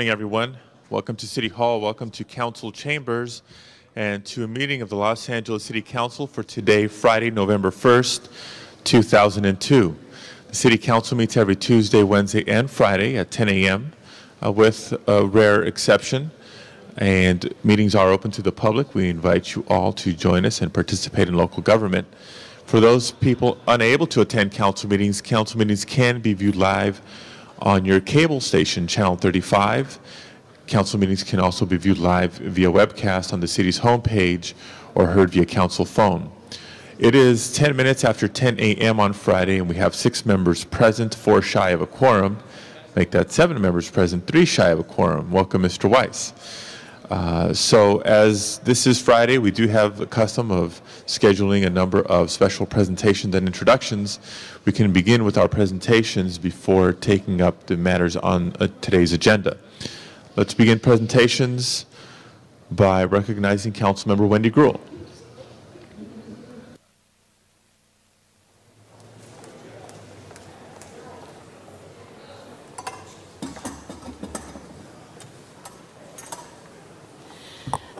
morning, everyone. Welcome to City Hall, welcome to Council Chambers, and to a meeting of the Los Angeles City Council for today, Friday, November 1st, 2002. The City Council meets every Tuesday, Wednesday, and Friday at 10 a.m. With a rare exception, and meetings are open to the public. We invite you all to join us and participate in local government. For those people unable to attend council meetings can be viewed live on your cable station, Channel 35. Council meetings can also be viewed live via webcast on the city's homepage or heard via council phone. It is 10 minutes after 10 a.m. on Friday, and we have 6 members present, 4 shy of a quorum. Make that 7 members present, 3 shy of a quorum. Welcome, Mr. Weiss. So as this is Friday, we do have a custom of scheduling a number of special presentations and introductions. We can begin with our presentations before taking up the matters on today's agenda. Let's begin presentations by recognizing Councilmember Wendy Greuel.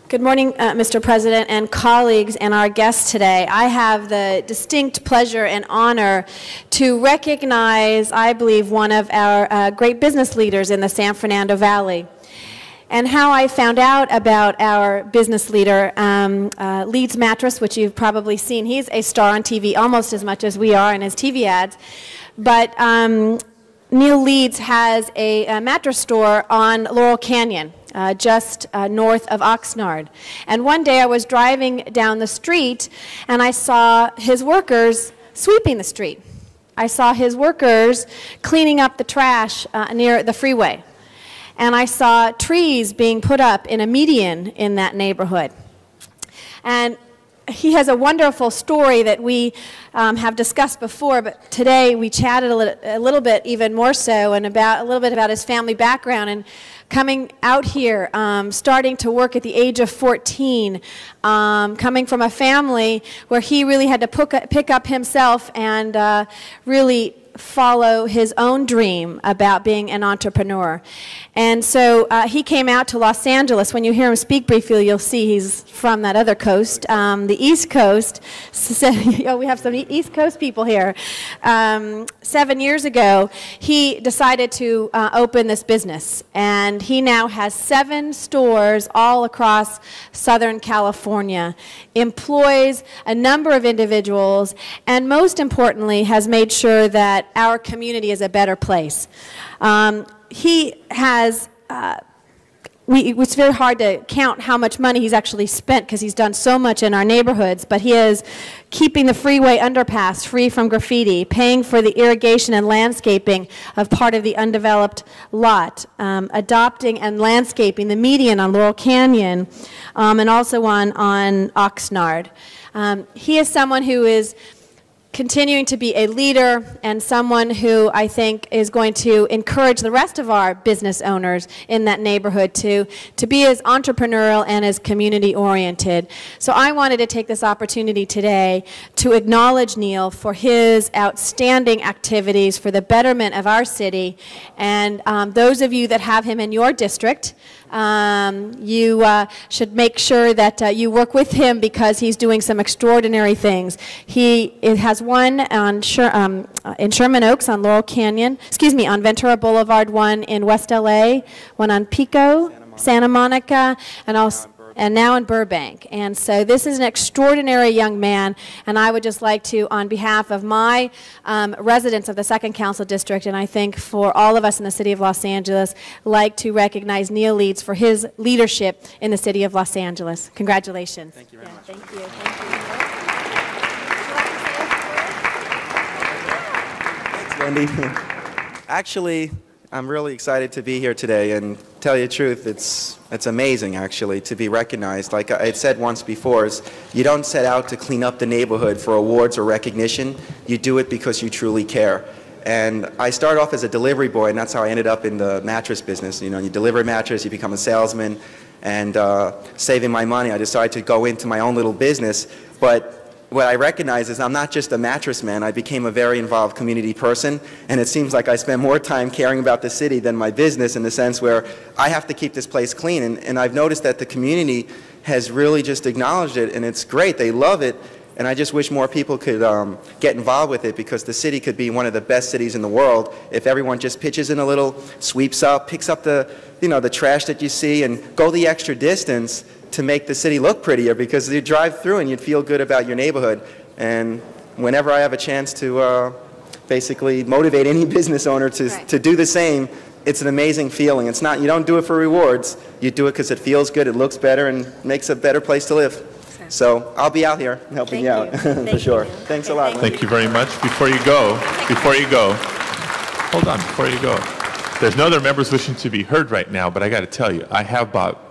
Good morning, Mr. President and colleagues and our guests today. I have the distinct pleasure and honor to recognize, I believe, one of our great business leaders in the San Fernando Valley. And how I found out about our business leader, Leeds Mattress, which you've probably seen. He's a star on TV almost as much as we are in his TV ads. But Neil Leeds has a mattress store on Laurel Canyon. Just north of Oxnard. And one day I was driving down the street and I saw his workers sweeping the street. I saw his workers cleaning up the trash near the freeway. And I saw trees being put up in a median in that neighborhood. And he has a wonderful story that we have discussed before, but today we chatted a little bit even more so, and a little bit about his family background and coming out here, starting to work at the age of 14, coming from a family where he really had to pick up himself and really follow his own dream about being an entrepreneur. And so he came out to Los Angeles. When you hear him speak briefly, you'll see he's from that other coast, the East Coast. So, we have some East Coast people here. 7 years ago, he decided to open this business. And he now has 7 stores all across Southern California, employs a number of individuals, and most importantly, has made sure that our community is a better place. He has, it's very hard to count how much money he's actually spent because he's done so much in our neighborhoods, but he is keeping the freeway underpass free from graffiti, paying for the irrigation and landscaping of part of the undeveloped lot, adopting and landscaping the median on Laurel Canyon, and also on Oxnard. He is someone who is continuing to be a leader and someone who I think is going to encourage the rest of our business owners in that neighborhood to be as entrepreneurial and as community oriented. So I wanted to take this opportunity today to acknowledge Neil for his outstanding activities for the betterment of our city, and those of you that have him in your district, you should make sure that you work with him because he's doing some extraordinary things. He has one on in Sherman Oaks on Laurel Canyon, on Ventura Boulevard, one in West LA, one on Pico, Santa Monica, and now in Burbank. And so this is an extraordinary young man, and I would just like to, on behalf of my residents of the 2nd Council District, and I think for all of us in the City of Los Angeles, like to recognize Neil Leeds for his leadership in the City of Los Angeles. Congratulations. Thank you very much. Thank you. Thank you. Thanks, Wendy. Actually, I'm really excited to be here today, and tell you the truth, it's amazing actually to be recognized. Like I had said once before, you don't set out to clean up the neighborhood for awards or recognition. You do it because you truly care. And I started off as a delivery boy, and that's how I ended up in the mattress business. You know, you deliver a mattress, you become a salesman, and saving my money, I decided to go into my own little business. But what I recognize is I'm not just a mattress man. I became a very involved community person, and it seems like I spend more time caring about the city than my business, in the sense where I have to keep this place clean. And I've noticed that the community has really just acknowledged it, and it's great. They love it, and I just wish more people could get involved with it, because the city could be one of the best cities in the world if everyone just pitches in a little, sweeps up, picks up the trash that you see, and go the extra distance to make the city look prettier, because you drive through and you'd feel good about your neighborhood. And whenever I have a chance to basically motivate any business owner to do the same, it's an amazing feeling. It's not, you don't do it for rewards, you do it because it feels good, it looks better, and makes a better place to live. So I'll be out here helping you out, for sure. Thanks a lot. Thank you very much. Before you go, hold on, before you go. There's no other members wishing to be heard right now, but I got to tell you, I have bought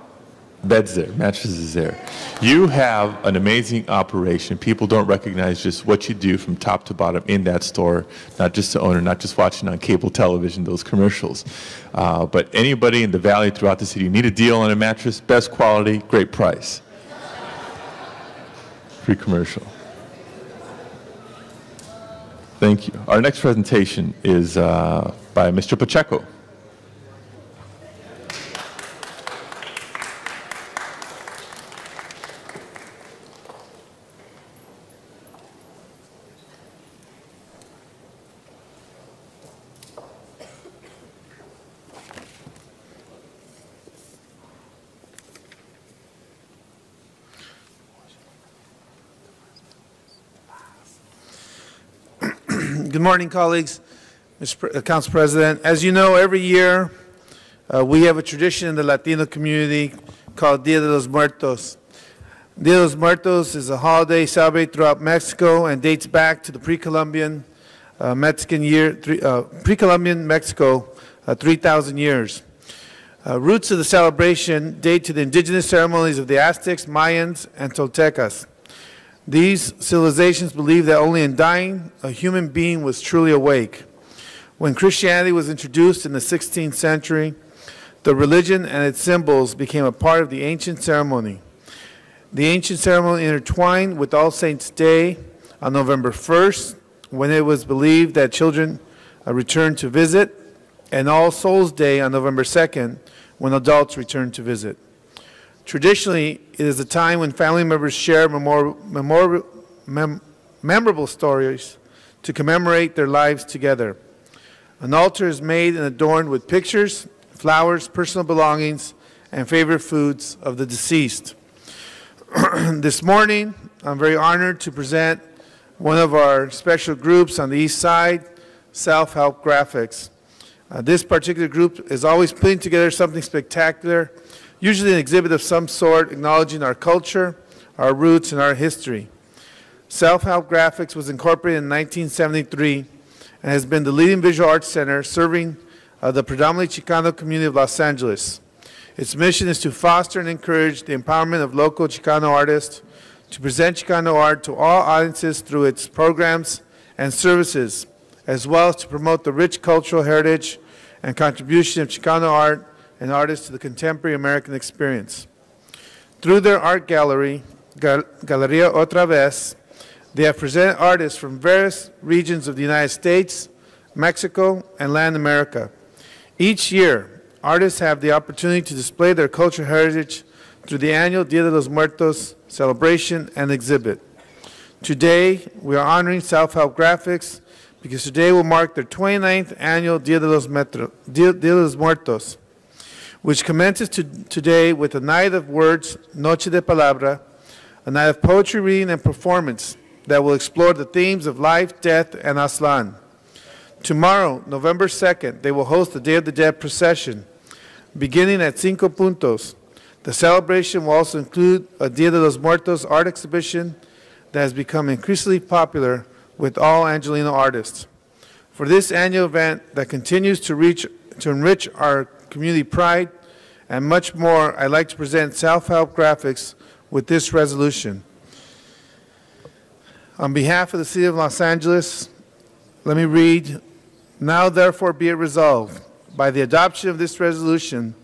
beds there, mattresses there. You have an amazing operation. People don't recognize just what you do from top to bottom in that store, not just the owner, not just watching on cable television, those commercials. But anybody in the valley throughout the city, you need a deal on a mattress, best quality, great price. Free commercial. Thank you. Our next presentation is by Mr. Pacheco. Good morning, colleagues. Mr. Council President, as you know, every year we have a tradition in the Latino community called Dia de los Muertos. Dia de los Muertos is a holiday celebrated throughout Mexico and dates back to the pre-Columbian pre-Columbian Mexico, 3,000 years. Roots of the celebration date to the indigenous ceremonies of the Aztecs, Mayans, and Toltecas. These civilizations believed that only in dying a human being was truly awake. When Christianity was introduced in the 16th century, the religion and its symbols became a part of the ancient ceremony. The ancient ceremony intertwined with All Saints' Day on November 1st, when it was believed that children returned to visit, and All Souls' Day on November 2nd, when adults returned to visit. Traditionally, it is a time when family members share memorable stories to commemorate their lives together. An altar is made and adorned with pictures, flowers, personal belongings, and favorite foods of the deceased. This morning, I'm very honored to present one of our special groups on the East Side, Self-Help Graphics. This particular group is always putting together something spectacular, usually an exhibit of some sort acknowledging our culture, our roots, and our history. Self-Help Graphics was incorporated in 1973 and has been the leading visual arts center serving the predominantly Chicano community of Los Angeles. Its mission is to foster and encourage the empowerment of local Chicano artists, to present Chicano art to all audiences through its programs and services, as well as to promote the rich cultural heritage and contribution of Chicano art and artists to the contemporary American experience. Through their art gallery, Galeria Otra Vez, they have presented artists from various regions of the United States, Mexico, and Latin America. Each year, artists have the opportunity to display their cultural heritage through the annual Dia de los Muertos celebration and exhibit. Today, we are honoring Self-Help Graphics because today will mark their 29th annual Dia de los Muertos, which commences today with a night of words, Noche de Palabra, a night of poetry reading and performance that will explore the themes of life, death, and Aztlán. Tomorrow, November 2nd, they will host the Day of the Dead procession, beginning at Cinco Puntos. The celebration will also include a Dia de los Muertos art exhibition that has become increasingly popular with all Angelino artists. For this annual event that continues to enrich our community pride and much more, I'd like to present Self-Help Graphics with this resolution. On behalf of the City of Los Angeles, let me read, now therefore be it resolved, by the adoption of this resolution,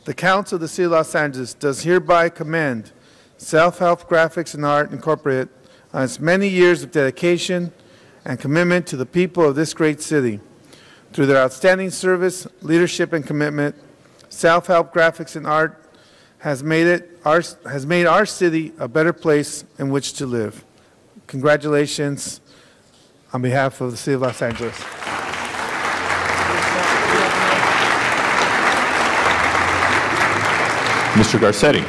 the Council of the City of Los Angeles does hereby commend Self-Help Graphics and Art Incorporated on its many years of dedication and commitment to the people of this great city. Through their outstanding service, leadership, and commitment, Self-Help Graphics and Art has made our city a better place in which to live. Congratulations on behalf of the City of Los Angeles. Mr. Garcetti.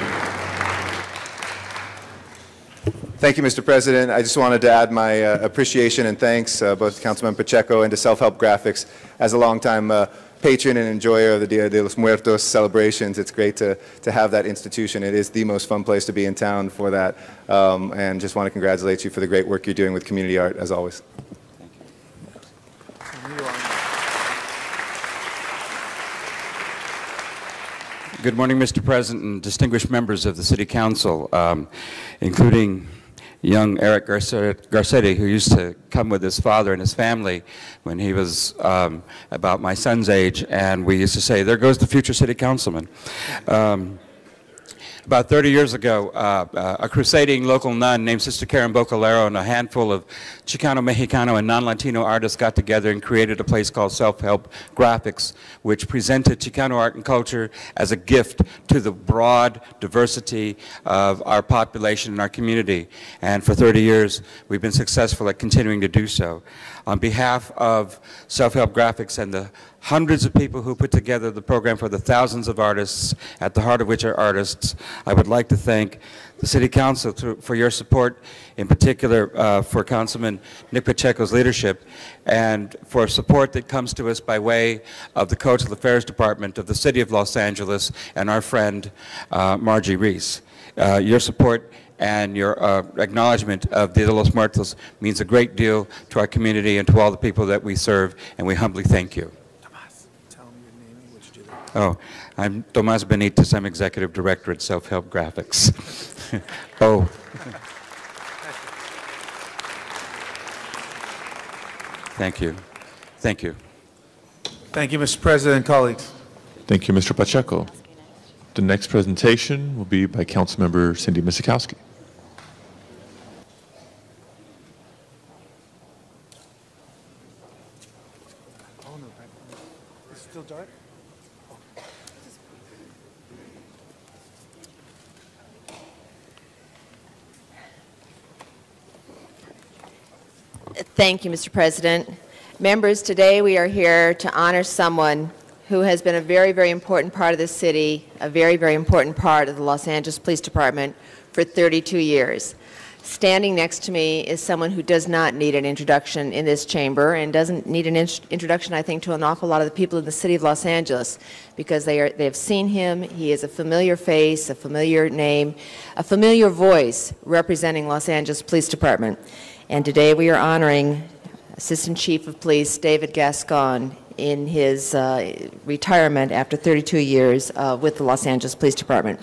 Thank you, Mr. President. I just wanted to add my appreciation and thanks both to Councilman Pacheco and to Self-Help Graphics. As a longtime patron and enjoyer of the Dia de los Muertos celebrations, it's great to have that institution. It is the most fun place to be in town for that. And just want to congratulate you for the great work you're doing with community art, as always. Good morning, Mr. President and distinguished members of the City Council, including young Eric Garcetti, who used to come with his father and his family when he was about my son's age, and we used to say, there goes the future city councilman. About 30 years ago, a crusading local nun named Sister Karen Bocalero and a handful of Chicano, Mexicano, and non-Latino artists got together and created a place called Self-Help Graphics, which presented Chicano art and culture as a gift to the broad diversity of our population and our community. And for 30 years, we've been successful at continuing to do so. On behalf of Self-Help Graphics and the hundreds of people who put together the program for the thousands of artists, at the heart of which are artists, I would like to thank the City Council for your support, in particular for Councilman Nick Pacheco's leadership, and for support that comes to us by way of the Cultural Affairs Department of the City of Los Angeles and our friend Margie Reese. Your support and your acknowledgement of Dia de los Muertos means a great deal to our community and to all the people that we serve, and we humbly thank you. Oh, I'm Tomas Benitez. I'm Executive Director at Self-Help Graphics. Oh. Thank you. Thank you. Thank you, Mr. President and colleagues. Thank you, Mr. Pacheco. The next presentation will be by Councilmember Cindy Misikowski. Oh, no, it's still dark? Thank you, Mr. President. Members, today we are here to honor someone who has been a very, very important part of the city, a very, very important part of the Los Angeles Police Department for 32 years. Standing next to me is someone who does not need an introduction in this chamber and doesn't need an introduction, I think, to an awful lot of the people in the city of Los Angeles, because they have seen him. He is a familiar face, a familiar name, a familiar voice representing Los Angeles Police Department. And today we are honoring Assistant Chief of Police David Gascon in his retirement after 32 years with the Los Angeles Police Department.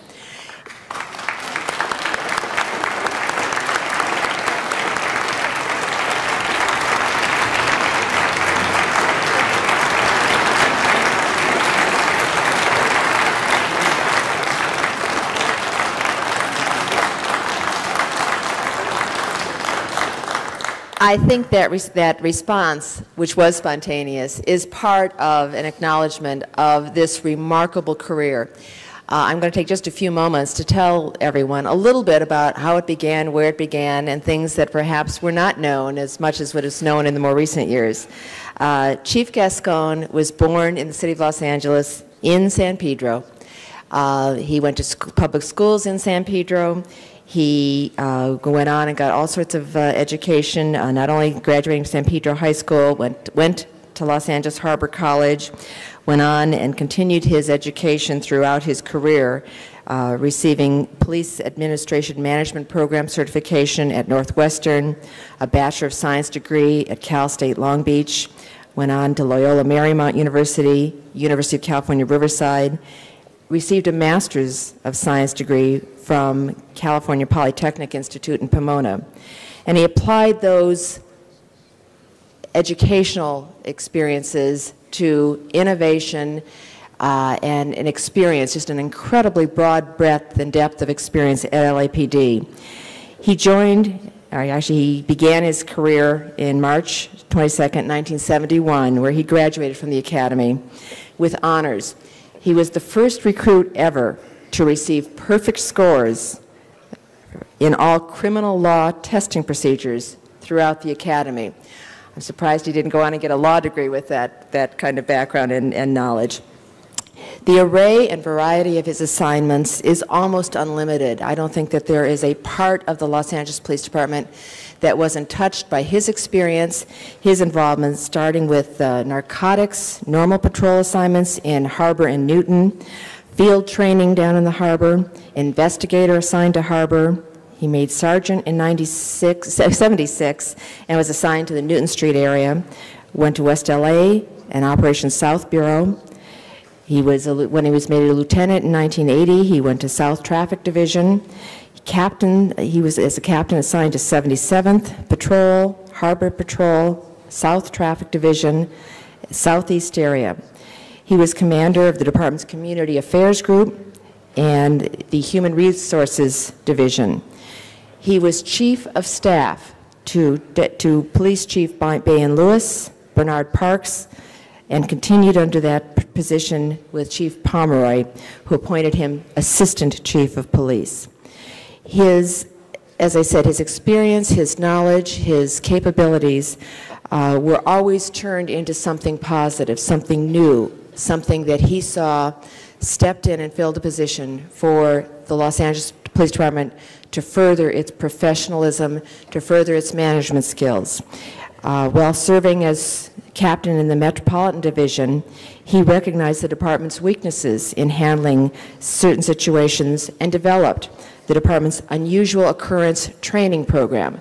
I think that response, which was spontaneous, is part of an acknowledgement of this remarkable career. I'm going to take just a few moments to tell everyone a little bit about how it began, where it began, and things that perhaps were not known as much as what is known in the more recent years. Chief Gascon was born in the city of Los Angeles in San Pedro. He went to public schools in San Pedro. He went on and got all sorts of education, not only graduating from San Pedro High School, went to Los Angeles Harbor College, went on and continued his education throughout his career, receiving Police Administration Management Program certification at Northwestern, a Bachelor of Science degree at Cal State Long Beach, went on to Loyola Marymount University, University of California Riverside, received a Master's of Science degree from California Polytechnic Institute in Pomona. And he applied those educational experiences to innovation and an experience, just an incredibly broad breadth and depth of experience at LAPD. He joined Actually, he began his career in March 22nd, 1971, where he graduated from the academy with honors. He was the first recruit ever to receive perfect scores in all criminal law testing procedures throughout the academy. I'm surprised he didn't go on and get a law degree with that kind of background and knowledge. The array and variety of his assignments is almost unlimited. I don't think that there is a part of the Los Angeles Police Department that wasn't touched by his experience, his involvement, starting with narcotics, normal patrol assignments in Harbor and Newton, field training down in the Harbor, investigator assigned to Harbor. He made sergeant in 76 and was assigned to the Newton Street area, went to West LA and Operation South Bureau. When he was made a lieutenant in 1980, he went to South Traffic Division. He was as a captain assigned to 77th Patrol, Harbor Patrol, South Traffic Division, Southeast area. He was commander of the department's Community Affairs Group and the Human Resources Division. He was chief of staff to Police Chief Bayan Lewis, Bernard Parks, and continued under that position with Chief Pomeroy, who appointed him Assistant Chief of Police. As I said, his experience, his knowledge, his capabilities were always turned into something positive, something new, something that he saw stepped in and filled a position for the Los Angeles Police Department to further its professionalism, to further its management skills. While serving as captain in the Metropolitan Division, he recognized the department's weaknesses in handling certain situations and developed the department's unusual occurrence training program,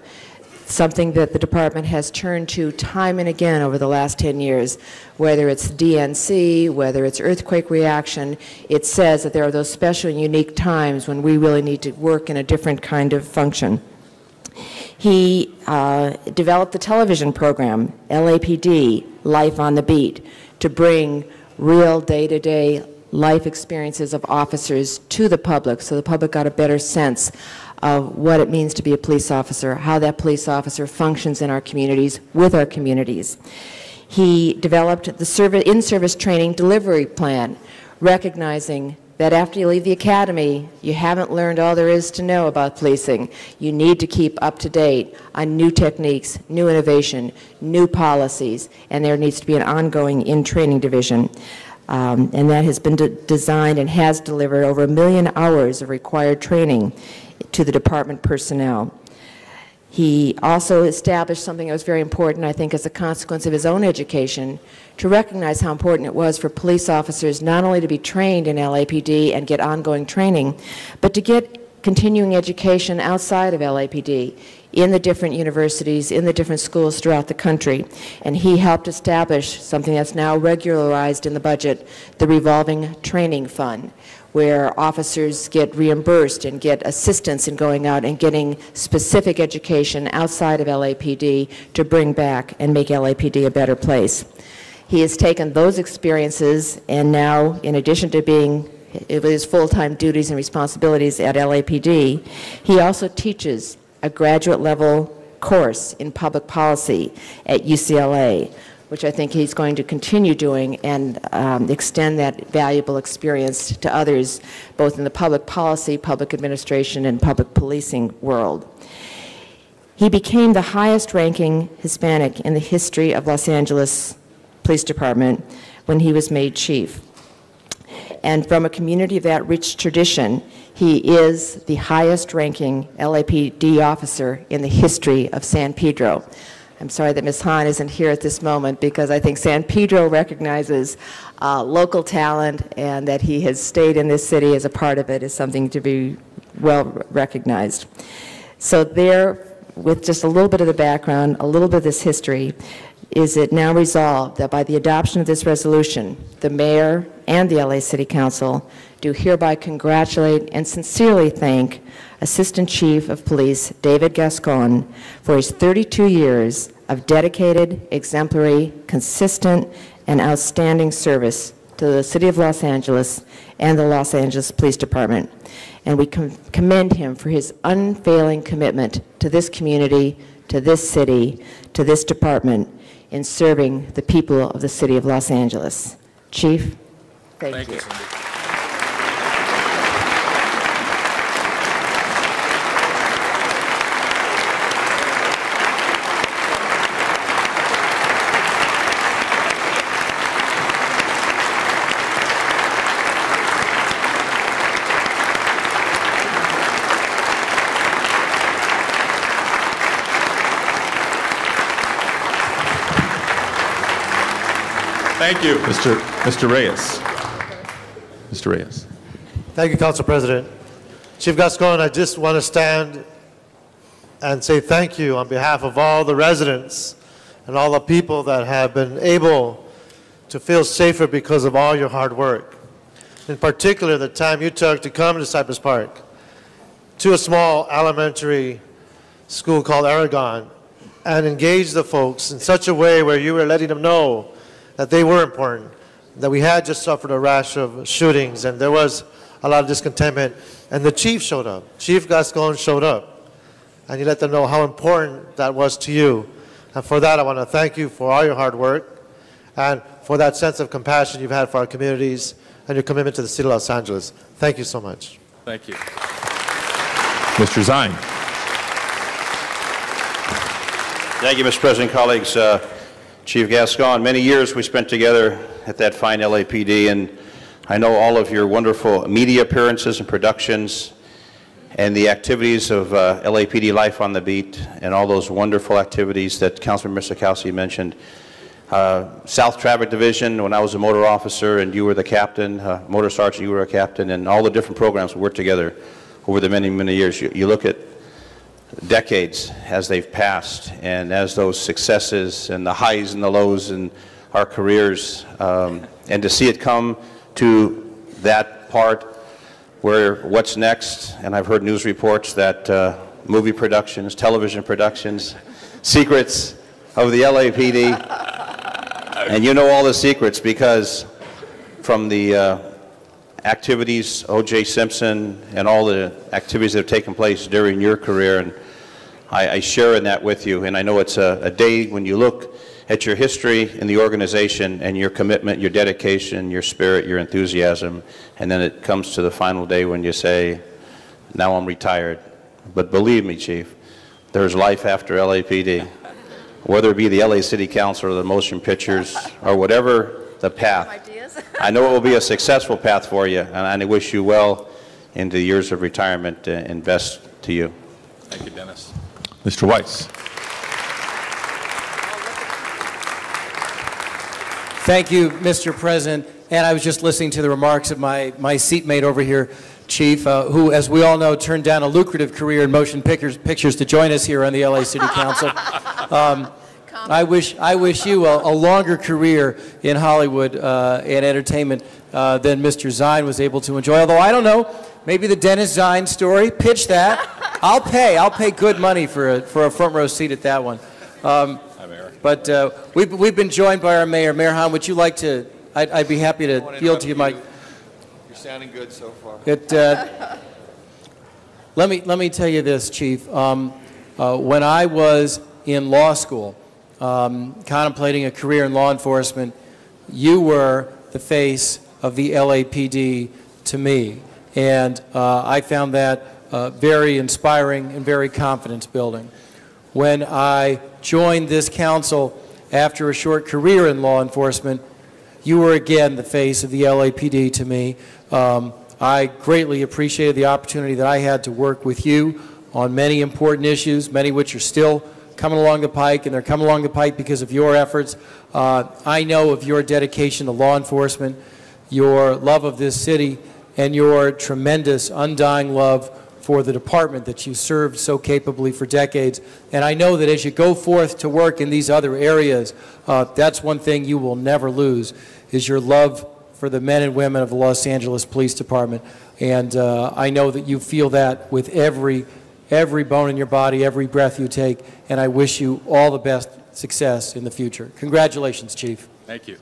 something that the department has turned to time and again over the last 10 years. Whether it's DNC, whether it's earthquake reaction, it says that there are those special and unique times when we really need to work in a different kind of function. He developed the television program, LAPD, Life on the Beat, to bring real day-to-day life experiences of officers to the public, so the public got a better sense of what it means to be a police officer, how that police officer functions in our communities, with our communities. He developed the in-service training delivery plan, recognizing that after you leave the academy, you haven't learned all there is to know about policing. You need to keep up to date on new techniques, new innovation, new policies, and there needs to be an ongoing in-training division. And that has been designed and has delivered over 1 million hours of required training to the department personnel. He also established something that was very important, I think, as a consequence of his own education, to recognize how important it was for police officers not only to be trained in LAPD and get ongoing training, but to get continuing education outside of LAPD, in the different universities, in the different schools throughout the country. And he helped establish something that's now regularized in the budget, the revolving training fund, where officers get reimbursed and get assistance in going out and getting specific education outside of LAPD to bring back and make LAPD a better place. He has taken those experiences and now, in addition to being his full-time duties and responsibilities at LAPD, he also teaches a graduate level course in public policy at UCLA, which I think he's going to continue doing and extend that valuable experience to others, both in the public policy, public administration, and public policing world. He became the highest ranking Hispanic in the history of Los Angeles Police Department when he was made chief. And from a community of that rich tradition, he is the highest ranking LAPD officer in the history of San Pedro. I'm sorry that Ms. Hahn isn't here at this moment because I think San Pedro recognizes local talent, and that he has stayed in this city as a part of it is something to be well recognized. So there, with just a little bit of the background, a little bit of this history, is it now resolved that by the adoption of this resolution, the mayor and the LA City Council do hereby congratulate and sincerely thank Assistant Chief of Police David Gascon for his 32 years of dedicated, exemplary, consistent, and outstanding service to the City of Los Angeles and the Los Angeles Police Department. And we commend him for his unfailing commitment to this community, to this city, to this department in serving the people of the City of Los Angeles. Chief, thank you. Cindy. Thank you, Mr. Reyes. Mr. Reyes. Thank you, Council President. Chief Gascon, I just want to stand and say thank you on behalf of all the residents and all the people that have been able to feel safer because of all your hard work. In particular, the time you took to come to Cypress Park, to a small elementary school called Aragon, and engage the folks in such a way where you were letting them know that they were important, that we had just suffered a rash of shootings and there was a lot of discontentment, and the chief showed up. Chief Gascon showed up, and you let them know how important that was to you. And for that, I want to thank you for all your hard work and for that sense of compassion you've had for our communities and your commitment to the City of Los Angeles. Thank you so much. Thank you. Mr. Zine. Thank you, Mr. President, colleagues. Chief Gascon, many years we spent together at that fine LAPD, and I know all of your wonderful media appearances and productions and the activities of LAPD Life on the Beat and all those wonderful activities that Councilman Misakowski mentioned. South Traffic Division, when I was a motor officer and you were the captain, motor sergeant, you were a captain, and all the different programs we worked together over the many, many years. You look at decades as they've passed, and as those successes and the highs and the lows in our careers, and to see it come to that part where what's next, and I've heard news reports that movie productions, television productions, secrets of the LAPD, and you know all the secrets because from the activities, O.J. Simpson, and all the activities that have taken place during your career, and I share in that with you. And I know it's a day when you look at your history in the organization and your commitment, your dedication, your spirit, your enthusiasm, and then it comes to the final day when you say, now I'm retired. But believe me, Chief, there's life after LAPD. Whether it be the LA City Council or the motion pictures or whatever the path. I know it will be a successful path for you, and I wish you well into the years of retirement and best to you. Thank you, Dennis. Mr. Weiss. Thank you, Mr. President. And I was just listening to the remarks of my seatmate over here, Chief, who, as we all know, turned down a lucrative career in motion pictures to join us here on the LA City Council. I wish you a longer career in Hollywood and entertainment than Mr. Zine was able to enjoy. Although I don't know, maybe the Dennis Zine story, pitch that. I'll pay good money for a front row seat at that one. But we've been joined by our mayor, Mayor Hahn. Would you like to? I'd be happy to yield to you, Mike. You're sounding good so far. Let me tell you this, Chief. When I was in law school, contemplating a career in law enforcement, you were the face of the LAPD to me, and I found that very inspiring and very confidence building. When I joined this council after a short career in law enforcement, you were again the face of the LAPD to me. I greatly appreciated the opportunity that I had to work with you on many important issues, many which are still coming along the pike, and they're coming along the pike because of your efforts. I know of your dedication to law enforcement, your love of this city, and your tremendous, undying love for the department that you served so capably for decades. And I know that as you go forth to work in these other areas, that's one thing you will never lose, is your love for the men and women of the Los Angeles Police Department. And I know that you feel that with every bone in your body, every breath you take, and I wish you all the best success in the future. Congratulations, Chief. Thank you.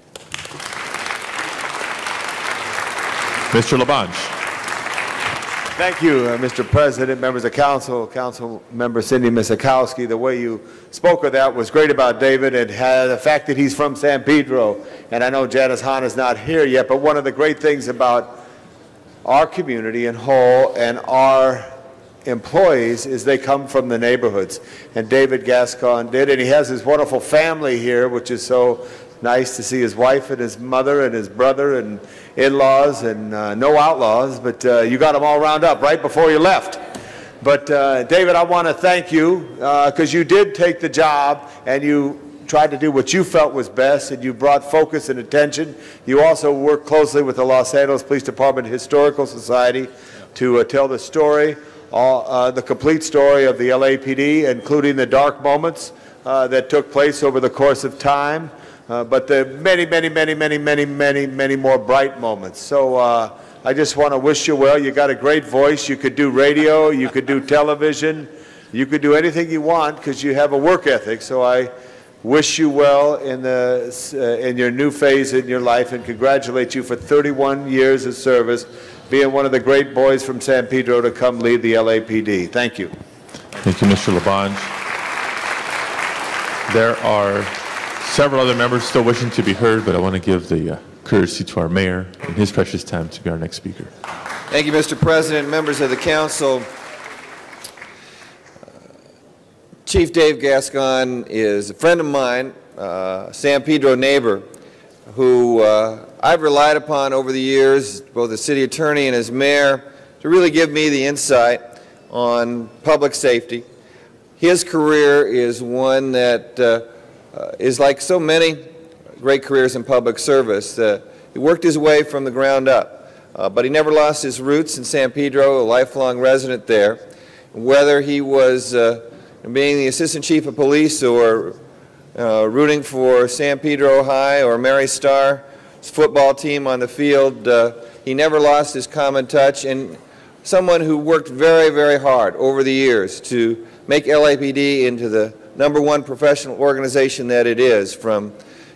Mr. Labange. Thank you, Mr. President, members of council, Council Member Cindy Misakowski. The way you spoke of that was great about David, and the fact that he's from San Pedro. And I know Janice Hahn is not here yet, but one of the great things about our community in Hull and our employees is they come from the neighborhoods. And David Gascon did, and he has his wonderful family here, which is so nice to see his wife and his mother and his brother and in-laws and no outlaws, but you got them all round up right before you left. But David, I want to thank you because you did take the job and you tried to do what you felt was best, and you brought focus and attention. You also worked closely with the Los Angeles Police Department Historical Society to tell the story, the complete story of the LAPD, including the dark moments that took place over the course of time. But the many more bright moments. So I just want to wish you well. You got a great voice. You could do radio. You could do television. You could do anything you want because you have a work ethic. So I wish you well in your new phase in your life and congratulate you for 31 years of service, being one of the great boys from San Pedro to come lead the LAPD. Thank you. Thank you, Mr. Labange. There are several other members still wishing to be heard, but I want to give the courtesy to our mayor and his precious time to be our next speaker. Thank you, Mr. President, members of the council. Chief Dave Gascon is a friend of mine, San Pedro neighbor, who I've relied upon over the years, both as city attorney and as mayor, to really give me the insight on public safety. His career is one that is like so many great careers in public service. He worked his way from the ground up, but he never lost his roots in San Pedro, a lifelong resident there. Whether he was being the assistant chief of police or rooting for San Pedro High or Mary Starr's football team on the field, he never lost his common touch, and someone who worked very, very hard over the years to make LAPD into the #1 professional organization that it is, from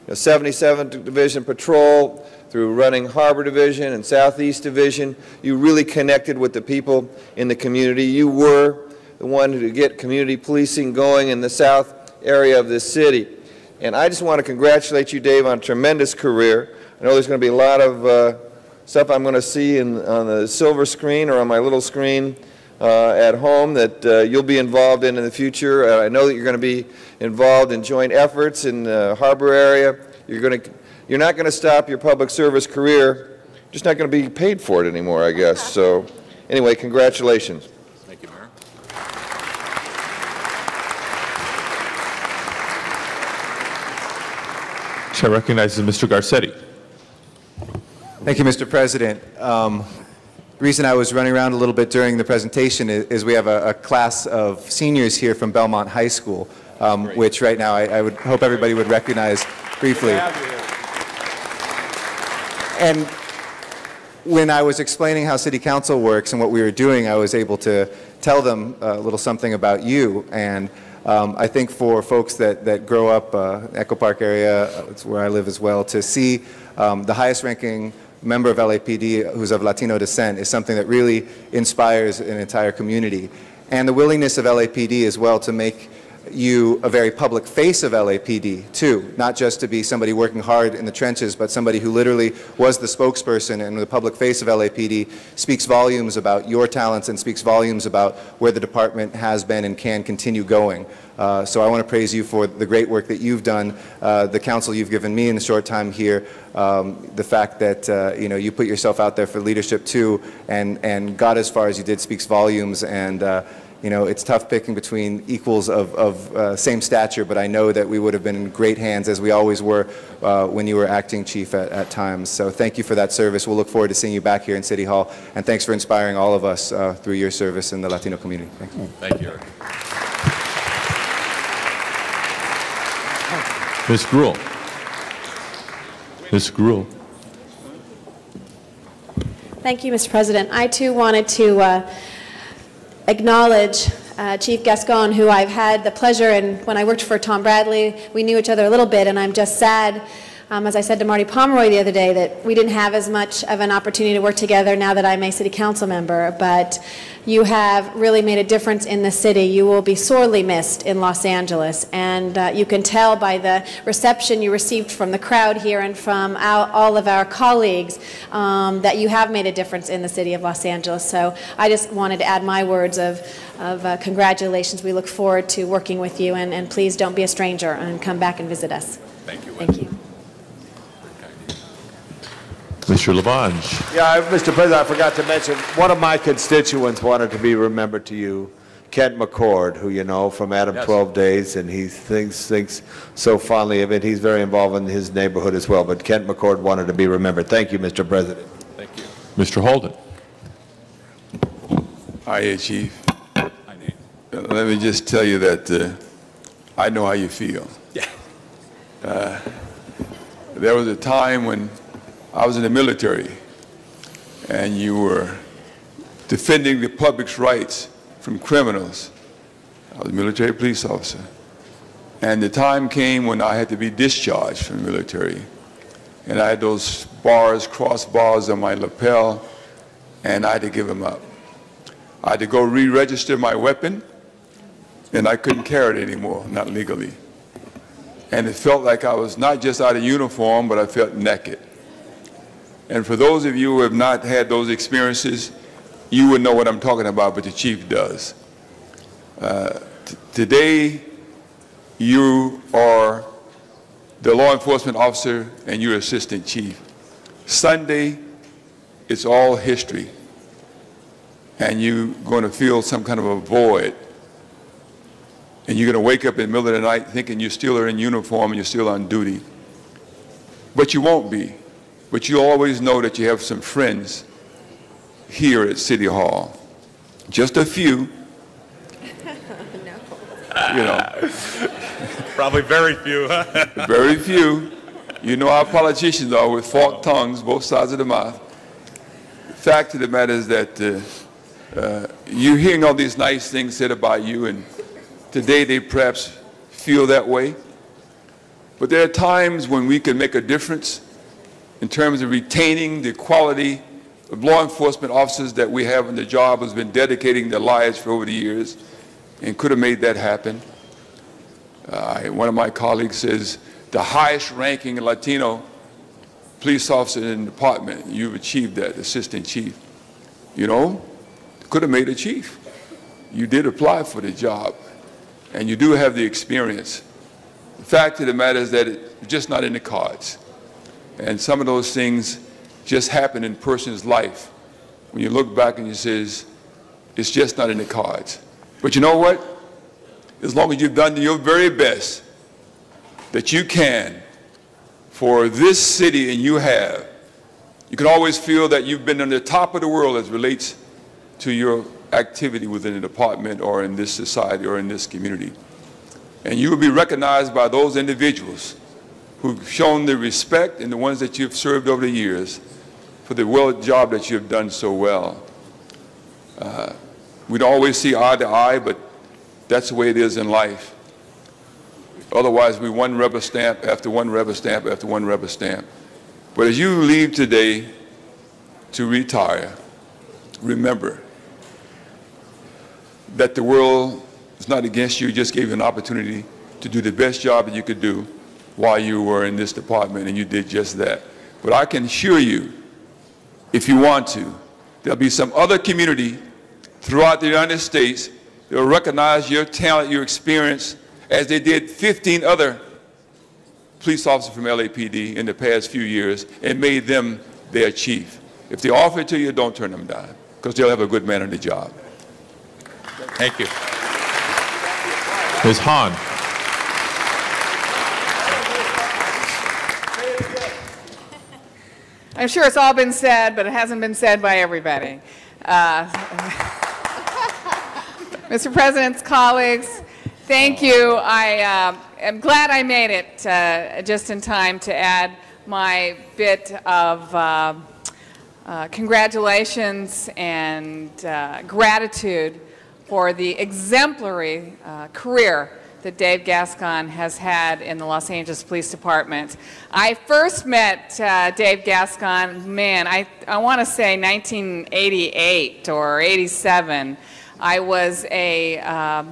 77th Division Patrol through running Harbor Division and Southeast Division. You really connected with the people in the community. You were the one to get community policing going in the south area of this city. And I just want to congratulate you, Dave, on a tremendous career. I know there's going to be a lot of stuff I'm going to see on the silver screen or on my little screen at home that you'll be involved in the future. I know that you're going to be involved in joint efforts in the Harbor area. You're not going to stop your public service career, just not going to be paid for it anymore, I guess. So anyway, congratulations. Thank you, Mayor. Chair recognizes Mr. Garcetti. Thank you, Mr. President. The reason I was running around a little bit during the presentation is we have a class of seniors here from Belmont High School, which right now I would hope everybody would recognize briefly. And when I was explaining how City Council works and what we were doing, I was able to tell them a little something about you. And I think for folks that grow up Echo Park area, it's where I live as well, to see the highest ranking member of LAPD who's of Latino descent is something that really inspires an entire community. And the willingness of LAPD as well to make you a very public face of LAPD too, not just to be somebody working hard in the trenches, but somebody who literally was the spokesperson and the public face of LAPD speaks volumes about your talents and speaks volumes about where the department has been and can continue going. So I want to praise you for the great work that you've done, the counsel you've given me in the short time here, the fact that you put yourself out there for leadership too, and got as far as you did speaks volumes. And it's tough picking between equals of same stature, but I know that we would have been in great hands, as we always were when you were acting chief at times. So thank you for that service. We'll look forward to seeing you back here in City Hall, and thanks for inspiring all of us through your service in the Latino community. Thank you. Thank you. Ms. Gruhl. Ms. Gruhl. Thank you, Mr. President. I too wanted to acknowledge Chief Gascon, who I've had the pleasure, and when I worked for Tom Bradley, we knew each other a little bit, and I'm just sad As I said to Marty Pomeroy the other day, that we didn't have as much of an opportunity to work together now that I'm a city council member, but you have really made a difference in the city. You will be sorely missed in Los Angeles, and you can tell by the reception you received from the crowd here and from all of our colleagues that you have made a difference in the city of Los Angeles. So I just wanted to add my words of congratulations. We look forward to working with you, and please don't be a stranger and come back and visit us. Thank you. Thank you. Mr. Labange. Yeah, Mr. President, I forgot to mention, one of my constituents wanted to be remembered to you, Kent McCord, who you know from Adam 12 Days, and he thinks so fondly of it. He's very involved in his neighborhood as well, but Kent McCord wanted to be remembered. Thank you, Mr. President. Thank you. Mr. Holden. Hi, Chief. Let me just tell you that I know how you feel. Yeah. There was a time when I was in the military, and you were defending the public's rights from criminals. I was a military police officer. And the time came when I had to be discharged from the military. And I had those bars, crossbars on my lapel, and I had to give them up. I had to go re-register my weapon, and I couldn't carry it anymore, not legally. And it felt like I was not just out of uniform, but I felt naked. And for those of you who have not had those experiences, you would know what I'm talking about, but the chief does. Today, you are the law enforcement officer and you're assistant chief. Sunday, it's all history. And you're going to feel some kind of a void. And you're going to wake up in the middle of the night thinking you still are in uniform and you're still on duty. But you won't be. But you always know that you have some friends here at City Hall. Just a few. You know. Probably very few, huh? Very few. You know how politicians are with forked tongues, both sides of the mouth. The fact of the matter is that you're hearing all these nice things said about you, and today they perhaps feel that way. But there are times when we can make a difference in terms of retaining the quality of law enforcement officers that we have on the job, who's been dedicating their lives for over the years and could have made that happen. One of my colleagues says, the highest ranking Latino police officer in the department, you've achieved that, assistant chief. You know, could have made a chief. You did apply for the job, and you do have the experience. The fact of the matter is that it's just not in the cards. And some of those things just happen in a person's life. When you look back and you say, it's just not in the cards. But you know what? As long as you've done your very best that you can for this city, and you have, you can always feel that you've been on the top of the world as relates to your activity within the department or in this society or in this community. And you will be recognized by those individuals who've shown the respect and the ones that you've served over the years for the job that you've done so well. We don't always see eye to eye, but that's the way it is in life. Otherwise, we one rubber stamp after one rubber stamp after one rubber stamp. But as you leave today to retire, remember that the world is not against you. It just gave you an opportunity to do the best job that you could do while you were in this department, and you did just that. But I can assure you, if you want to, there'll be some other community throughout the United States that will recognize your talent, your experience, as they did 15 other police officers from LAPD in the past few years and made them their chief. If they offer it to you, don't turn them down, because they'll have a good man on the job. Thank you. Ms. Hahn. I'm sure it's all been said, but it hasn't been said by everybody. Mr. President's colleagues, thank you. I am glad I made it just in time to add my bit of congratulations and gratitude for the exemplary career that Dave Gascon has had in the Los Angeles Police Department. I first met Dave Gascon, man, I want to say 1988 or 87. I was a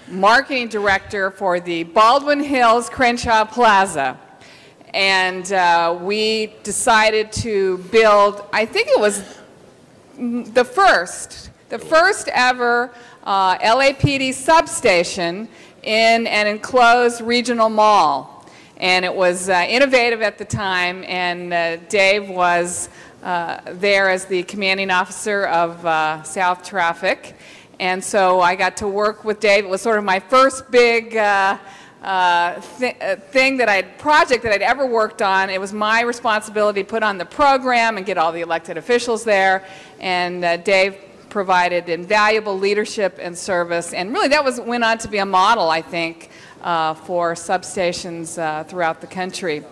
marketing director for the Baldwin Hills Crenshaw Plaza. And we decided to build, I think it was the first ever LAPD substation in an enclosed regional mall. And it was innovative at the time, and Dave was there as the commanding officer of South Traffic. And so I got to work with Dave. It was sort of my first big project that I'd ever worked on. It was my responsibility to put on the program and get all the elected officials there. And Dave provided invaluable leadership and service. And really that went on to be a model, I think, for substations throughout the country.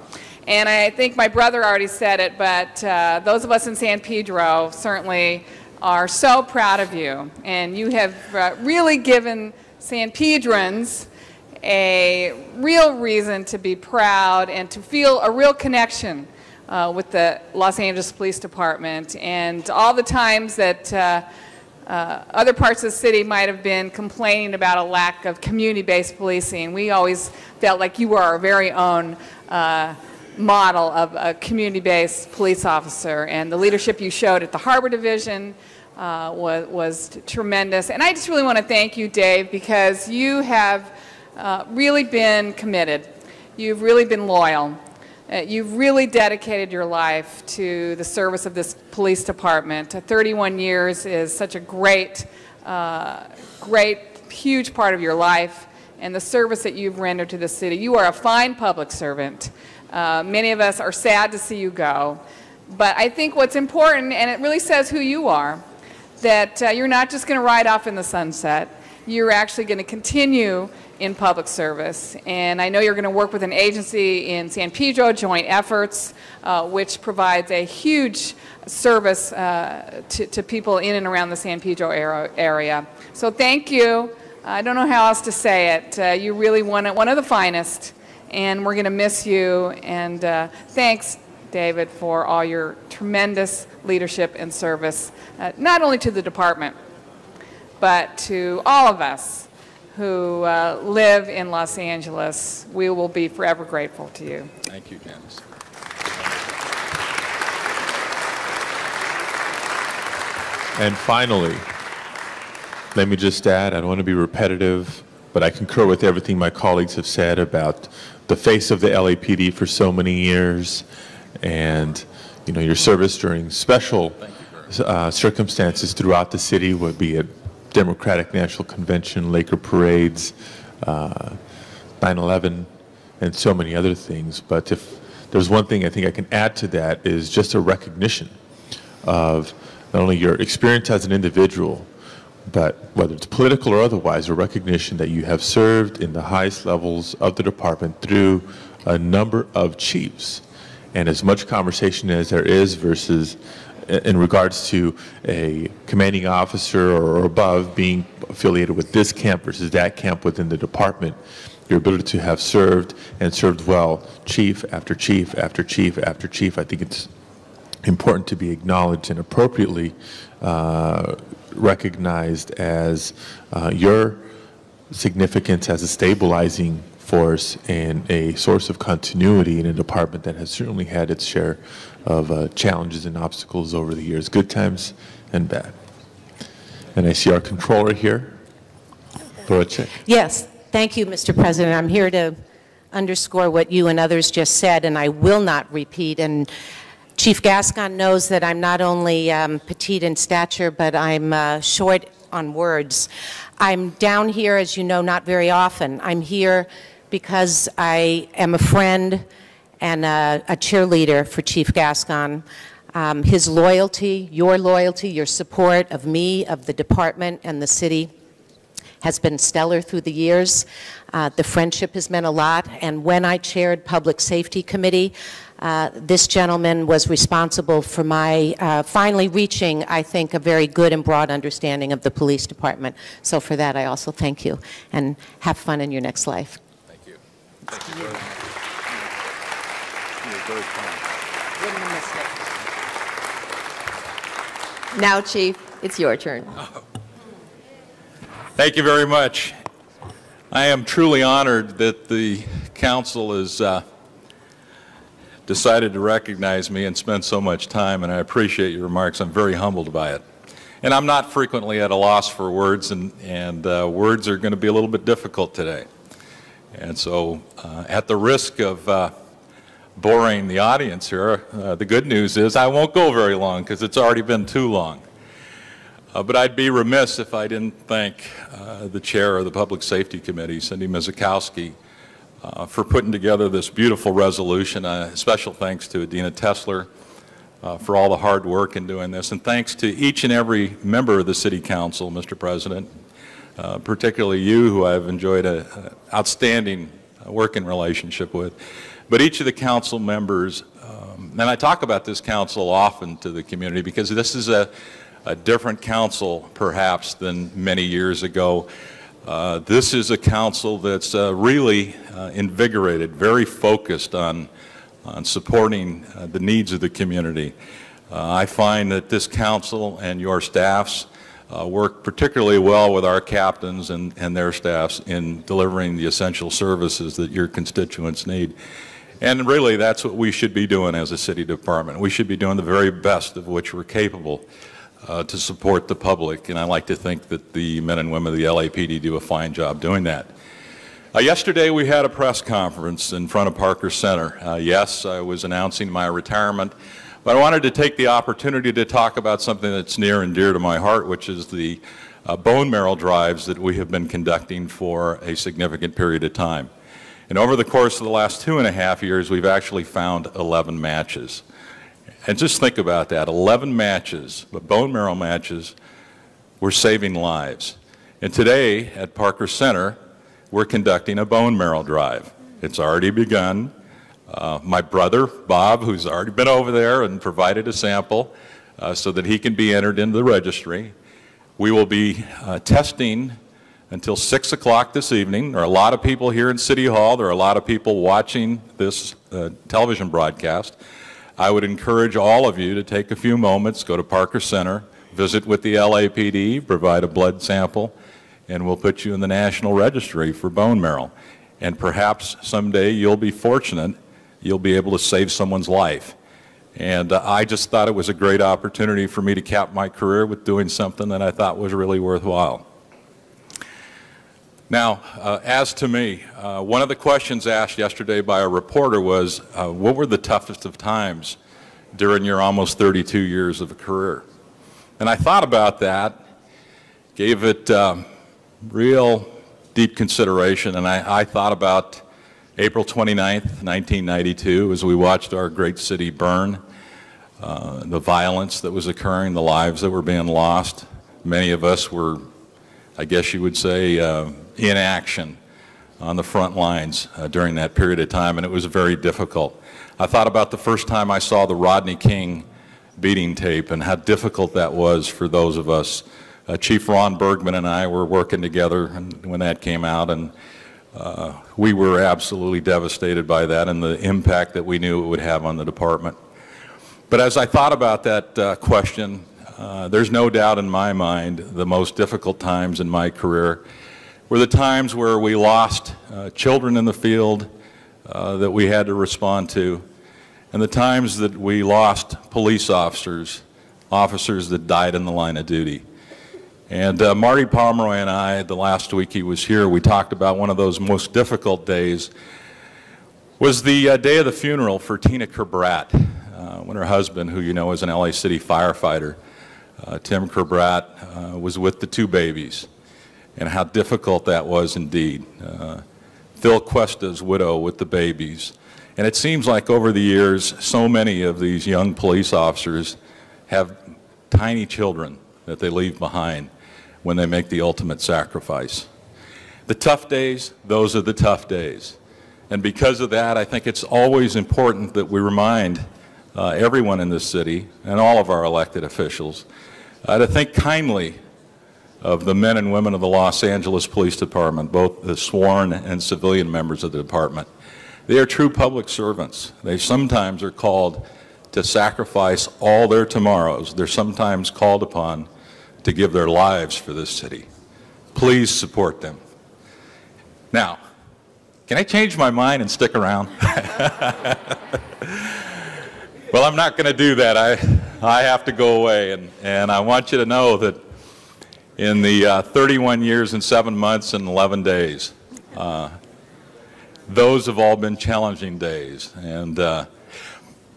And I think my brother already said it, but those of us in San Pedro certainly are so proud of you. And you have really given San Pedrans a real reason to be proud and to feel a real connection with the Los Angeles Police Department. And all the times that other parts of the city might have been complaining about a lack of community-based policing, we always felt like you were our very own model of a community-based police officer. And the leadership you showed at the Harbor Division was tremendous. And I just really want to thank you, Dave, because you have really been committed. You've really been loyal. You've really dedicated your life to the service of this police department. 31 years is such a great, huge part of your life, and the service that you've rendered to the city. You are a fine public servant. Many of us are sad to see you go. But I think what's important, and it really says who you are, that you're not just going to ride off in the sunset. You're actually going to continue in public service. And I know you're going to work with an agency in San Pedro, Joint Efforts, which provides a huge service to people in and around the San Pedro area. So thank you. I don't know how else to say it. You really one of the finest, and we're going to miss you. And thanks, David, for all your tremendous leadership and service, not only to the department, but to all of us who live in Los Angeles. We will be forever grateful to you. Thank you, Janice. And finally, let me just add, I don't want to be repetitive, but I concur with everything my colleagues have said about the face of the LAPD for so many years, and your service during special circumstances throughout the city, would be it Democratic National Convention, Laker parades, 9/11, and so many other things. But if there's one thing I think I can add to that, is just a recognition of not only your experience as an individual, but whether it's political or otherwise, a recognition that you have served in the highest levels of the department through a number of chiefs. And as much conversation as there is versus in regards to a commanding officer or above being affiliated with this camp versus that camp within the department, your ability to have served and served well, chief after chief after chief after chief, I think it's important to be acknowledged and appropriately recognized as your significance as a stabilizing force and a source of continuity in a department that has certainly had its share of challenges and obstacles over the years, good times and bad. And I see our controller here. Borochek. Yes, thank you, Mr. President. I'm here to underscore what you and others just said, and I will not repeat. And Chief Gascon knows that I'm not only petite in stature, but I'm short on words. I'm down here, as you know, not very often. I'm here because I am a friend and a cheerleader for Chief Gascon. His loyalty, your support of me, of the department and the city has been stellar through the years. The friendship has meant a lot, and when I chaired Public Safety Committee, This gentleman was responsible for my finally reaching, I think, a very good and broad understanding of the police department. So for that, I also thank you, and have fun in your next life. Thank you. Now, Chief, it's your turn. Thank you very much. I am truly honored that the council has decided to recognize me and spend so much time, and I appreciate your remarks. I'm very humbled by it. And I'm not frequently at a loss for words, and words are going to be a little bit difficult today. And so at the risk of boring the audience here, the good news is I won't go very long because it's already been too long. But I'd be remiss if I didn't thank the chair of the Public Safety Committee, Cindy Mizikowski, for putting together this beautiful resolution. Special thanks to Adina Tesler for all the hard work in doing this, and thanks to each and every member of the City Council, Mr. President, particularly you, who I've enjoyed an outstanding working relationship with. But each of the council members, and I talk about this council often to the community because this is a different council perhaps than many years ago. This is a council that's really invigorated, very focused on supporting the needs of the community. I find that this council and your staffs work particularly well with our captains and their staffs in delivering the essential services that your constituents need. And really, that's what we should be doing as a city department. We should be doing the very best of which we're capable to support the public, and I like to think that the men and women of the LAPD do a fine job doing that. Yesterday we had a press conference in front of Parker Center. Yes, I was announcing my retirement, but I wanted to take the opportunity to talk about something that's near and dear to my heart, which is the bone marrow drives that we have been conducting for a significant period of time. And over the course of the last 2.5 years, we've actually found 11 matches. And just think about that, 11 matches, but bone marrow matches, were saving lives. And today at Parker Center, we're conducting a bone marrow drive. It's already begun. My brother, Bob, who's already been over there and provided a sample so that he can be entered into the registry. We will be testing until 6 o'clock this evening. There are a lot of people here in City Hall. There are a lot of people watching this television broadcast. I would encourage all of you to take a few moments, go to Parker Center, visit with the LAPD, provide a blood sample, and we'll put you in the National Registry for bone marrow. And perhaps someday you'll be fortunate, you'll be able to save someone's life. And I just thought it was a great opportunity for me to cap my career with doing something that I thought was really worthwhile. Now, as to me, one of the questions asked yesterday by a reporter was, what were the toughest of times during your almost 32 years of a career? And I thought about that, gave it real deep consideration, and I thought about April 29th, 1992, as we watched our great city burn, the violence that was occurring, the lives that were being lost. Many of us were, I guess you would say, in action on the front lines during that period of time, and it was very difficult. I thought about the first time I saw the Rodney King beating tape and how difficult that was for those of us. Chief Ron Bergman and I were working together when that came out, and we were absolutely devastated by that and the impact that we knew it would have on the department. But as I thought about that question, there's no doubt in my mind the most difficult times in my career were the times where we lost children in the field that we had to respond to, and the times that we lost police officers that died in the line of duty. And Marty Pomeroy and I, the last week he was here, we talked about one of those most difficult days was the day of the funeral for Tina Kerbrat, when her husband, who you know is an LA City firefighter, Tim Kerbrat, was with the two babies, and how difficult that was indeed. Phil Cuesta's widow with the babies. And it seems like over the years, so many of these young police officers have tiny children that they leave behind when they make the ultimate sacrifice. The tough days, those are the tough days. And because of that, I think it's always important that we remind everyone in this city and all of our elected officials to think kindly of the men and women of the Los Angeles Police Department, both the sworn and civilian members of the department. They are true public servants. They sometimes are called to sacrifice all their tomorrows. They're sometimes called upon to give their lives for this city. Please support them. Now, can I change my mind and stick around? Well, I'm not going to do that. I have to go away, and I want you to know that in the 31 years and 7 months and 11 days, those have all been challenging days. And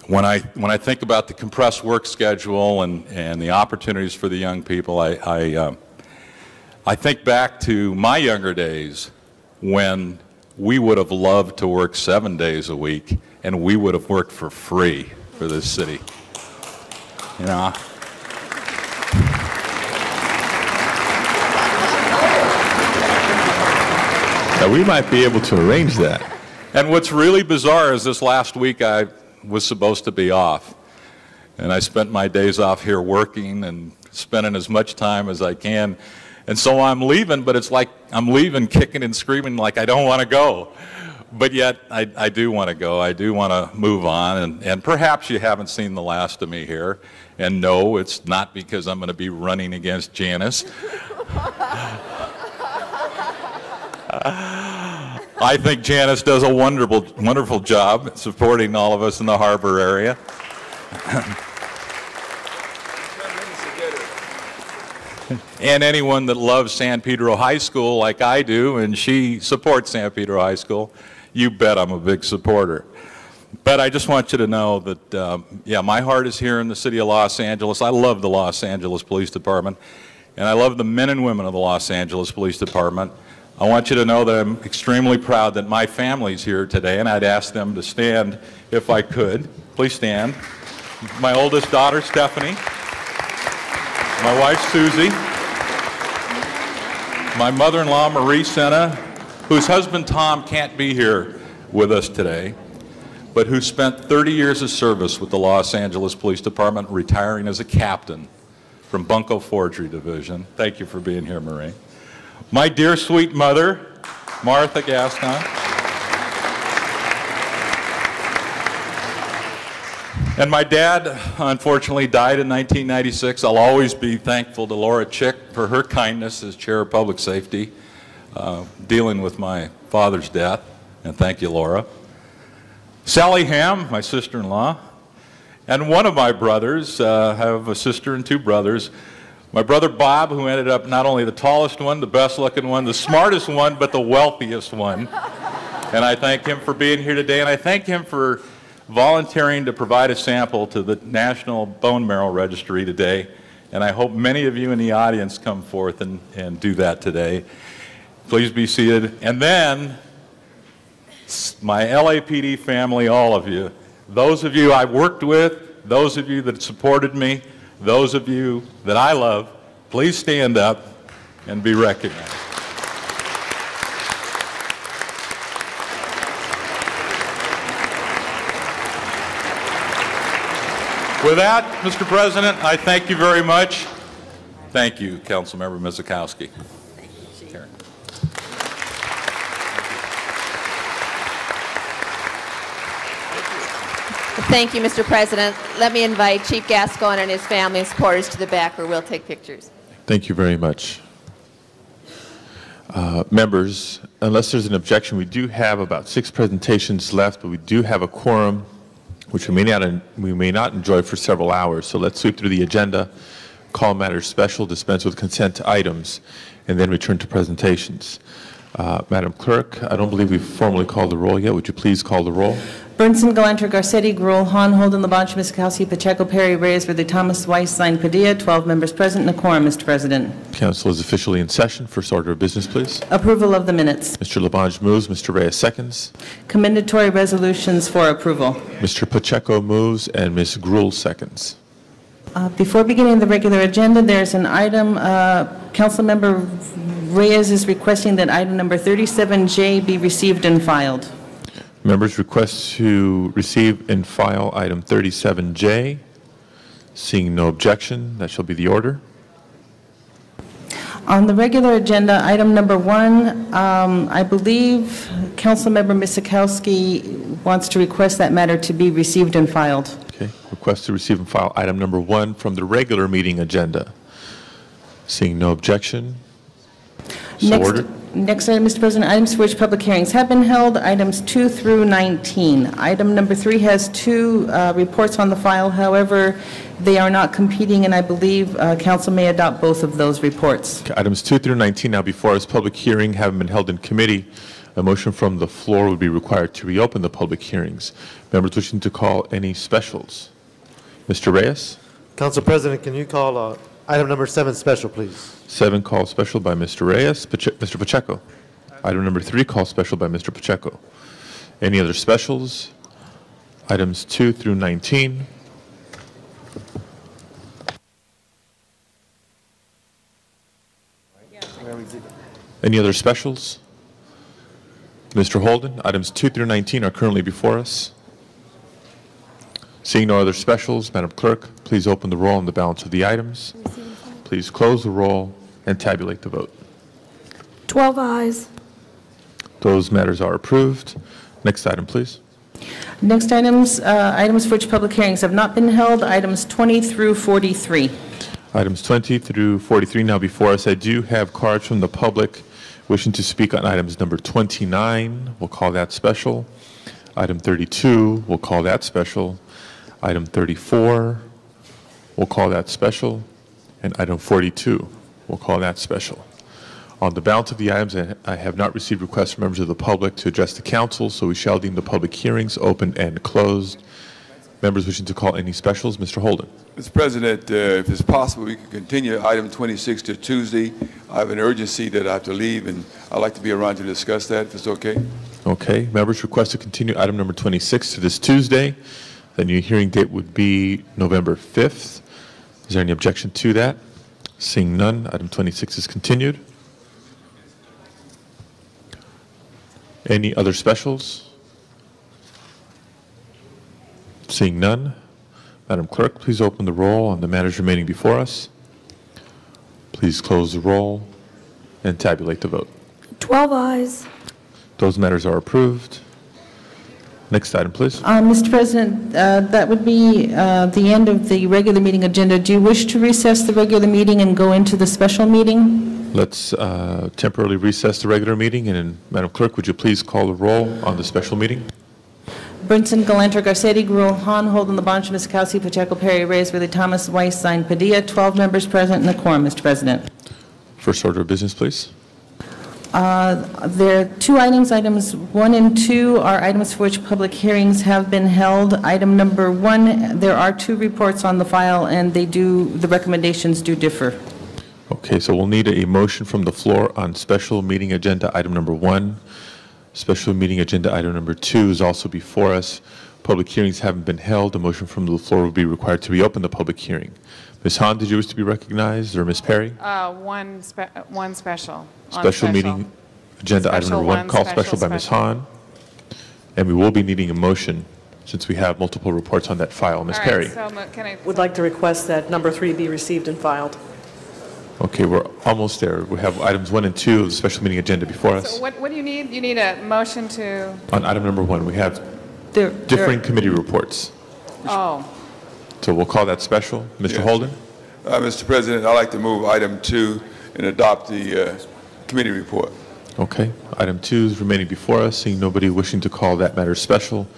when I think about the compressed work schedule and the opportunities for the young people, I think back to my younger days when we would have loved to work 7 days a week, and we would have worked for free for this city. You know. Now, we might be able to arrange that. And what's really bizarre is this last week I was supposed to be off. And I spent my days off here working and spending as much time as I can. And so I'm leaving, but it's like I'm leaving kicking and screaming like I don't want to go. But yet I do want to go. I do want to move on. And perhaps you haven't seen the last of me here. And no, it's not because I'm going to be running against Janice. I think Janice does a wonderful job supporting all of us in the harbor area. And anyone that loves San Pedro High School like I do, and she supports San Pedro High School, you bet I'm a big supporter. But I just want you to know that, yeah, my heart is here in the city of Los Angeles. I love the Los Angeles Police Department, and I love the men and women of the Los Angeles Police Department. I want you to know that I'm extremely proud that my family's here today, and I'd ask them to stand if I could. Please stand. My oldest daughter, Stephanie. My wife, Susie. My mother-in-law, Marie Sena, whose husband, Tom, can't be here with us today, but who spent 30 years of service with the Los Angeles Police Department, retiring as a captain from Bunko Forgery Division. Thank you for being here, Marie. My dear sweet mother, Martha Gascon. And my dad, unfortunately, died in 1996. I'll always be thankful to Laura Chick for her kindness as Chair of Public Safety, dealing with my father's death, and thank you, Laura. Sally Ham, my sister-in-law, and one of my brothers, I have a sister and two brothers. My brother Bob, who ended up not only the tallest one, the best looking one, the smartest one, but the wealthiest one. And I thank him for being here today, and I thank him for volunteering to provide a sample to the National Bone Marrow Registry today. And I hope many of you in the audience come forth and do that today. Please be seated. And then, my LAPD family, all of you, those of you I've worked with, those of you that supported me, those of you that I love, please stand up and be recognized. With that, Mr. President, I thank you very much. Thank you, Councilmember Mizikowski. Karen. Thank you, Mr. President. Let me invite Chief Gascon and his family and supporters to the back where we'll take pictures. Thank you very much. Members, unless there's an objection, we do have about 6 presentations left, but we do have a quorum, which we may not enjoy for several hours. So let's sweep through the agenda, call matters special, dispense with consent items, and then return to presentations. Madam Clerk, I don't believe we've formally called the roll yet. Would you please call the roll? Burnson, Galanter, Garcetti, Gruel, Hahn, Holden, Labange, Mizikowski, Pacheco, Perry, Reyes, Ridley, Thomas, Weiss, Zine, Padilla, 12 members present and a quorum, Mr. President. Council is officially in session. First order of business, please. Approval of the minutes. Mr. Labange moves. Mr. Reyes seconds. Commendatory resolutions for approval. Mr. Pacheco moves and Ms. Gruel seconds. Before beginning the regular agenda, there's an item. Councilmember Reyes is requesting that item number 37J be received and filed. Members request to receive and file item 37J. Seeing no objection, that shall be the order. On the regular agenda, item number 1, I believe Councilmember Miskowski wants to request that matter to be received and filed. Okay, request to receive and file item number 1 from the regular meeting agenda. Seeing no objection, so ordered. Next item, Mr. President, items for which public hearings have been held, items 2 through 19. Item number 3 has 2 reports on the file. However, they are not competing, and I believe council may adopt both of those reports. Okay, items 2 through 19 now before us. Public hearing having been held in committee. A motion from the floor would be required to reopen the public hearings. Members wishing to call any specials. Mr. Reyes? Council President, can you call item number 7 special, please? 7 call special by Mr. Reyes. Mr. Pacheco. Item number 3 call special by Mr. Pacheco. Any other specials? Items 2 through 19. Any other specials? Mr. Holden, items 2 through 19 are currently before us. Seeing no other specials, Madam Clerk, please open the roll on the balance of the items. Please close the roll and tabulate the vote. 12 ayes. Those matters are approved. Next item, please. Next items, items for which public hearings have not been held, items 20 through 43. Items 20 through 43 now before us. I do have cards from the public wishing to speak on items number 29. We'll call that special. Item 32, we'll call that special. Item 34, we'll call that special. And item 42, we'll call that special. On the balance of the items, I have not received requests from members of the public to address the council, so we shall deem the public hearings open and closed. Members wishing to call any specials, Mr. Holden. Mr. President, if it's possible, we can continue item 26 to Tuesday. I have an urgency that I have to leave, and I'd like to be around to discuss that, if it's okay. Okay. Members request to continue item number 26 to this Tuesday. The new hearing date would be November 5th. Is there any objection to that? Seeing none, item 26 is continued. Any other specials? Seeing none, Madam Clerk, please open the roll on the matters remaining before us. Please close the roll and tabulate the vote. 12 ayes. Those matters are approved. Next item, please. Mr. President, that would be the end of the regular meeting agenda. Do you wish to recess the regular meeting and go into the special meeting? Let's temporarily recess the regular meeting, and Madam Clerk, would you please call the roll on the special meeting? Brinson, Galanter, Garcetti, Gruel, Han, Holden, Labange, Miskowski, Pacheco, Perry, Reyes, Worthy, Thomas, Weiss, Zine, Padilla. 12 members present in the quorum, Mr. President. First order of business, please. There are 2 items. Items 1 and 2 are items for which public hearings have been held. Item number 1, there are 2 reports on the file, and the recommendations do differ. Okay, so we'll need a motion from the floor on special meeting agenda item number 1. Special meeting agenda item number 2 is also before us. Public hearings haven't been held. A motion from the floor will be required to reopen the public hearing. Ms. Han, did you wish to be recognized, or Ms. Perry? One special. Special meeting agenda item number 1, call special by Ms. Han. And we will be needing a motion since we have multiple reports on that file. Ms. Perry. So would like to request that number 3 be received and filed. Okay, we're almost there. We have items 1 and 2 of the special meeting agenda before us. So what do you need? You need a motion to... On item number 1, we have differing committee reports. Oh. So we'll call that special. Mr. Yes. Holden? Mr. President, I'd like to move item 2 and adopt the committee report. Okay. Item 2 is remaining before us. Seeing nobody wishing to call that matter special,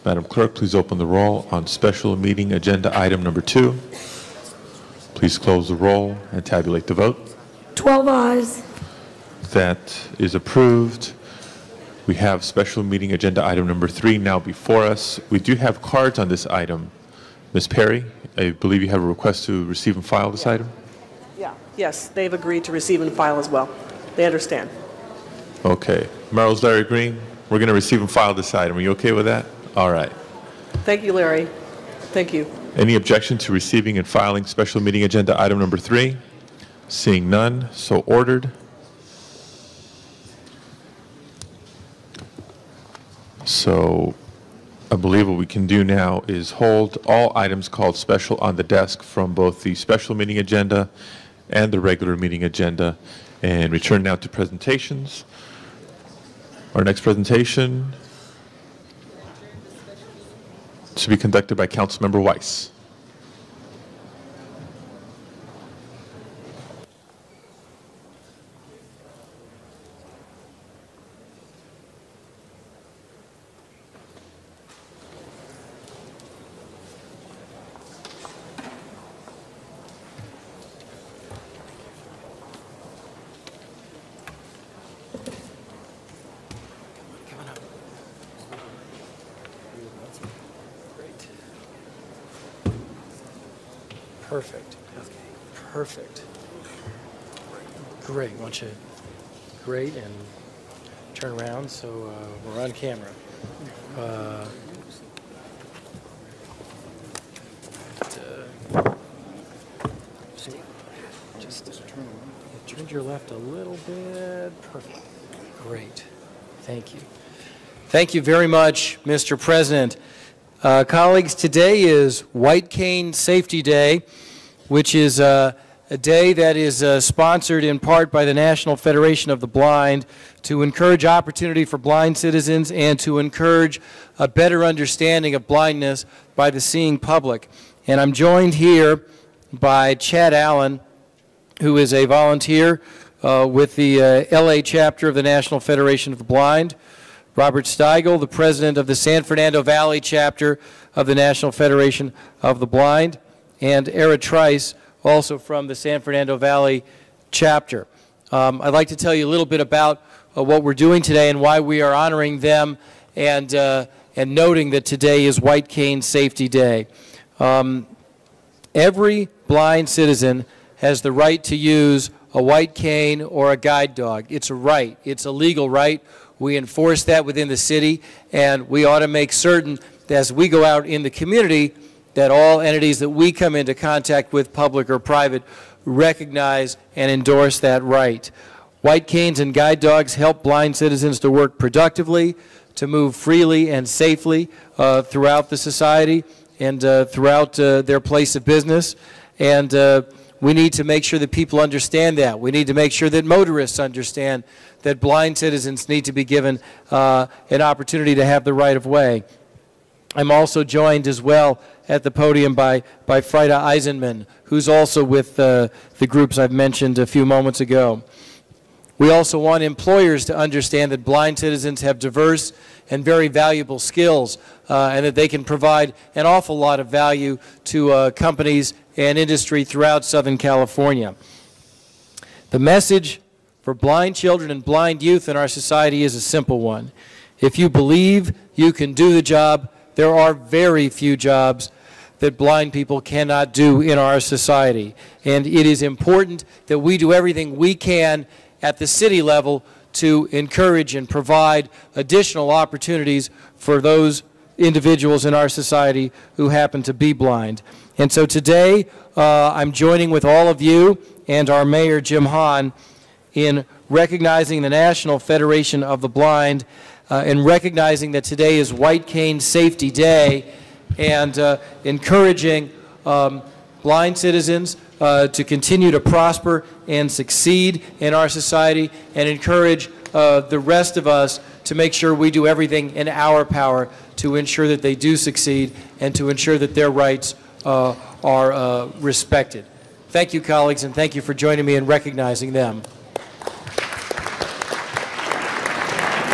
Madam Clerk, please open the roll on special meeting agenda item number 2. Please close the roll and tabulate the vote. 12 ayes. That is approved. We have special meeting agenda item number 3 now before us. We do have cards on this item. Ms. Perry, I believe you have a request to receive and file this item? Yeah. Yes, they've agreed to receive and file as well. They understand. Okay. Merrill's Larry Green, we're going to receive and file this item. Are you okay with that? All right. Thank you, Larry. Thank you. Any objection to receiving and filing special meeting agenda item number 3? Seeing none, so ordered. So I believe what we can do now is hold all items called special on the desk from both the special meeting agenda and the regular meeting agenda, and return now to presentations. Our next presentation to be conducted by Councilmember Weiss. Perfect. Perfect. Great. Want you great and turn around so we're on camera. Just turn to your left a little bit. Perfect. Great. Thank you. Thank you very much, Mr. President. Colleagues, today is White Cane Safety Day, which is a day that is sponsored in part by the National Federation of the Blind to encourage opportunity for blind citizens and to encourage a better understanding of blindness by the seeing public. And I'm joined here by Chad Allen, who is a volunteer with the LA chapter of the National Federation of the Blind, Robert Steigel, the president of the San Fernando Valley chapter of the National Federation of the Blind, and Era Trice, also from the San Fernando Valley chapter. I'd like to tell you a little bit about what we're doing today and why we are honoring them and noting that today is White Cane Safety Day. Every blind citizen has the right to use a white cane or a guide dog. It's a right. It's a legal right. We enforce that within the city, and we ought to make certain that as we go out in the community that all entities that we come into contact with, public or private, recognize and endorse that right. White canes and guide dogs help blind citizens to work productively, to move freely and safely throughout the society and throughout their place of business. And we need to make sure that people understand that. We need to make sure that motorists understand that blind citizens need to be given an opportunity to have the right of way. I'm also joined as well at the podium by Frida Eisenman, who's also with the groups I've mentioned a few moments ago. We also want employers to understand that blind citizens have diverse and very valuable skills and that they can provide an awful lot of value to companies and industry throughout Southern California. The message for blind children and blind youth in our society is a simple one. If you believe you can do the job, there are very few jobs that blind people cannot do in our society. And it is important that we do everything we can at the city level to encourage and provide additional opportunities for those individuals in our society who happen to be blind. And so today, I'm joining with all of you and our Mayor, Jim Hahn, in recognizing the National Federation of the Blind and recognizing that today is White Cane Safety Day and encouraging blind citizens to continue to prosper and succeed in our society and encourage the rest of us to make sure we do everything in our power to ensure that they do succeed and to ensure that their rights are respected. Thank you, colleagues, and thank you for joining me in recognizing them.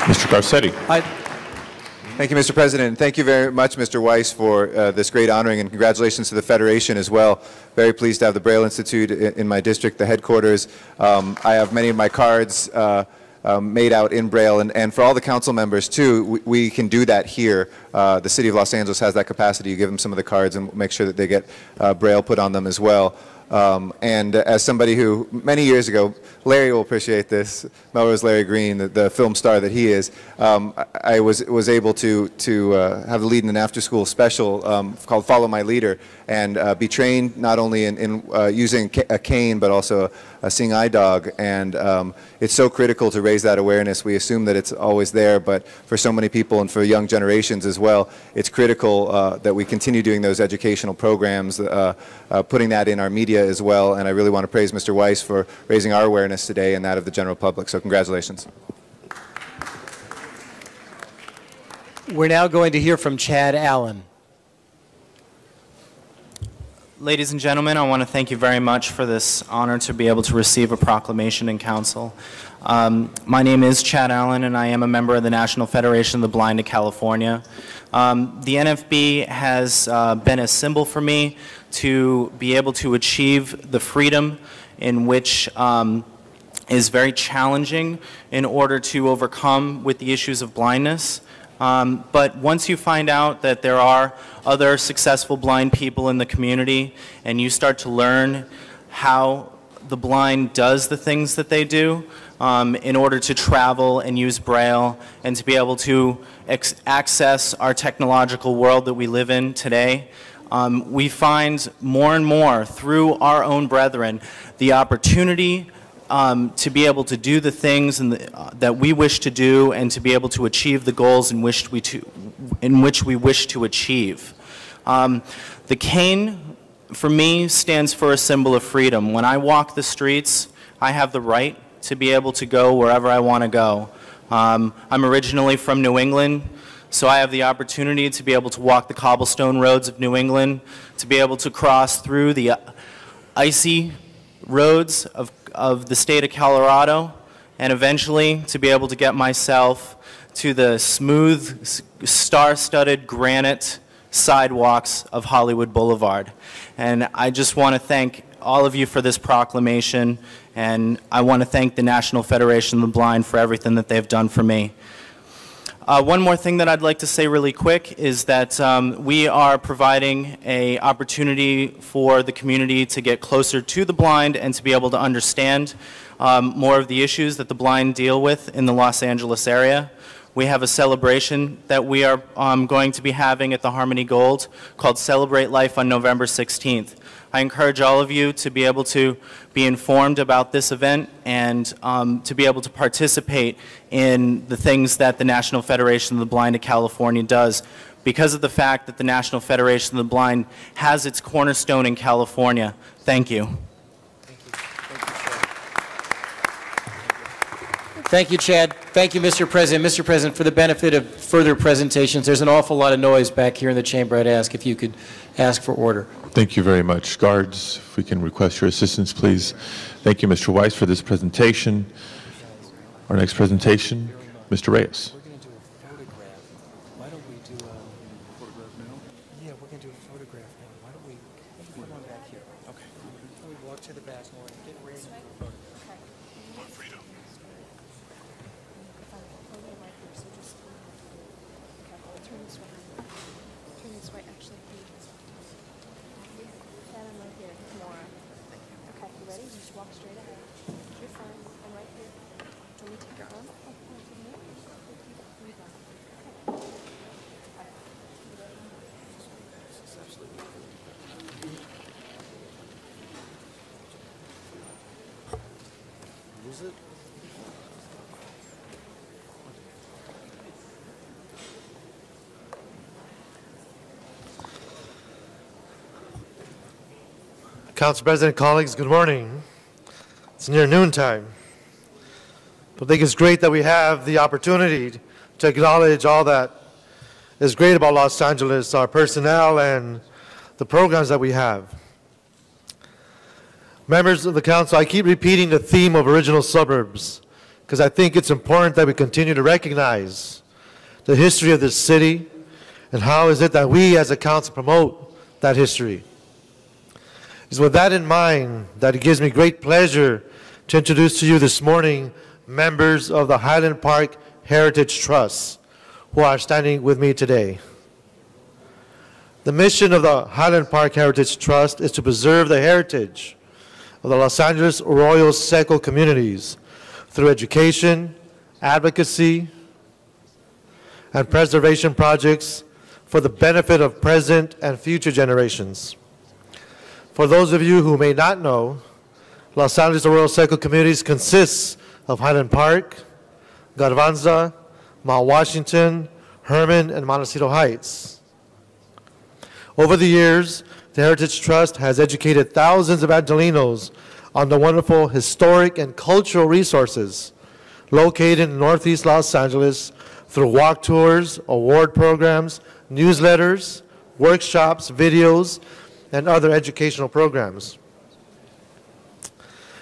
Mr. Garcetti. Thank you, Mr. President, and thank you very much, Mr. Weiss, for this great honoring, and congratulations to the Federation as well. Very pleased to have the Braille Institute in my district, the headquarters. I have many of my cards made out in Braille, and for all the council members, too, we can do that here. The City of Los Angeles has that capacity. You give them some of the cards and make sure that they get Braille put on them as well. And as somebody who, many years ago, Larry will appreciate this, Melrose Larry Green, the film star that he is, I was able to have the lead in an after-school special called Follow My Leader, and be trained not only in using a cane, but also a seeing eye dog. And it's so critical to raise that awareness. We assume that it's always there, but for so many people and for young generations as well, it's critical that we continue doing those educational programs, putting that in our media as well. And I really want to praise Mr. Weiss for raising our awareness today and that of the general public. So congratulations. We're now going to hear from Chad Allen. Ladies and gentlemen, I want to thank you very much for this honor to be able to receive a proclamation in council. My name is Chad Allen, and I am a member of the National Federation of the Blind of California. The NFB has been a symbol for me to be able to achieve the freedom in which is very challenging in order to overcome with the issues of blindness. But once you find out that there are other successful blind people in the community and you start to learn how the blind does the things that they do in order to travel and use Braille and to be able to access our technological world that we live in today, we find more and more through our own brethren the opportunity to be able to do the things that we wish to do and to be able to achieve the goals in which we wish to achieve. The cane, for me, stands for a symbol of freedom. When I walk the streets, I have the right to be able to go wherever I want to go. I'm originally from New England, so I have the opportunity to be able to walk the cobblestone roads of New England, to be able to cross through the icy roads of the state of Colorado, and eventually to be able to get myself to the smooth, star-studded granite sidewalks of Hollywood Boulevard. And I just want to thank all of you for this proclamation, and I want to thank the National Federation of the Blind for everything that they've done for me. One more thing that I'd like to say really quick is that we are providing an opportunity for the community to get closer to the blind and to be able to understand more of the issues that the blind deal with in the Los Angeles area. We have a celebration that we are going to be having at the Harmony Gold called Celebrate Life on November 16th. I encourage all of you to be able to be informed about this event and to be able to participate in the things that the National Federation of the Blind of California does, because of the fact that the National Federation of the Blind has its cornerstone in California. Thank you. Thank you, Chad. Thank you, Mr. President. Mr. President, for the benefit of further presentations, there's an awful lot of noise back here in the chamber. I'd ask if you could ask for order. Thank you very much. Guards, if we can request your assistance, please. Thank you, Mr. Weiss, for this presentation. Our next presentation, Mr. Reyes. Council President, colleagues, good morning. It's near noontime. But I think it's great that we have the opportunity to acknowledge all that is great about Los Angeles, our personnel and the programs that we have. Members of the council, I keep repeating the theme of original suburbs because I think it's important that we continue to recognize the history of this city and how is it that we as a council promote that history. It's with that in mind that it gives me great pleasure to introduce to you this morning members of the Highland Park Heritage Trust who are standing with me today. The mission of the Highland Park Heritage Trust is to preserve the heritage of the Los Angeles Arroyo Seco communities through education, advocacy, and preservation projects for the benefit of present and future generations. For those of you who may not know, Los Angeles Arroyo Seco communities consists of Highland Park, Garvanza, Mount Washington, Herman, and Montecito Heights. Over the years, the Heritage Trust has educated thousands of Angelenos on the wonderful historic and cultural resources located in Northeast Los Angeles through walk tours, award programs, newsletters, workshops, videos, and other educational programs.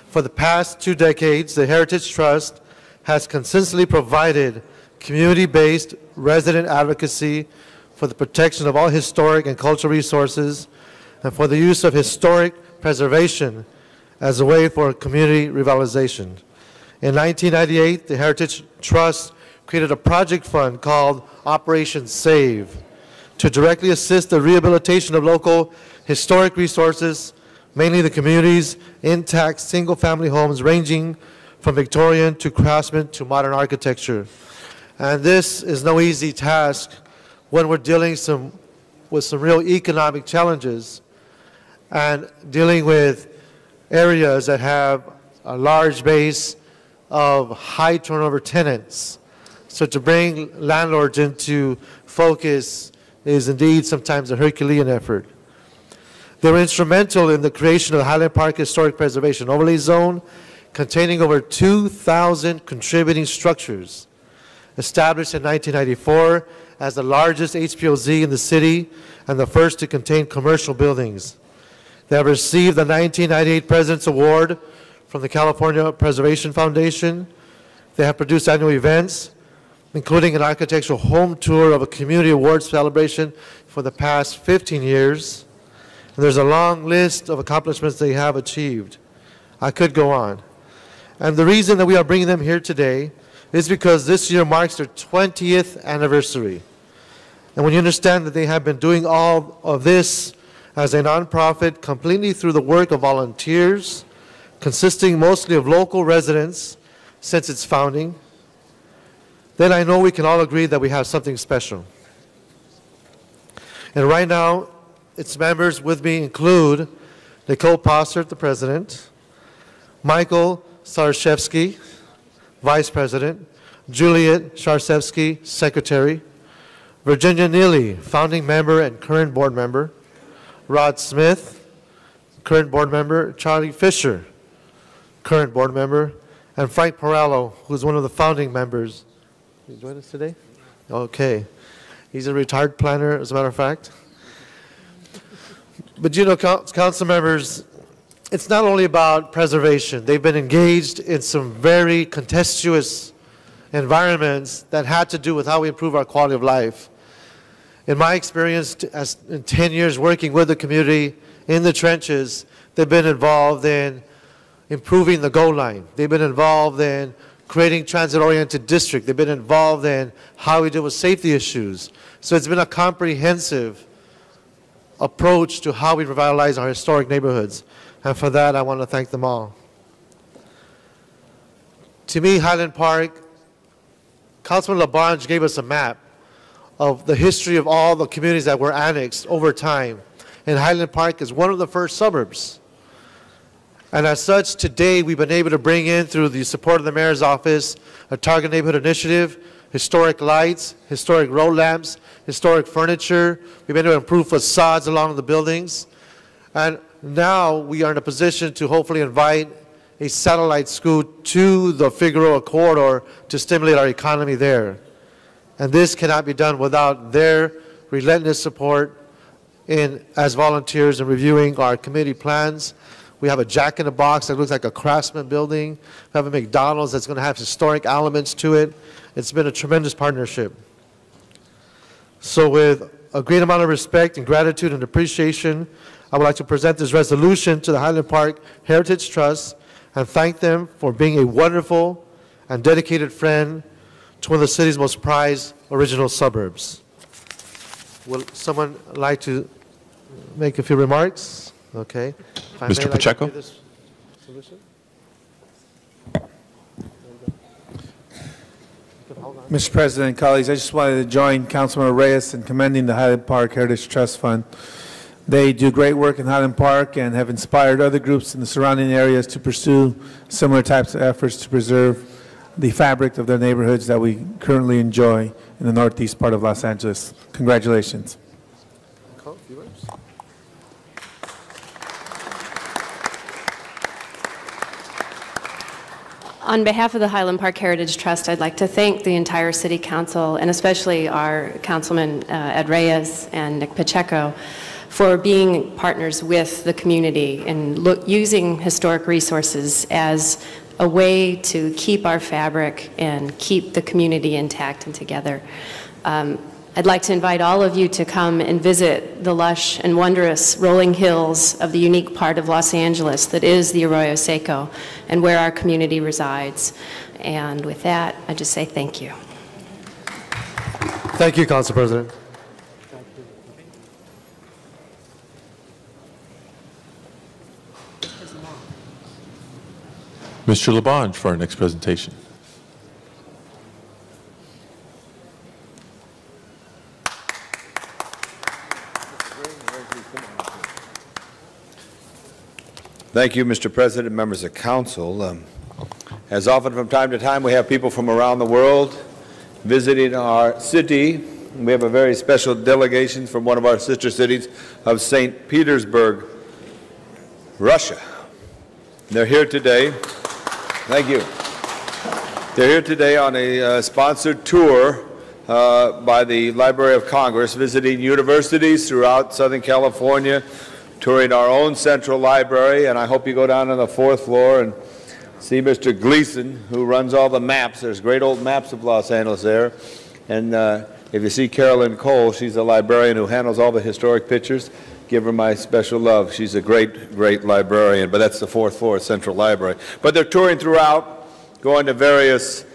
For the past 2 decades, the Heritage Trust has consistently provided community-based resident advocacy for the protection of all historic and cultural resources and for the use of historic preservation as a way for community revitalization. In 1998, the Heritage Trust created a project fund called Operation SAVE to directly assist the rehabilitation of local historic resources, mainly the community's intact single-family homes ranging from Victorian to Craftsman to modern architecture. And this is no easy task when we're dealing with some real economic challenges and dealing with areas that have a large base of high turnover tenants. So to bring landlords into focus is indeed sometimes a Herculean effort. They were instrumental in the creation of the Highland Park Historic Preservation Overlay Zone, containing over 2,000 contributing structures. Established in 1994 as the largest HPOZ in the city and the first to contain commercial buildings. They have received the 1998 President's Award from the California Preservation Foundation. They have produced annual events, including an architectural home tour of a community awards celebration for the past 15 years. And there's a long list of accomplishments they have achieved. I could go on. And the reason that we are bringing them here today is because this year marks their 20th anniversary. And when you understand that they have been doing all of this as a nonprofit completely through the work of volunteers, consisting mostly of local residents since its founding, then I know we can all agree that we have something special. And right now, its members with me include Nicole Possert, the president, Michael Sarshevsky, vice president, Juliet Sharshevsky, secretary, Virginia Neely, founding member and current board member, Rod Smith, current board member, Charlie Fisher, current board member, and Frank Perallo, who's one of the founding members. Can you join us today? Okay. He's a retired planner, as a matter of fact. But you know, council members, it's not only about preservation. They've been engaged in some very contentious environments that had to do with how we improve our quality of life. In my experience, in 10 years working with the community in the trenches, they've been involved in improving the goal line. They've been involved in creating transit-oriented district. They've been involved in how we deal with safety issues. So it's been a comprehensive approach to how we revitalize our historic neighborhoods. And for that, I want to thank them all. To me, Highland Park, Councilman LaBonge gave us a map of the history of all the communities that were annexed over time. And Highland Park is one of the first suburbs. And as such, today we've been able to bring in, through the support of the mayor's office, a Target Neighborhood Initiative, historic lights, historic road lamps, historic furniture. We've been able to improve facades along the buildings. And now we are in a position to hopefully invite a satellite school to the Figueroa corridor to stimulate our economy there. And this cannot be done without their relentless support as volunteers in reviewing our committee plans. We have a Jack in the Box that looks like a Craftsman building. We have a McDonald's that's going to have historic elements to it. It's been a tremendous partnership. So with a great amount of respect and gratitude and appreciation, I would like to present this resolution to the Highland Park Heritage Trust and thank them for being a wonderful and dedicated friend to one of the city's most prized original suburbs. Would someone like to make a few remarks? Okay. If I may, Mr. like to Pacheco? give this solution. Mr. President, colleagues, I just wanted to join Councilman Reyes in commending the Highland Park Heritage Trust Fund. They do great work in Highland Park and have inspired other groups in the surrounding areas to pursue similar types of efforts to preserve the fabric of their neighborhoods that we currently enjoy in the northeast part of Los Angeles. Congratulations. On behalf of the Highland Park Heritage Trust, I'd like to thank the entire City Council and especially our Councilman Ed Reyes and Nick Pacheco for being partners with the community and using historic resources as a way to keep our fabric and keep the community intact and together. I'd like to invite all of you to come and visit the lush and wondrous rolling hills of the unique part of Los Angeles that is the Arroyo Seco and where our community resides. And with that, I just say thank you. Thank you, Council President. Mr. Labange for our next presentation. Thank you, Mr. President, members of council. As often from time to time, we have people from around the world visiting our city. We have a very special delegation from one of our sister cities of St. Petersburg, Russia. They're here today. Thank you. They're here today on a sponsored tour by the Library of Congress, visiting universities throughout Southern California, touring our own central library, and I hope you go down on the 4th floor and see Mr. Gleason, who runs all the maps. There's great old maps of Los Angeles there. And if you see Carolyn Cole, she's a librarian who handles all the historic pictures. Give her my special love. She's a great, great librarian, but that's the 4th floor Central Library. But they're touring throughout, going to various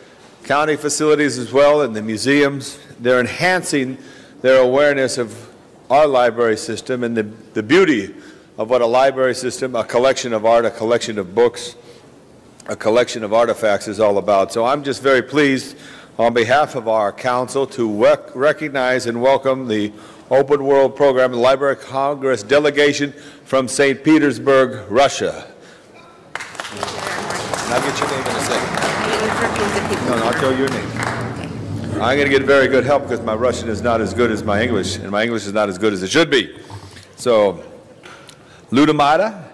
county facilities as well and the museums. They're enhancing their awareness of our library system and the beauty of what a library system, a collection of art, a collection of books, a collection of artifacts is all about. So I'm just very pleased on behalf of our council to recognize and welcome the Open World Program, the Library of Congress delegation from St. Petersburg, Russia. And I'll get your name in a second. No, I'll tell your name. I'm going to get very good help because my Russian is not as good as my English, and my English is not as good as it should be. So, Ludmila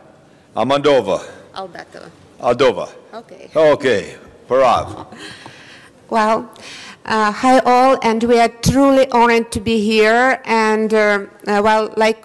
Amandova. Aldova. Okay. Okay. Parav. Well, hi all, and we are truly honored to be here. And well, like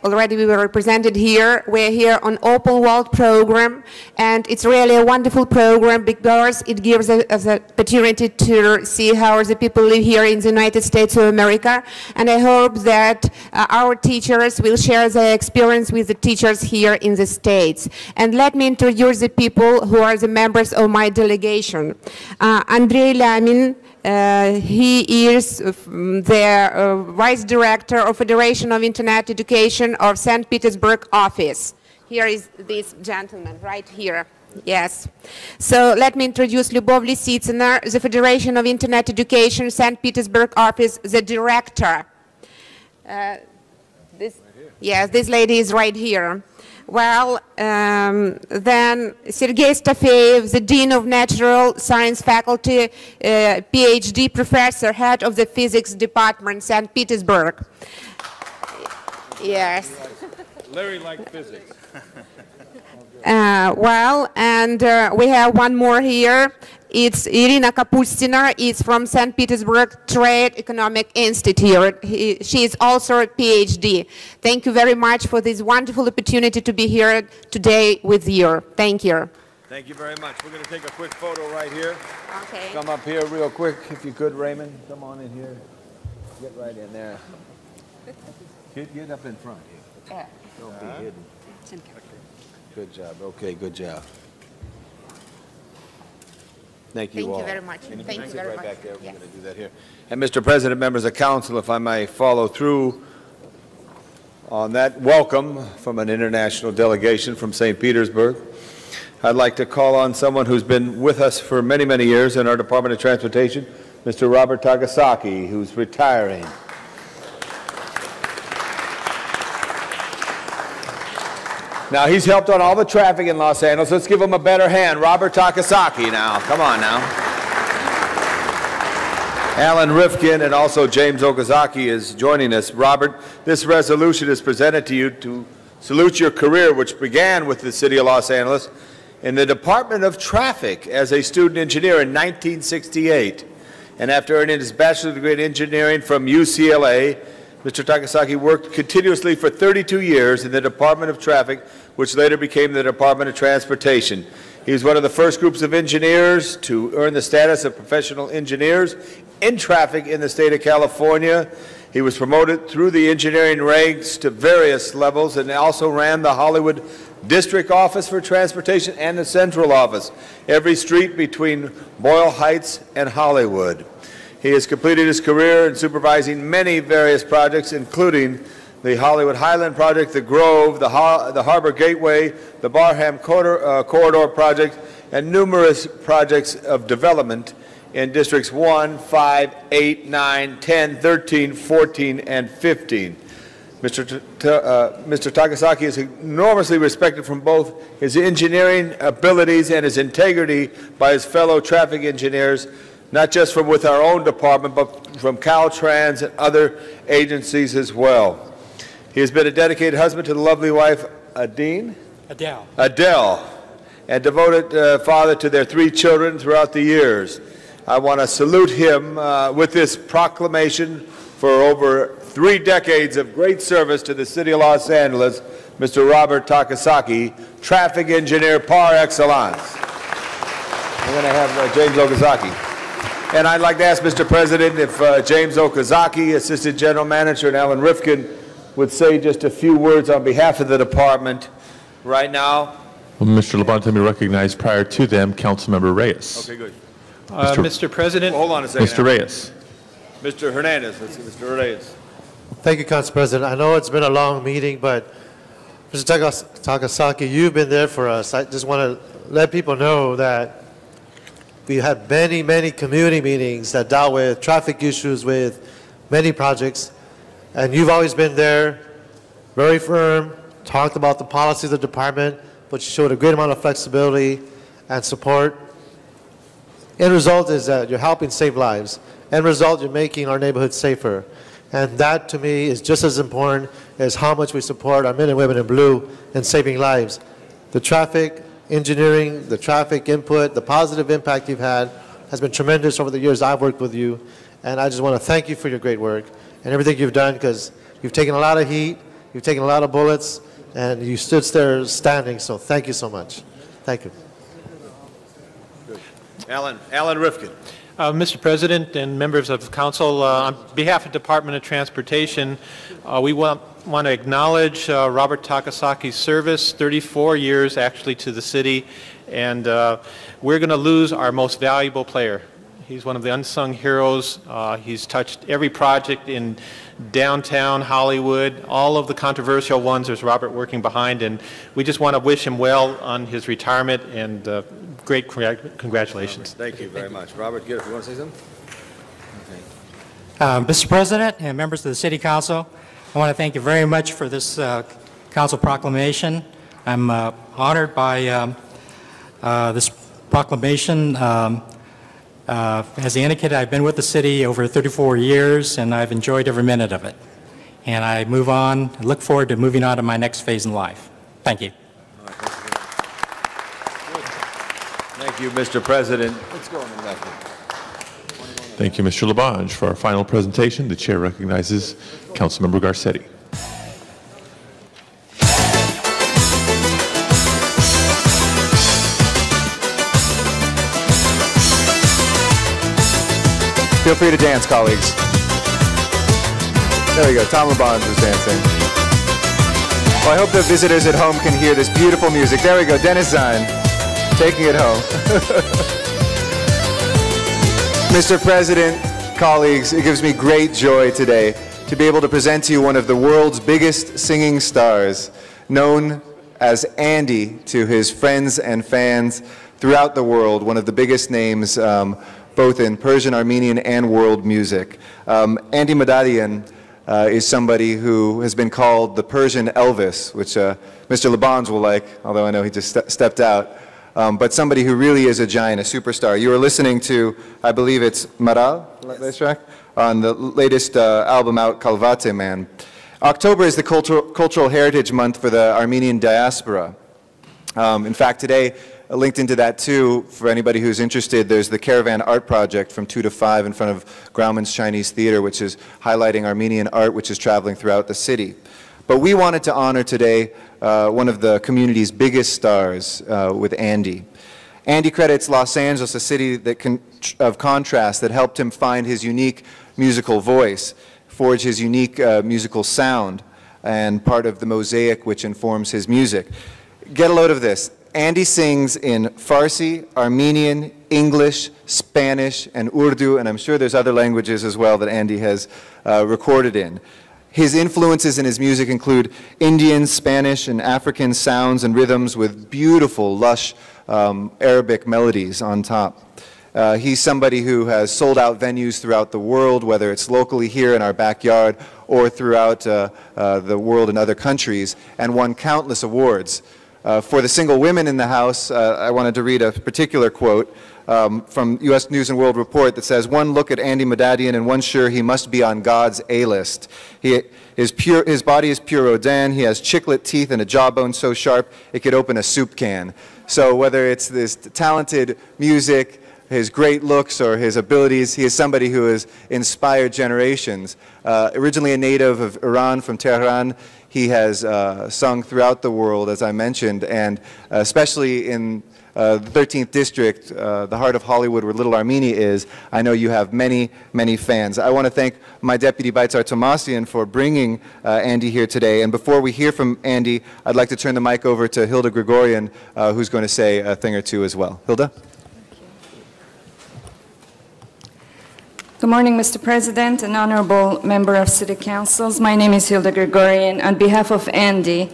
already we were represented here, we're here on Open World program, and it's really a wonderful program because it gives us an opportunity to see how the people live here in the United States of America. And I hope that our teachers will share their experience with the teachers here in the States. And let me introduce the people who are the members of my delegation. Andrei Lamin. He is the Vice Director of Federation of Internet Education of St. Petersburg office. Here is this gentleman right here. Yes. So let me introduce Lyubov Lisitsina, the Federation of Internet Education, St. Petersburg office, the Director. This lady is right here. Well, then Sergei Stafeev, the Dean of Natural Science Faculty, PhD Professor, Head of the Physics Department, St. Petersburg. Yes. Larry liked physics. Well, and we have one more here. It's Irina Kapustina. It's from St. Petersburg Trade Economic Institute. She is also a PhD. Thank you very much for this wonderful opportunity to be here today with you. Thank you. Thank you very much. We're going to take a quick photo right here. Okay. Come up here real quick, if you could, Raymond. Come on in here. Get right in there. Get up in front here. Don't be hidden. Good job. Okay, good job. Thank you all. Thank you very much. Thank you very right much. back there. We're Yes. going to do that here. And Mr. President, members of council, if I may follow through on that welcome from an international delegation from St. Petersburg, I'd like to call on someone who's been with us for many, many years in our Department of Transportation, Mr. Robert Takasaki, who's retiring. Now, he's helped on all the traffic in Los Angeles. Let's give him a better hand. Robert Takasaki now. Come on now. Alan Rifkin and also James Okazaki is joining us. Robert, this resolution is presented to you to salute your career, which began with the City of Los Angeles in the Department of Traffic as a student engineer in 1968. And after earning his bachelor's degree in engineering from UCLA, Mr. Takasaki worked continuously for 32 years in the Department of Traffic, which later became the Department of Transportation. He was one of the first groups of engineers to earn the status of professional engineers in traffic in the state of California. He was promoted through the engineering ranks to various levels and also ran the Hollywood District Office for Transportation and the Central Office, every street between Boyle Heights and Hollywood. He has completed his career in supervising many various projects, including the Hollywood Highland Project, the Grove, the Harbor Gateway, the Barham Corridor Project, and numerous projects of development in Districts 1, 5, 8, 9, 10, 13, 14, and 15. Mr. Takasaki is enormously respected from both his engineering abilities and his integrity by his fellow traffic engineers, not just from with our own department, but from Caltrans and other agencies as well. He has been a dedicated husband to the lovely wife, Adele, and devoted father to their 3 children throughout the years. I want to salute him with this proclamation for over 3 decades of great service to the City of Los Angeles, Mr. Robert Takasaki, traffic engineer par excellence. We're going to have James Okazaki. And I'd like to ask Mr. President if James Okazaki, Assistant General Manager, and Alan Rifkin would say just a few words on behalf of the department right now. Well, Mr. LeBron, let me recognize prior to them Councilmember Reyes. Okay, good. Mr. President. Hold on a second. Mr. Reyes. Mr. Hernandez. Let's see, Mr. Reyes. Thank you, Council President. I know it's been a long meeting, but Mr. Takasaki, you've been there for us. I just want to let people know that we had many, many community meetings that dealt with traffic issues with many projects, and you've always been there, very firm, talked about the policy of the department, but you showed a great amount of flexibility and support. End result is that you're helping save lives. End result, you're making our neighborhoods safer. And that, to me, is just as important as how much we support our men and women in blue in saving lives. The traffic engineering, the traffic input, the positive impact you've had has been tremendous over the years I've worked with you. And I just want to thank you for your great work and everything you've done, because you've taken a lot of heat, you've taken a lot of bullets, and you stood there standing. So thank you so much. Thank you. Alan Rifkin. Mr. President and members of council, on behalf of the Department of Transportation, we want to acknowledge Robert Takasaki's service, 34 years actually to the city, and we're going to lose our most valuable player. He's one of the unsung heroes. He's touched every project in downtown Hollywood. All of the controversial ones, there's Robert working behind, and we just want to wish him well on his retirement, and great congratulations. Thank you very much. Robert, good. If you want to say something? Mr. President and members of the City Council, I want to thank you very much for this council proclamation. I'm honored by this proclamation. As I indicated, I've been with the city over 34 years, and I've enjoyed every minute of it. And I move on, I look forward to moving on to my next phase in life. Thank you. Thank you, Mr. President. Let's go on the left. Thank you, Mr. Labange. For our final presentation, the chair recognizes Councilmember Garcetti. Feel free to dance, colleagues. There we go. Tom Labange was dancing. Well, I hope the visitors at home can hear this beautiful music. There we go. Dennis Zine taking it home. Mr. President, colleagues, it gives me great joy today to be able to present to you one of the world's biggest singing stars, known as Andy to his friends and fans throughout the world, one of the biggest names both in Persian, Armenian, and world music. Andy Madadian is somebody who has been called the Persian Elvis, which Mr. Labans will like, although I know he just stepped out. But somebody who really is a giant, a superstar. You are listening to, I believe it's Maral, latest track, on the latest album out, Kalvate Man. October is the Cultural Heritage Month for the Armenian diaspora. In fact, today, linked into that too, for anybody who's interested, there's the Caravan Art Project from 2 to 5 in front of Grauman's Chinese Theater, which is highlighting Armenian art, which is traveling throughout the city. But we wanted to honor today one of the community's biggest stars with Andy. Andy credits Los Angeles, a city of contrast that helped him find his unique musical voice, forge his unique musical sound, and part of the mosaic which informs his music. Get a load of this. Andy sings in Farsi, Armenian, English, Spanish, and Urdu, and I'm sure there's other languages as well that Andy has recorded in. His influences in his music include Indian, Spanish, and African sounds and rhythms with beautiful, lush Arabic melodies on top. He's somebody who has sold out venues throughout the world, whether it's locally here in our backyard or throughout the world in other countries, and won countless awards. For the single women in the House, I wanted to read a particular quote from U.S. News and World Report that says, "One look at Andy Madadian and one's sure he must be on God's A-list. His body is pure Rodin. He has chiclet teeth and a jawbone so sharp it could open a soup can." So whether it's this talented music, his great looks, or his abilities, he is somebody who has inspired generations. Originally a native of Iran, from Tehran, he has sung throughout the world, as I mentioned, and especially in the 13th District, the heart of Hollywood, where Little Armenia is, I know you have many, many fans. I want to thank my deputy, Baitzar Tomasian, for bringing Andy here today. And before we hear from Andy, I'd like to turn the mic over to Hilda Gregorian, who's going to say a thing or two as well. Hilda? Good morning, Mr. President and honorable member of City Councils. My name is Hilda Gregorian. On behalf of Andy,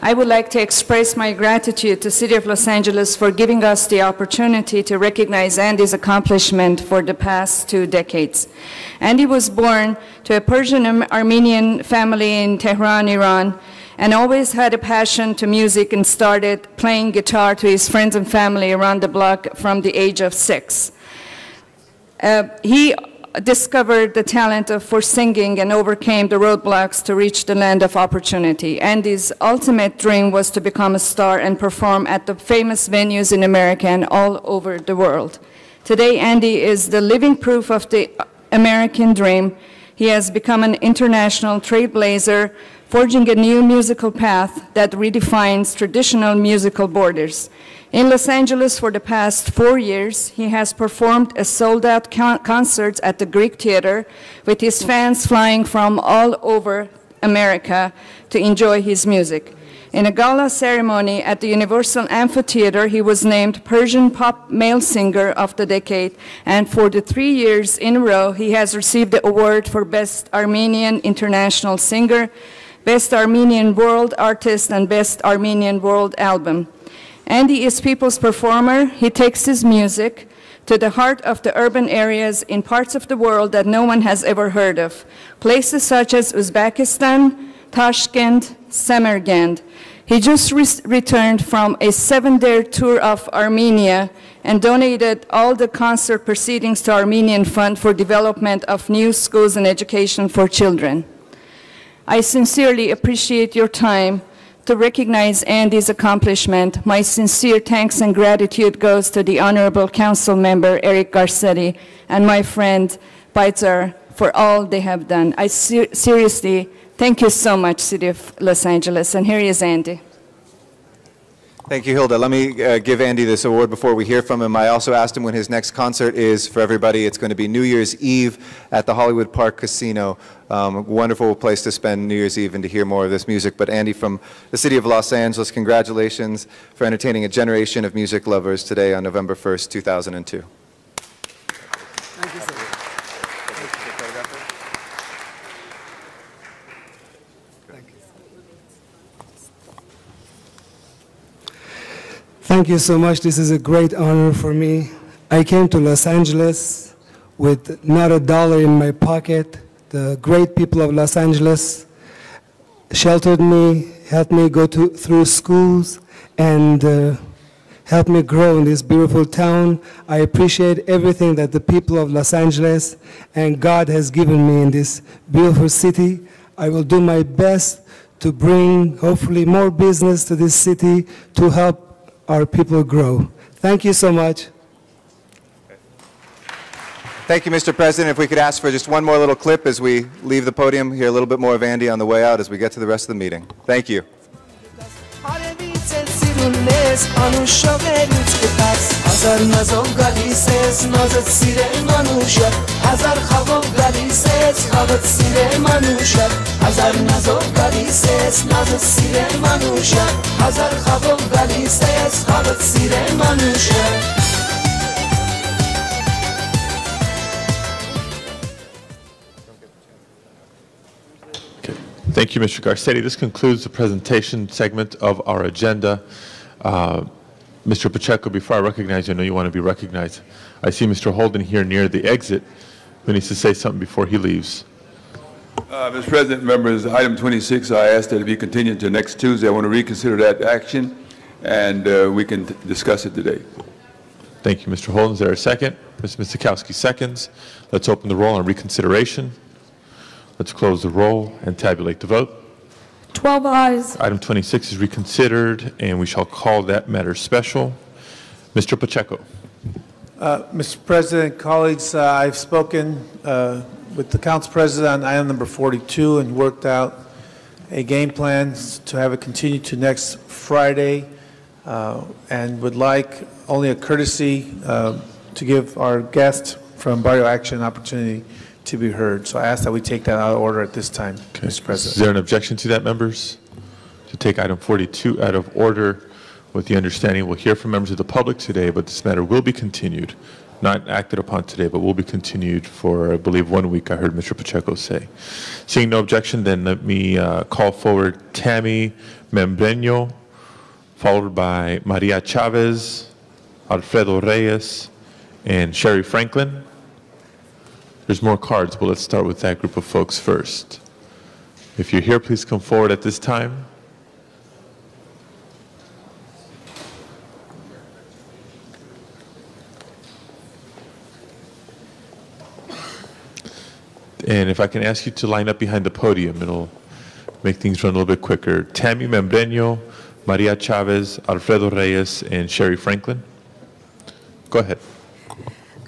I would like to express my gratitude to City of Los Angeles for giving us the opportunity to recognize Andy's accomplishment for the past 2 decades. Andy was born to a Persian Armenian family in Tehran, Iran, and always had a passion to music and started playing guitar to his friends and family around the block from the age of 6. He discovered the talent for singing and overcame the roadblocks to reach the land of opportunity. Andy's ultimate dream was to become a star and perform at the famous venues in America and all over the world. Today, Andy is the living proof of the American dream. He has become an international trailblazer, forging a new musical path that redefines traditional musical borders. In Los Angeles for the past 4 years, he has performed a sold-out concerts at the Greek Theater, with his fans flying from all over America to enjoy his music. In a gala ceremony at the Universal Amphitheater, he was named Persian Pop Male Singer of the Decade, and for the 3 years in a row, he has received the award for Best Armenian International Singer, Best Armenian World Artist, and Best Armenian World Album. Andy is people's performer. He takes his music to the heart of the urban areas in parts of the world that no one has ever heard of. Places such as Uzbekistan, Tashkent, Samarkand. He just returned from a 7-day tour of Armenia and donated all the concert proceedings to Armenian Fund for development of new schools and education for children. I sincerely appreciate your time to recognize Andy's accomplishment. My sincere thanks and gratitude goes to the Honorable Council Member Eric Garcetti and my friend Baitzar for all they have done. I seriously thank you so much, City of Los Angeles. And here is Andy. Thank you, Hilda. Let me give Andy this award before we hear from him. I also asked him when his next concert is for everybody. It's going to be New Year's Eve at the Hollywood Park Casino. A wonderful place to spend New Year's Eve and to hear more of this music. But Andy, from the City of Los Angeles, congratulations for entertaining a generation of music lovers today on November 1st, 2002. Thank you, sir. Thank you so much. This is a great honor for me. I came to Los Angeles with not a dollar in my pocket. The great people of Los Angeles sheltered me, helped me go through schools, and helped me grow in this beautiful town. I appreciate everything that the people of Los Angeles and God has given me in this beautiful city. I will do my best to bring, hopefully, more business to this city to help our people grow. Thank you so much. Thank you, Mr. President. If we could ask for just one more little clip as we leave the podium, hear a little bit more of Andy on the way out as we get to the rest of the meeting. Thank you. Thank you, Mr. Garcetti. This concludes the presentation segment of our agenda. Mr. Pacheco, before I recognize you, I know you want to be recognized. I see Mr. Holden here near the exit who needs to say something before he leaves. Mr. President, members, item 26, I asked that it be continued to next Tuesday. I want to reconsider that action, and we can discuss it today. Thank you, Mr. Holden. Is there a second? Mr. Misakowski seconds. Let's open the roll on reconsideration. Let's close the roll and tabulate the vote. 12 ayes. Item 26 is reconsidered, and we shall call that matter special. Mr. Pacheco. Mr. President, colleagues, I've spoken with the Council President on item number 42 and worked out a game plan to have it continue to next Friday, and would like only a courtesy to give our guest from Barrio Action an opportunity to be heard. So I ask that we take that out of order at this time, Mr. President. Is there an objection to that, members? To take item 42 out of order with the understanding we'll hear from members of the public today, but this matter will be continued, not acted upon today, but will be continued for, I believe, 1 week, I heard Mr. Pacheco say. Seeing no objection, then let me call forward Tammy Membreño, followed by Maria Chavez, Alfredo Reyes, and Sherry Franklin. There's more cards, but let's start with that group of folks first. If you're here, please come forward at this time. And if I can ask you to line up behind the podium, it'll make things run a little bit quicker. Tammy Membreño, Maria Chavez, Alfredo Reyes, and Sherry Franklin. Go ahead.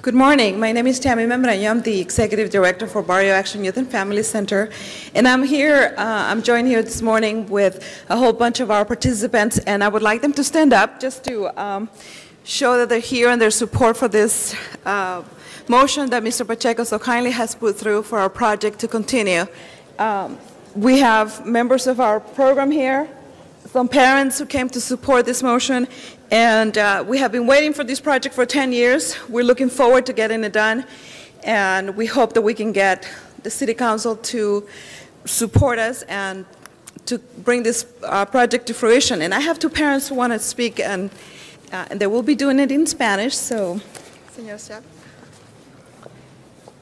Good morning. My name is Tammy Membreño. I'm the Executive Director for Barrio Action Youth and Family Center. And I'm here, I'm joined here this morning with a whole bunch of our participants, and I would like them to stand up just to show that they're here and their support for this motion that Mr. Pacheco so kindly has put through for our project to continue. We have members of our program here, some parents who came to support this motion, and we have been waiting for this project for 10 years. We're looking forward to getting it done, and we hope that we can get the City Council to support us and to bring this project to fruition. And I have two parents who want to speak, and they will be doing it in Spanish, so, señor Chávez.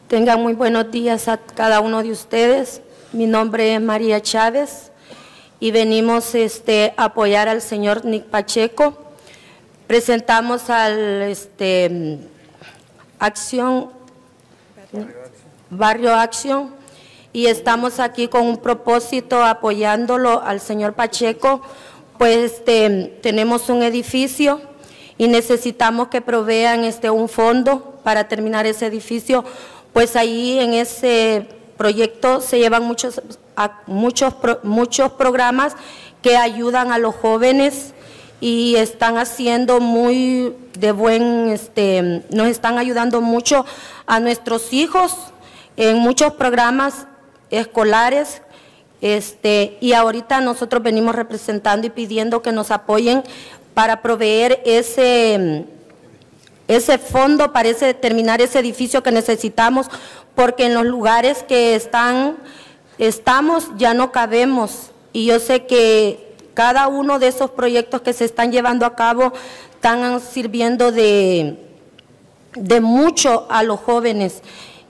Tengan muy buenos días a cada uno de ustedes. Mi nombre es María Chávez y venimos a apoyar al señor Nick Pacheco. Presentamos al Barrio Acción, y estamos aquí con un propósito apoyándolo al señor Pacheco, pues tenemos un edificio y necesitamos que provean un fondo para terminar ese edificio, pues ahí en ese proyecto se llevan muchos programas que ayudan a los jóvenes y están haciendo muy de buen, nos están ayudando mucho a nuestros hijos en muchos programas escolares, y ahorita nosotros venimos representando y pidiendo que nos apoyen para proveer ese fondo para terminar ese edificio que necesitamos, porque en los lugares que estamos ya no cabemos, y yo sé que cada uno de esos proyectos que se están llevando a cabo están sirviendo de mucho a los jóvenes.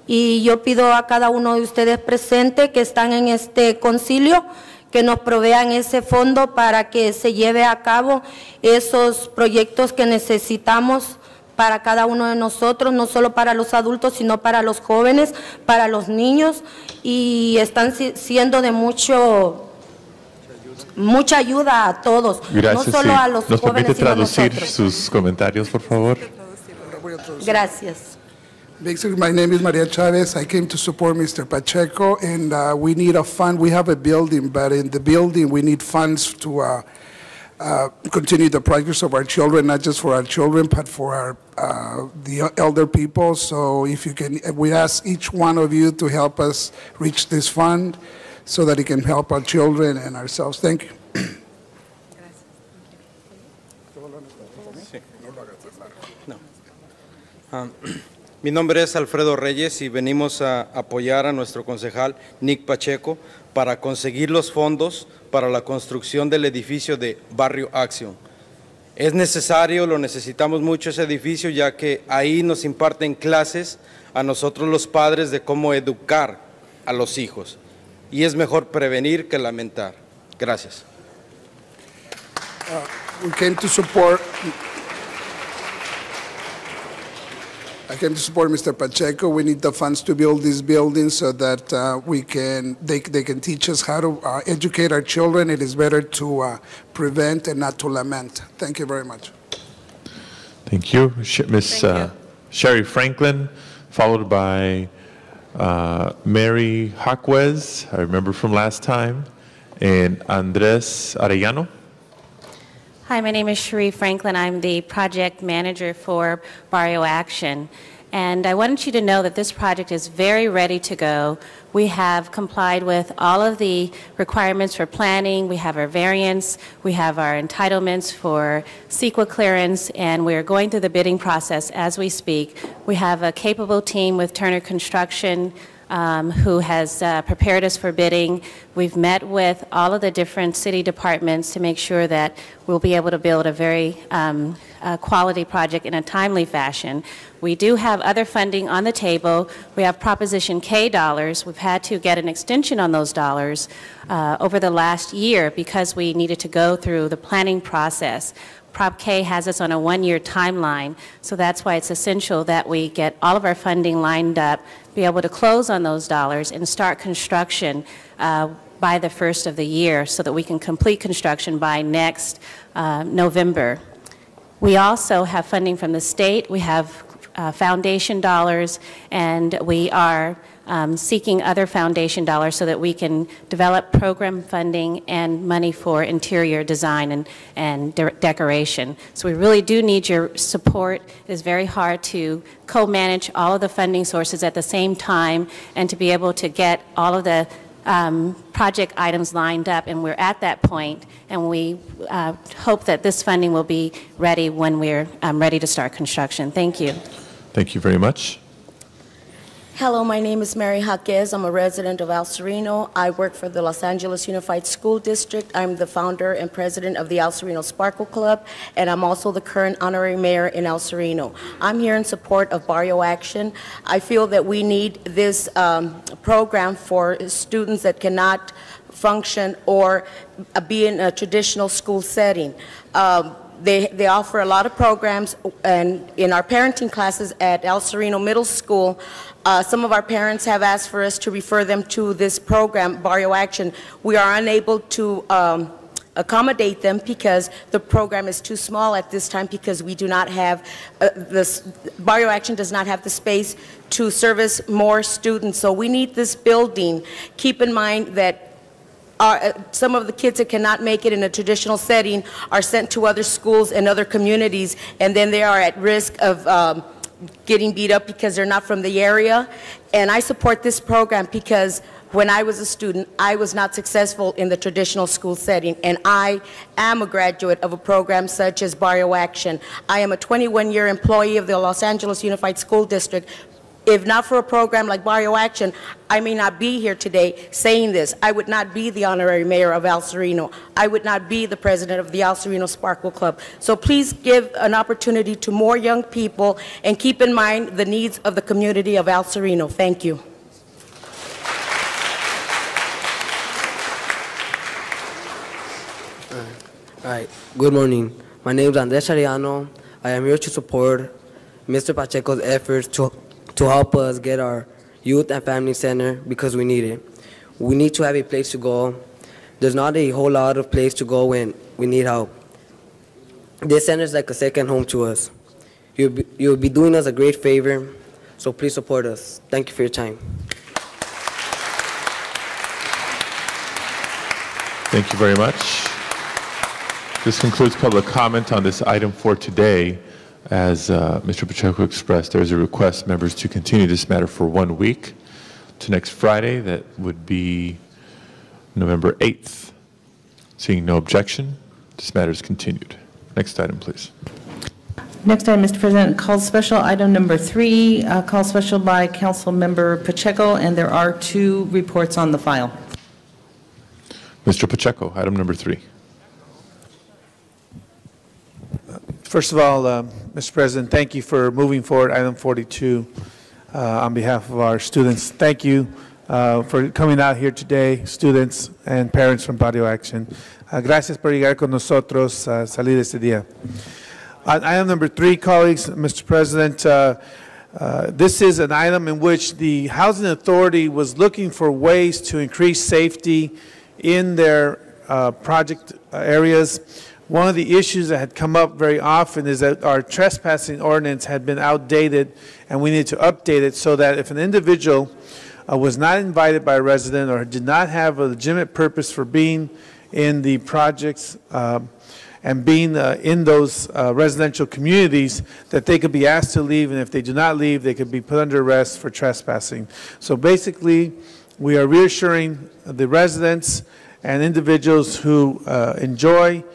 Y yo pido a cada uno de ustedes presentes que están en este concilio que nos provean ese fondo para que se lleve a cabo esos proyectos que necesitamos para cada uno de nosotros, no solo para los adultos, sino para los jóvenes, para los niños, y están siendo de mucha ayuda a todos, Gracias, no solo sí. a los ¿Nos jóvenes, permite sino a traducir nosotros. sus comentarios, por favor? Gracias. Basically, my name is Maria Chavez. I came to support Mr. Pacheco, and we need a fund. We have a building, but in the building, we need funds to continue the progress of our children, not just for our children, but for the elder people. So if you can, we ask each one of you to help us reach this fund so that it can help our children and ourselves. Thank you. Mi nombre es Alfredo Reyes y venimos a apoyar a nuestro concejal Nick Pacheco para conseguir los fondos para la construcción del edificio de Barrio Acción. Es necesario, lo necesitamos mucho ese edificio, ya que ahí nos imparten clases a nosotros los padres de cómo educar a los hijos. Y es mejor prevenir que lamentar. Gracias. We came to support. I came to support Mr. Pacheco. We need the funds to build this building so that they can teach us how to educate our children. It is better to prevent and not to lament. Thank you very much. Thank you. Ms. Sherry Franklin, followed by Mary Jaquez, I remember from last time, and Andres Arellano. Hi, my name is Cherie Franklin. I'm the project manager for Barrio Action. And I wanted you to know that this project is very ready to go. We have complied with all of the requirements for planning. We have our variance. We have our entitlements for CEQA clearance, and we're going through the bidding process as we speak. We have a capable team with Turner Construction who has prepared us for bidding. We've met with all of the different city departments to make sure that we'll be able to build a very quality project in a timely fashion. We do have other funding on the table. We have Proposition K dollars. We've had to get an extension on those dollars over the last year because we needed to go through the planning process. Prop K has us on a one-year timeline, so that's why it's essential that we get all of our funding lined up, be able to close on those dollars, and start construction by the first of the year so that we can complete construction by next November. We also have funding from the state. We have foundation dollars, and we are seeking other foundation dollars so that we can develop program funding and money for interior design and decoration. So we really do need your support. It is very hard to co-manage all of the funding sources at the same time and to be able to get all of the project items lined up, and we're at that point, and we hope that this funding will be ready when we're ready to start construction. Thank you. Thank you very much. Hello, my name is Mary Jaquez. I'm a resident of El Sereno. I work for the Los Angeles Unified School District. I'm the founder and president of the El Sereno Sparkle Club, and I'm also the current honorary mayor in El Sereno. I'm here in support of Barrio Action. I feel that we need this program for students that cannot function or be in a traditional school setting. They offer a lot of programs, and in our parenting classes at El Sereno Middle School, some of our parents have asked for us to refer them to this program, Barrio Action. We are unable to accommodate them because the program is too small at this time, because we do not have, Barrio Action does not have the space to service more students. So we need this building. Keep in mind that some of the kids that cannot make it in a traditional setting are sent to other schools and other communities, and then they are at risk of getting beat up because they're not from the area. And I support this program because when I was a student, I was not successful in the traditional school setting, and I am a graduate of a program such as Barrio Action. I am a 21-year employee of the Los Angeles Unified School District, If not for a program like Barrio Action, I may not be here today saying this. I would not be the honorary mayor of El Sereno. I would not be the president of the El Sereno Sparkle Club. So please give an opportunity to more young people and keep in mind the needs of the community of El Sereno. Thank you. All right, good morning. My name is Andres Ariano. I am here to support Mr. Pacheco's efforts to help us get our youth and family center because we need it. We need to have a place to go. There's not a whole lot of place to go when we need help. This center is like a second home to us. You'll be doing us a great favor, so please support us. Thank you for your time. Thank you very much. This concludes public comment on this item for today. As Mr. Pacheco expressed, there is a request, members, to continue this matter for 1 week to next Friday. That would be November 8th. Seeing no objection, this matter is continued. Next item, please. Next item, Mr. President, call special item number 3, call special by Council Member Pacheco, and there are 2 reports on the file. Mr. Pacheco, item number 3. First of all, Mr. President, thank you for moving forward item 42 on behalf of our students. Thank you for coming out here today, students and parents from Barrio Action. Gracias por llegar con nosotros, salir este día. On item number 3, colleagues, Mr. President, this is an item in which the Housing Authority was looking for ways to increase safety in their project areas. One of the issues that had come up very often is that our trespassing ordinance had been outdated, and we needed to update it so that if an individual was not invited by a resident or did not have a legitimate purpose for being in the projects and being in those residential communities, that they could be asked to leave, and if they do not leave, they could be put under arrest for trespassing. So basically, we are reassuring the residents and individuals who enjoy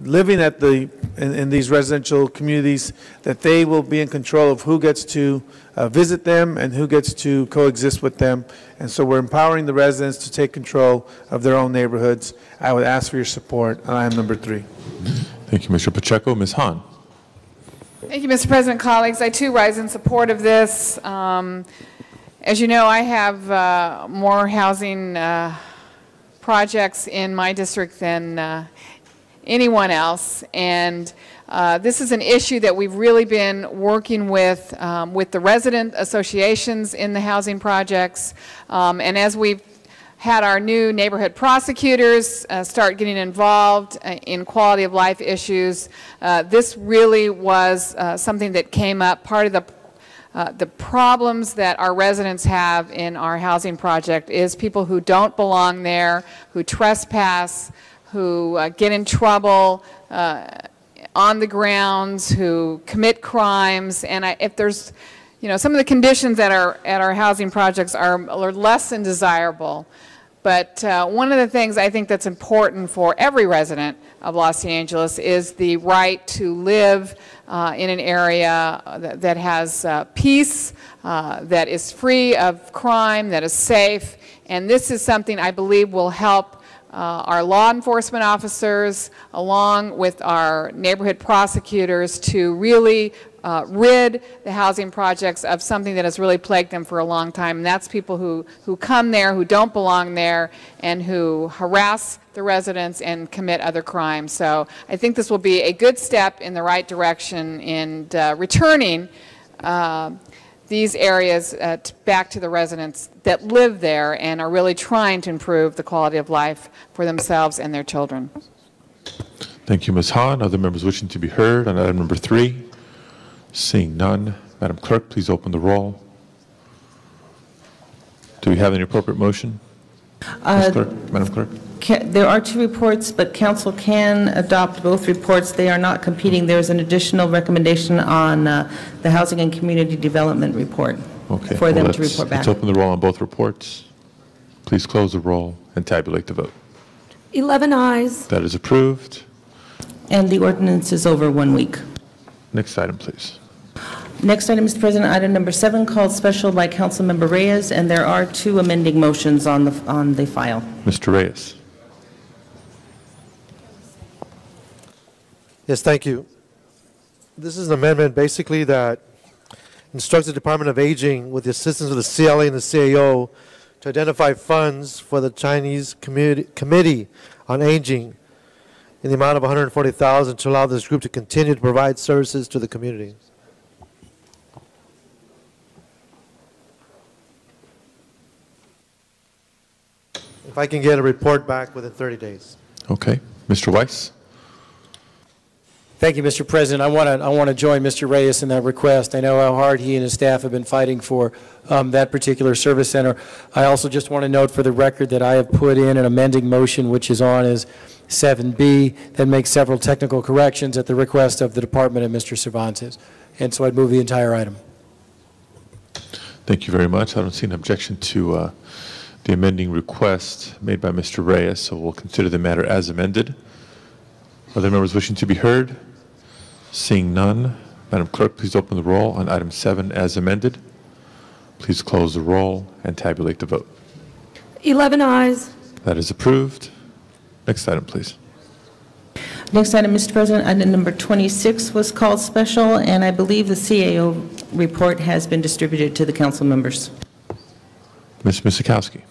living at in these residential communities that they will be in control of who gets to visit them and who gets to coexist with them. And so we're empowering the residents to take control of their own neighborhoods. I would ask for your support on item number 3. Thank you, Mr. Pacheco. Ms. Hahn. Thank you, Mr. President. Colleagues, I too rise in support of this. As you know, I have more housing projects in my district than anyone else, and this is an issue that we've really been working with the resident associations in the housing projects, and as we've had our new neighborhood prosecutors start getting involved in quality of life issues, this really was something that came up. Part of the problems that our residents have in our housing project is people who don't belong there, who trespass, who get in trouble on the grounds, who commit crimes, and if there's, some of the conditions at our housing projects are less than desirable. But one of the things I think that's important for every resident of Los Angeles is the right to live in an area that has peace, that is free of crime, that is safe, and this is something I believe will help our law enforcement officers, along with our neighborhood prosecutors, to really rid the housing projects of something that has really plagued them for a long time, and that's people who come there, who don't belong there, and who harass the residents and commit other crimes. So I think this will be a good step in the right direction in returning these areas back to the residents that live there and are really trying to improve the quality of life for themselves and their children. Thank you, Ms. Hahn. Other members wishing to be heard on item number 3? Seeing none, Madam Clerk, please open the roll. Do we have any appropriate motion? Madam Clerk? There are 2 reports, but Council can adopt both reports. They are not competing. There's an additional recommendation on the Housing and Community Development report for them to report back. Let's open the roll on both reports. Please close the roll and tabulate the vote. 11 ayes. That is approved. And the ordinance is over 1 week. Next item, please. Next item, Mr. President, item number 7, called special by Councilmember Reyes, and there are 2 amending motions on the file. Mr. Reyes. Yes, thank you. This is an amendment basically that instructs the Department of Aging, with the assistance of the CLA and the CAO, to identify funds for the Chinese Committee on Aging in the amount of $140,000 to allow this group to continue to provide services to the community. If I can get a report back within 30 days. Okay. Mr. Weiss. Thank you, Mr. President. I want to join Mr. Reyes in that request. I know how hard he and his staff have been fighting for that particular service center. I also just want to note for the record that I have put in an amending motion, which is on as 7B, that makes several technical corrections at the request of the Department and Mr. Cervantes. And so I'd move the entire item. Thank you very much. I don't see an objection to the amending request made by Mr. Reyes, so we'll consider the matter as amended. Other members wishing to be heard? Seeing none, Madam Clerk, please open the roll on item 7 as amended. Please close the roll and tabulate the vote. 11 ayes. That is approved. Next item, please. Next item, Mr. President, item number 26 was called special, and I believe the CAO report has been distributed to the council members. Ms. Misikowski.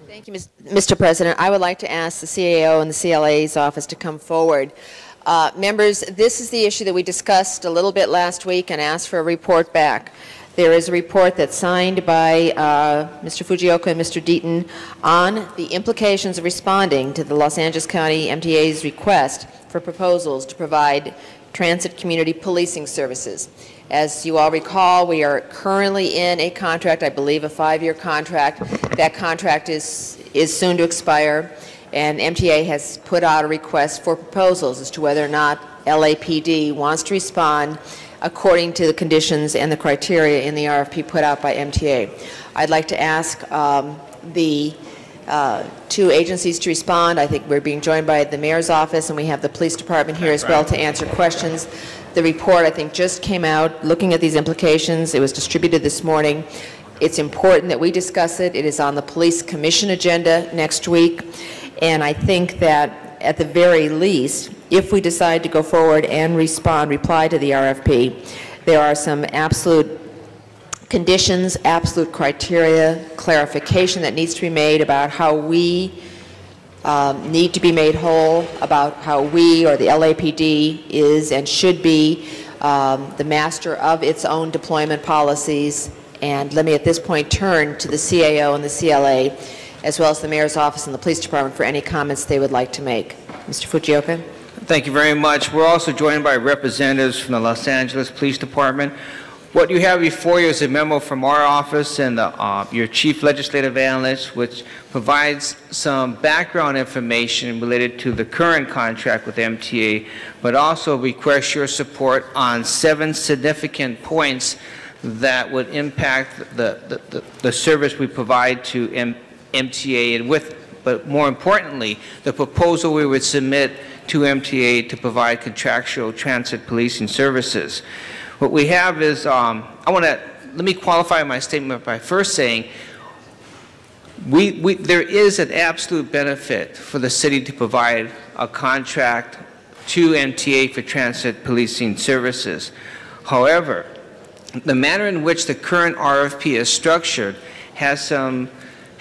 Thank you, Mr. President. I would like to ask the CAO and the CLA's office to come forward. Members, this is the issue that we discussed a little bit last week and asked for a report back. There is a report that's signed by Mr. Fujioka and Mr. Deaton on the implications of responding to the Los Angeles County MTA's request for proposals to provide transit community policing services. As you all recall, we are currently in a contract, I believe a 5-year contract. That contract is soon to expire, and MTA has put out a request for proposals as to whether or not LAPD wants to respond according to the conditions and the criteria in the RFP put out by MTA. I'd like to ask the 2 agencies to respond. I think we're being joined by the mayor's office, and we have the police department here as well to answer questions. The report, I think, just came out looking at these implications. It was distributed this morning. It's important that we discuss it. It is on the police commission agenda next week. And I think that at the very least, if we decide to go forward and reply to the RFP, there are some absolute conditions, absolute criteria, clarification that needs to be made about how we need to be made whole, about how we or the LAPD is and should be the master of its own deployment policies. And let me at this point turn to the CAO and the CLA, as well as the mayor's office and the police department for any comments they would like to make. Mr. Fujioka. Thank you very much. We're also joined by representatives from the Los Angeles Police Department. What you have before you is a memo from our office and your chief legislative analyst, which provides some background information related to the current contract with MTA, but also requests your support on 7 significant points that would impact the service we provide to MTA, and but more importantly, the proposal we would submit to MTA to provide contractual transit policing services. What we have is, let me qualify my statement by first saying, there is an absolute benefit for the city to provide a contract to MTA for transit policing services. However, the manner in which the current RFP is structured has some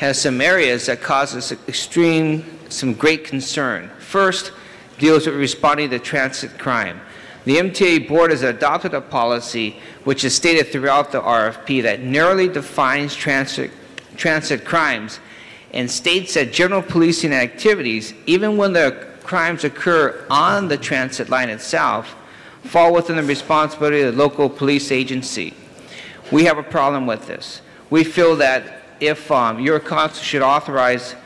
areas that cause us some great concern. First, deals with responding to transit crime. The MTA board has adopted a policy which is stated throughout the RFP that narrowly defines transit crimes and states that general policing activities, even when the crimes occur on the transit line itself, fall within the responsibility of the local police agency. We have a problem with this. We feel that if your council should authorize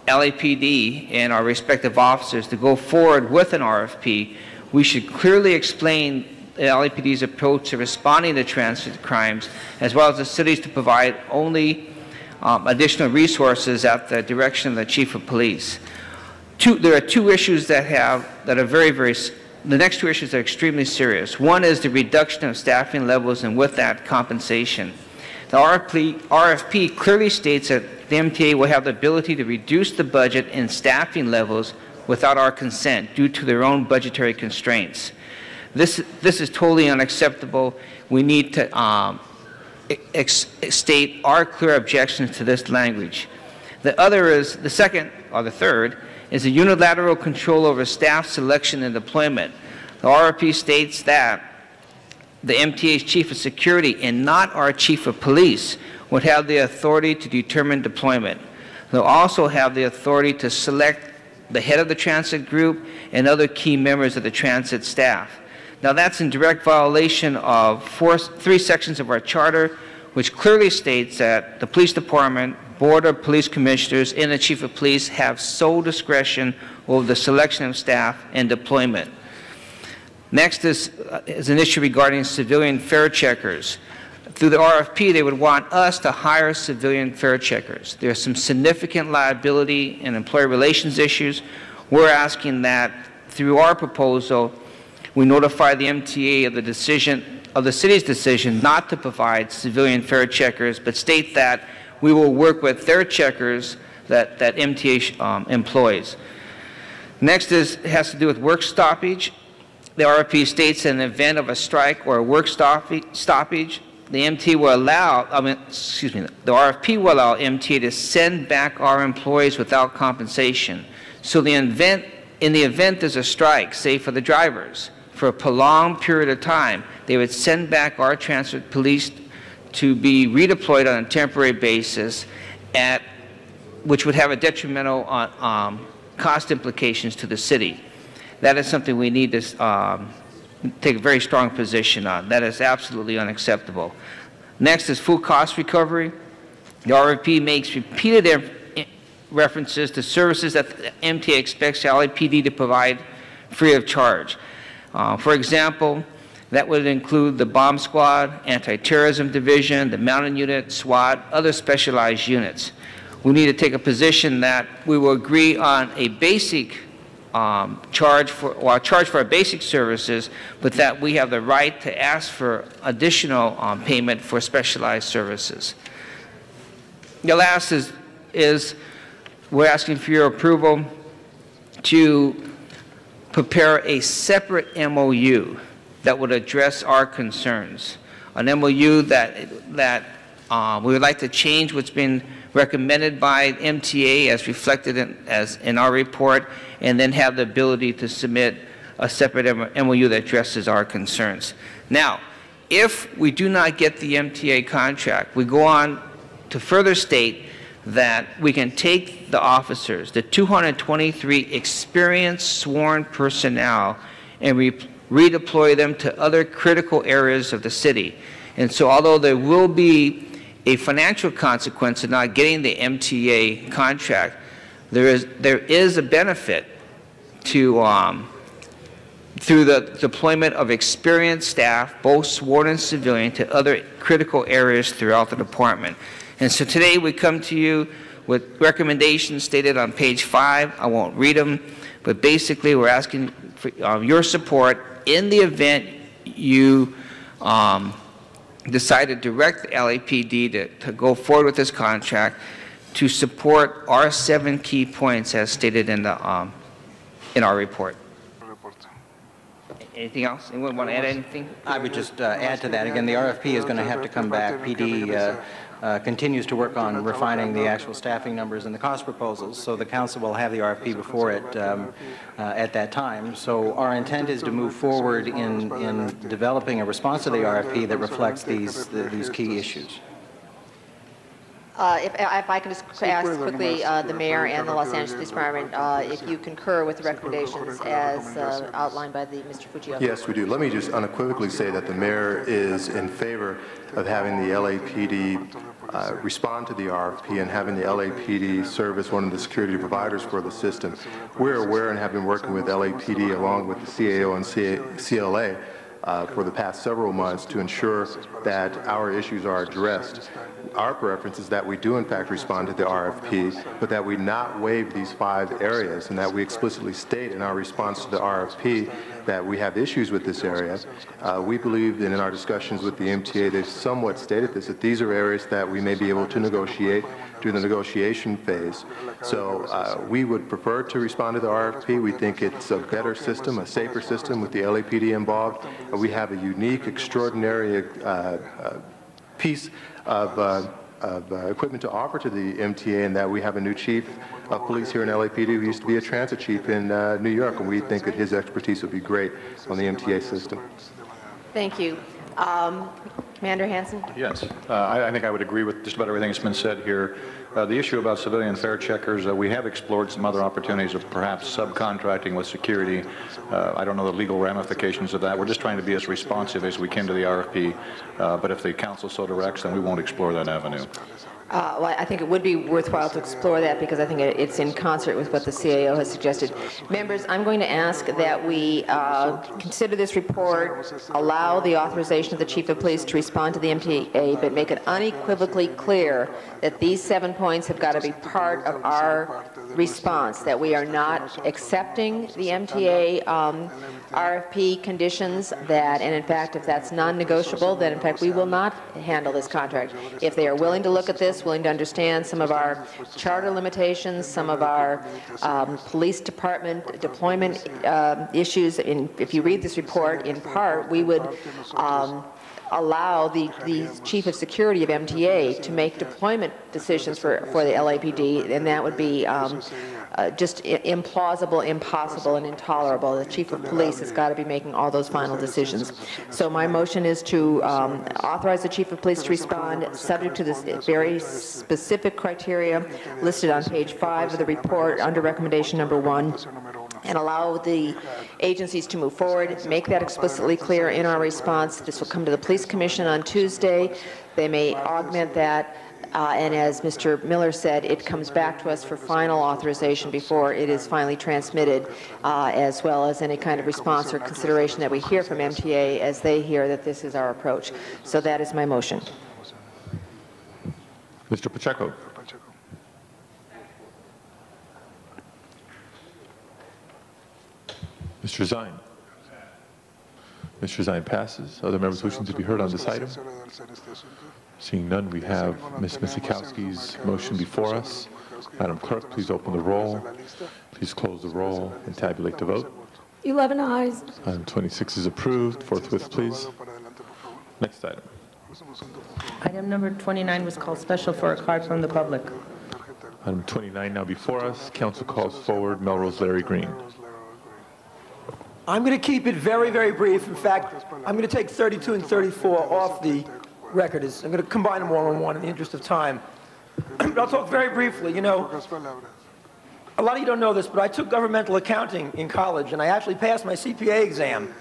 LAPD and our respective officers to go forward with an RFP, we should clearly explain LAPD's approach to responding to transit crimes, as well as the cities to provide only additional resources at the direction of the chief of police. There are 2 issues that are very, very the next two issues are extremely serious. One is the reduction of staffing levels and with that compensation. The RFP clearly states that the MTA will have the ability to reduce the budget and staffing levels without our consent due to their own budgetary constraints. This is totally unacceptable. We need to state our clear objections to this language. The third is a unilateral control over staff selection and deployment. The RFP states that the MTA's chief of security and not our chief of police would have the authority to determine deployment. They'll also have the authority to select the head of the transit group and other key members of the transit staff. Now that's in direct violation of three sections of our charter, which clearly states that the police department, board of police commissioners, and the chief of police have sole discretion over the selection of staff and deployment. Next is an issue regarding civilian fare checkers. Through the RFP, they would want us to hire civilian fare checkers. There's some significant liability and employee relations issues. We're asking that through our proposal, we notify the MTA of the decision, of the city's decision not to provide civilian fare checkers, but state that we will work with their checkers that MTA employs. Next has to do with work stoppage. The RFP states in the event of a strike or a work stoppage, the MTA will allow, the RFP will allow MTA to send back our employees without compensation. So in the event there's a strike, say for the drivers, for a prolonged period of time, they would send back our transit police to be redeployed on a temporary basis, which would have a detrimental cost implications to the city. That is something we need to take a very strong position on. That is absolutely unacceptable. Next is full cost recovery. The RFP makes repeated references to services that the MTA expects the LAPD to provide free of charge. For example, that would include the bomb squad, anti-terrorism division, the mountain unit, SWAT, other specialized units. We need to take a position that we will agree on a basic charge for our basic services, but that we have the right to ask for additional payment for specialized services. The last is we're asking for your approval to prepare a separate MOU that would address our concerns. An MOU that we would like to change what's been recommended by MTA as reflected in our report, and then have the ability to submit a separate MOU that addresses our concerns. Now, if we do not get the MTA contract, we go on to further state that we can take the officers, the 223 experienced sworn personnel, and redeploy them to other critical areas of the city. And so although there will be a financial consequence of not getting the MTA contract, there is a benefit to through the deployment of experienced staff, both sworn and civilian, to other critical areas throughout the department. And so today we come to you with recommendations stated on page 5. I won't read them, but basically we're asking for your support in the event you decide to direct the LAPD to go forward with this contract, to support our 7 key points as stated in our report. Anything else? Anyone want to add anything? I would just add to that. Again, the RFP is going to have to come back. PD continues to work on refining the actual staffing numbers and the cost proposals, so the council will have the RFP before it at that time. So our intent is to move forward in developing a response to the RFP that reflects these key issues. If I could just ask quickly the mayor and the Los Angeles Police Department if you concur with the recommendations as outlined by Mr. Fujioka. Yes, we do. Let me just unequivocally say that the mayor is in favor of having the LAPD respond to the RFP and having the LAPD serve as one of the security providers for the system. We're aware and have been working with LAPD along with the CAO and CLA for the past several months to ensure that our issues are addressed. Our preference is that we do in fact respond to the RFP, but that we not waive these 5 areas, and that we explicitly state in our response to the RFP that we have issues with this area. We believe that in our discussions with the MTA, they've somewhat stated this, that these are areas that we may be able to negotiate during the negotiation phase. So we would prefer to respond to the RFP. We think it's a better system, a safer system with the LAPD involved. We have a unique, extraordinary piece of equipment to offer to the MTA, and that we have a new chief of police here in LAPD who used to be a transit chief in New York, and we think that his expertise would be great on the MTA system. Thank you. Commander Hansen? Yes, I think I would agree with just about everything that's been said here. The issue about civilian fare checkers, we have explored some other opportunities of perhaps subcontracting with security. I don't know the legal ramifications of that. We're just trying to be as responsive as we can to the RFP, but if the council so directs, then we won't explore that avenue. Well, I think it would be worthwhile to explore that because I think it's in concert with what the CAO has suggested. Members, I'm going to ask that we consider this report, allow the authorization of the Chief of Police to respond to the MTA, but make it unequivocally clear that these 7 points have got to be part of our response, that we are not accepting the MTA RFP conditions, that, and in fact, if that's non-negotiable, then in fact we will not handle this contract. If they are willing to look at this, willing to understand some of our charter limitations, some of our police department deployment issues, if you read this report in part, we would allow the Chief of Security of MTA to make deployment decisions for the LAPD, and that would be just implausible, impossible, and intolerable. The Chief of Police has got to be making all those final decisions. So my motion is to authorize the Chief of Police to respond subject to this very specific criteria listed on page 5 of the report under recommendation number 1, and allow the agencies to move forward, make that explicitly clear in our response. This will come to the Police Commission on Tuesday. They may augment that. And as Mr. Miller said, it comes back to us for final authorization before it is finally transmitted, as well as any kind of response or consideration that we hear from MTA as they hear that this is our approach. So that is my motion. Mr. Pacheco. Mr. Zine. Mr. Zine passes. Other members wishing to be heard on this item? Seeing none, we have Ms. Misikowski's motion before us. Madam Clerk, please open the roll. Please close the roll and tabulate the vote. 11 ayes. Item 26 is approved. Forthwith, please. Next item. Item number 29 was called special for a card from the public. Item 29 now before us. Council calls forward Melrose Larry Green. I'm going to keep it very, very brief. In fact, I'm going to take 32 and 34 off the record. I'm going to combine them all in one in the interest of time. But I'll talk very briefly. You know, a lot of you don't know this, but I took governmental accounting in college, and I actually passed my CPA exam.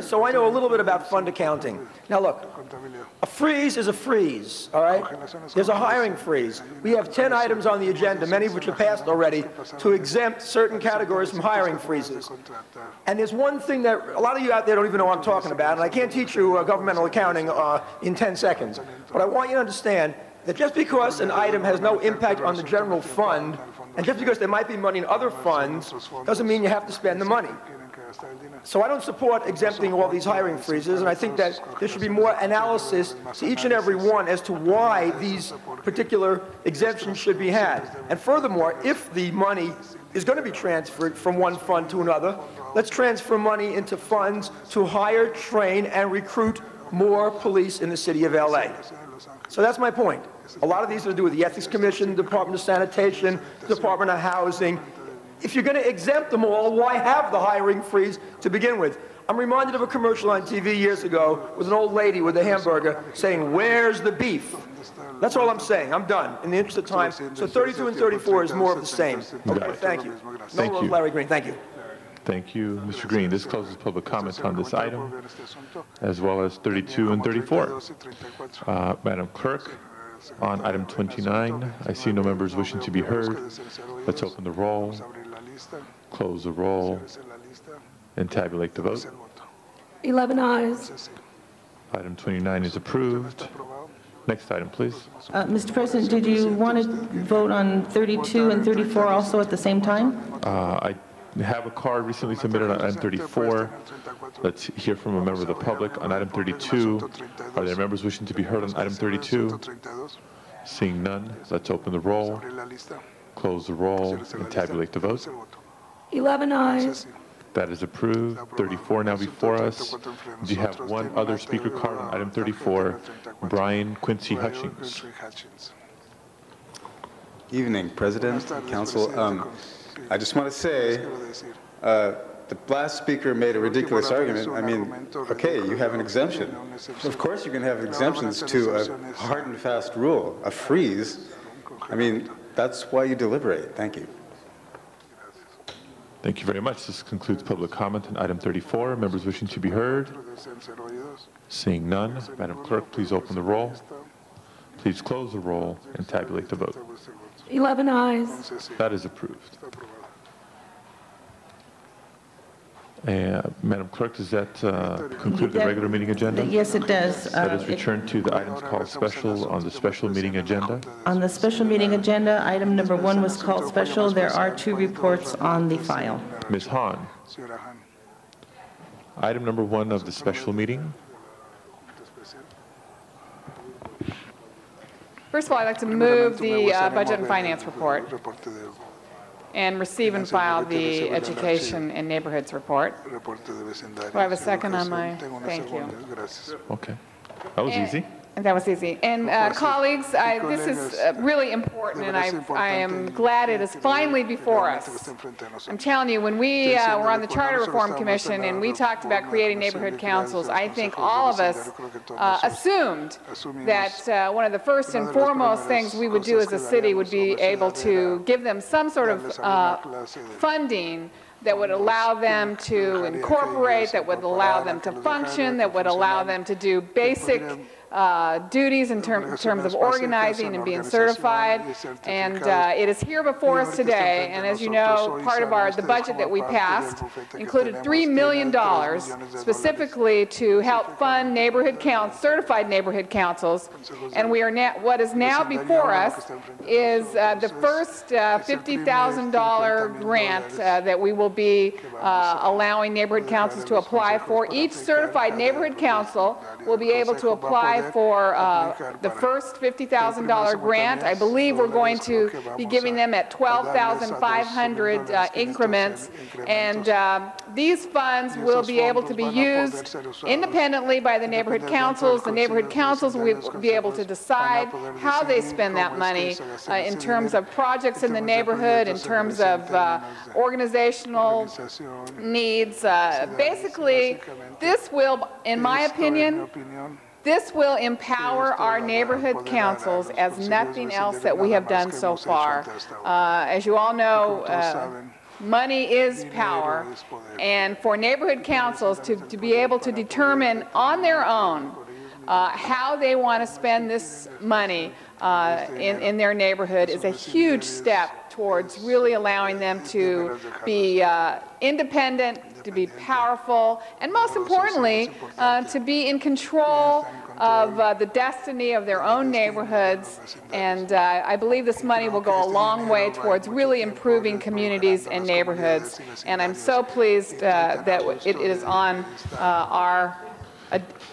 So I know a little bit about fund accounting. Now look, a freeze is a freeze, all right? There's a hiring freeze. We have 10 items on the agenda, many of which are passed already, to exempt certain categories from hiring freezes. And there's one thing that a lot of you out there don't even know what I'm talking about, and I can't teach you governmental accounting in 10 seconds. But I want you to understand that just because an item has no impact on the general fund, and just because there might be money in other funds, doesn't mean you have to spend the money. So I don't support exempting all these hiring freezes, and I think that there should be more analysis to each and every one as to why these particular exemptions should be had. And furthermore, if the money is going to be transferred from one fund to another, let's transfer money into funds to hire, train, and recruit more police in the city of LA. So that's my point. A lot of these are to do with the Ethics Commission, Department of Sanitation, Department of Housing. If you're going to exempt them all, why have the hiring freeze to begin with? I'm reminded of a commercial on TV years ago with an old lady with a hamburger saying, "Where's the beef?" That's all I'm saying. I'm done. In the interest of time. So 32 and 34 is more of the same. Okay, thank you. Thank you. Larry Green, thank you. Thank you, Mr. Green. This closes public comment on this item, as well as 32 and 34. Madam Clerk, on item 29, I see no members wishing to be heard. Let's open the roll, close the roll, and tabulate the vote. 11 ayes. Item 29 is approved. Next item, please. Mr. President, did you want to vote on 32 and 34 also at the same time? I have a card recently submitted on item 34. Let's hear from a member of the public on item 32. Are there members wishing to be heard on item 32? Seeing none, let's open the roll, close the roll, and tabulate the vote. 11 ayes. That is approved. 34 now before us. Do you have one other speaker card on item 34? Brian Quincy Hutchings. Evening, President, Council. I just want to say, the last speaker made a ridiculous argument. I mean, okay, you have an exemption. Of course you can have exemptions to a hard and fast rule, a freeze. I mean, that's why you deliberate. Thank you. Thank you very much. This concludes public comment on item 34. Members wishing to be heard? Seeing none, Madam Clerk, please open the roll. Please close the roll and tabulate the vote. 11 ayes. That is approved. Madam Clerk, does that conclude the regular meeting agenda? Yes, it does. Let us return to the items called special on the special meeting agenda. On the special meeting agenda, item number 1 was called special. There are 2 reports on the file. Ms. Hahn. Item number 1 of the special meeting. First of all, I'd like to move the Budget and Finance report and receive and file the Education and Neighborhoods report. Do I have a second on my? Thank you. Okay. That was easy. And that was easy. And colleagues, this is really important, and I am glad it is finally before us. I'm telling you, when we were on the Charter Reform Commission and we talked about creating neighborhood councils, I think all of us assumed that one of the first and foremost things we would do as a city would be able to give them some sort of funding that would allow them to incorporate, that would allow them to function, that would allow them to do basic duties in terms of organizing and being certified. And it is here before us today. And as you know, part of the budget that we passed included $3 million specifically to help fund neighborhood certified neighborhood councils. And we are now, what is now before us is the first $50,000 grant that we will be allowing neighborhood councils to apply for. Each certified neighborhood council will be able to apply for the first $50,000 grant. I believe we're going to be giving them at 12,500 increments, and these funds will be able to be used independently by the neighborhood councils. The neighborhood councils will be able to decide how they spend that money in terms of projects in the neighborhood, in terms of organizational needs. Basically, this will, in my opinion, this will empower our neighborhood councils as nothing else that we have done so far. As you all know, money is power, and for neighborhood councils to be able to determine on their own how they want to spend this money in their neighborhood is a huge step towards really allowing them to be independent, to be powerful, and most importantly, to be in control of the destiny of their own neighborhoods. And I believe this money will go a long way towards really improving communities and neighborhoods. And I'm so pleased that it is on our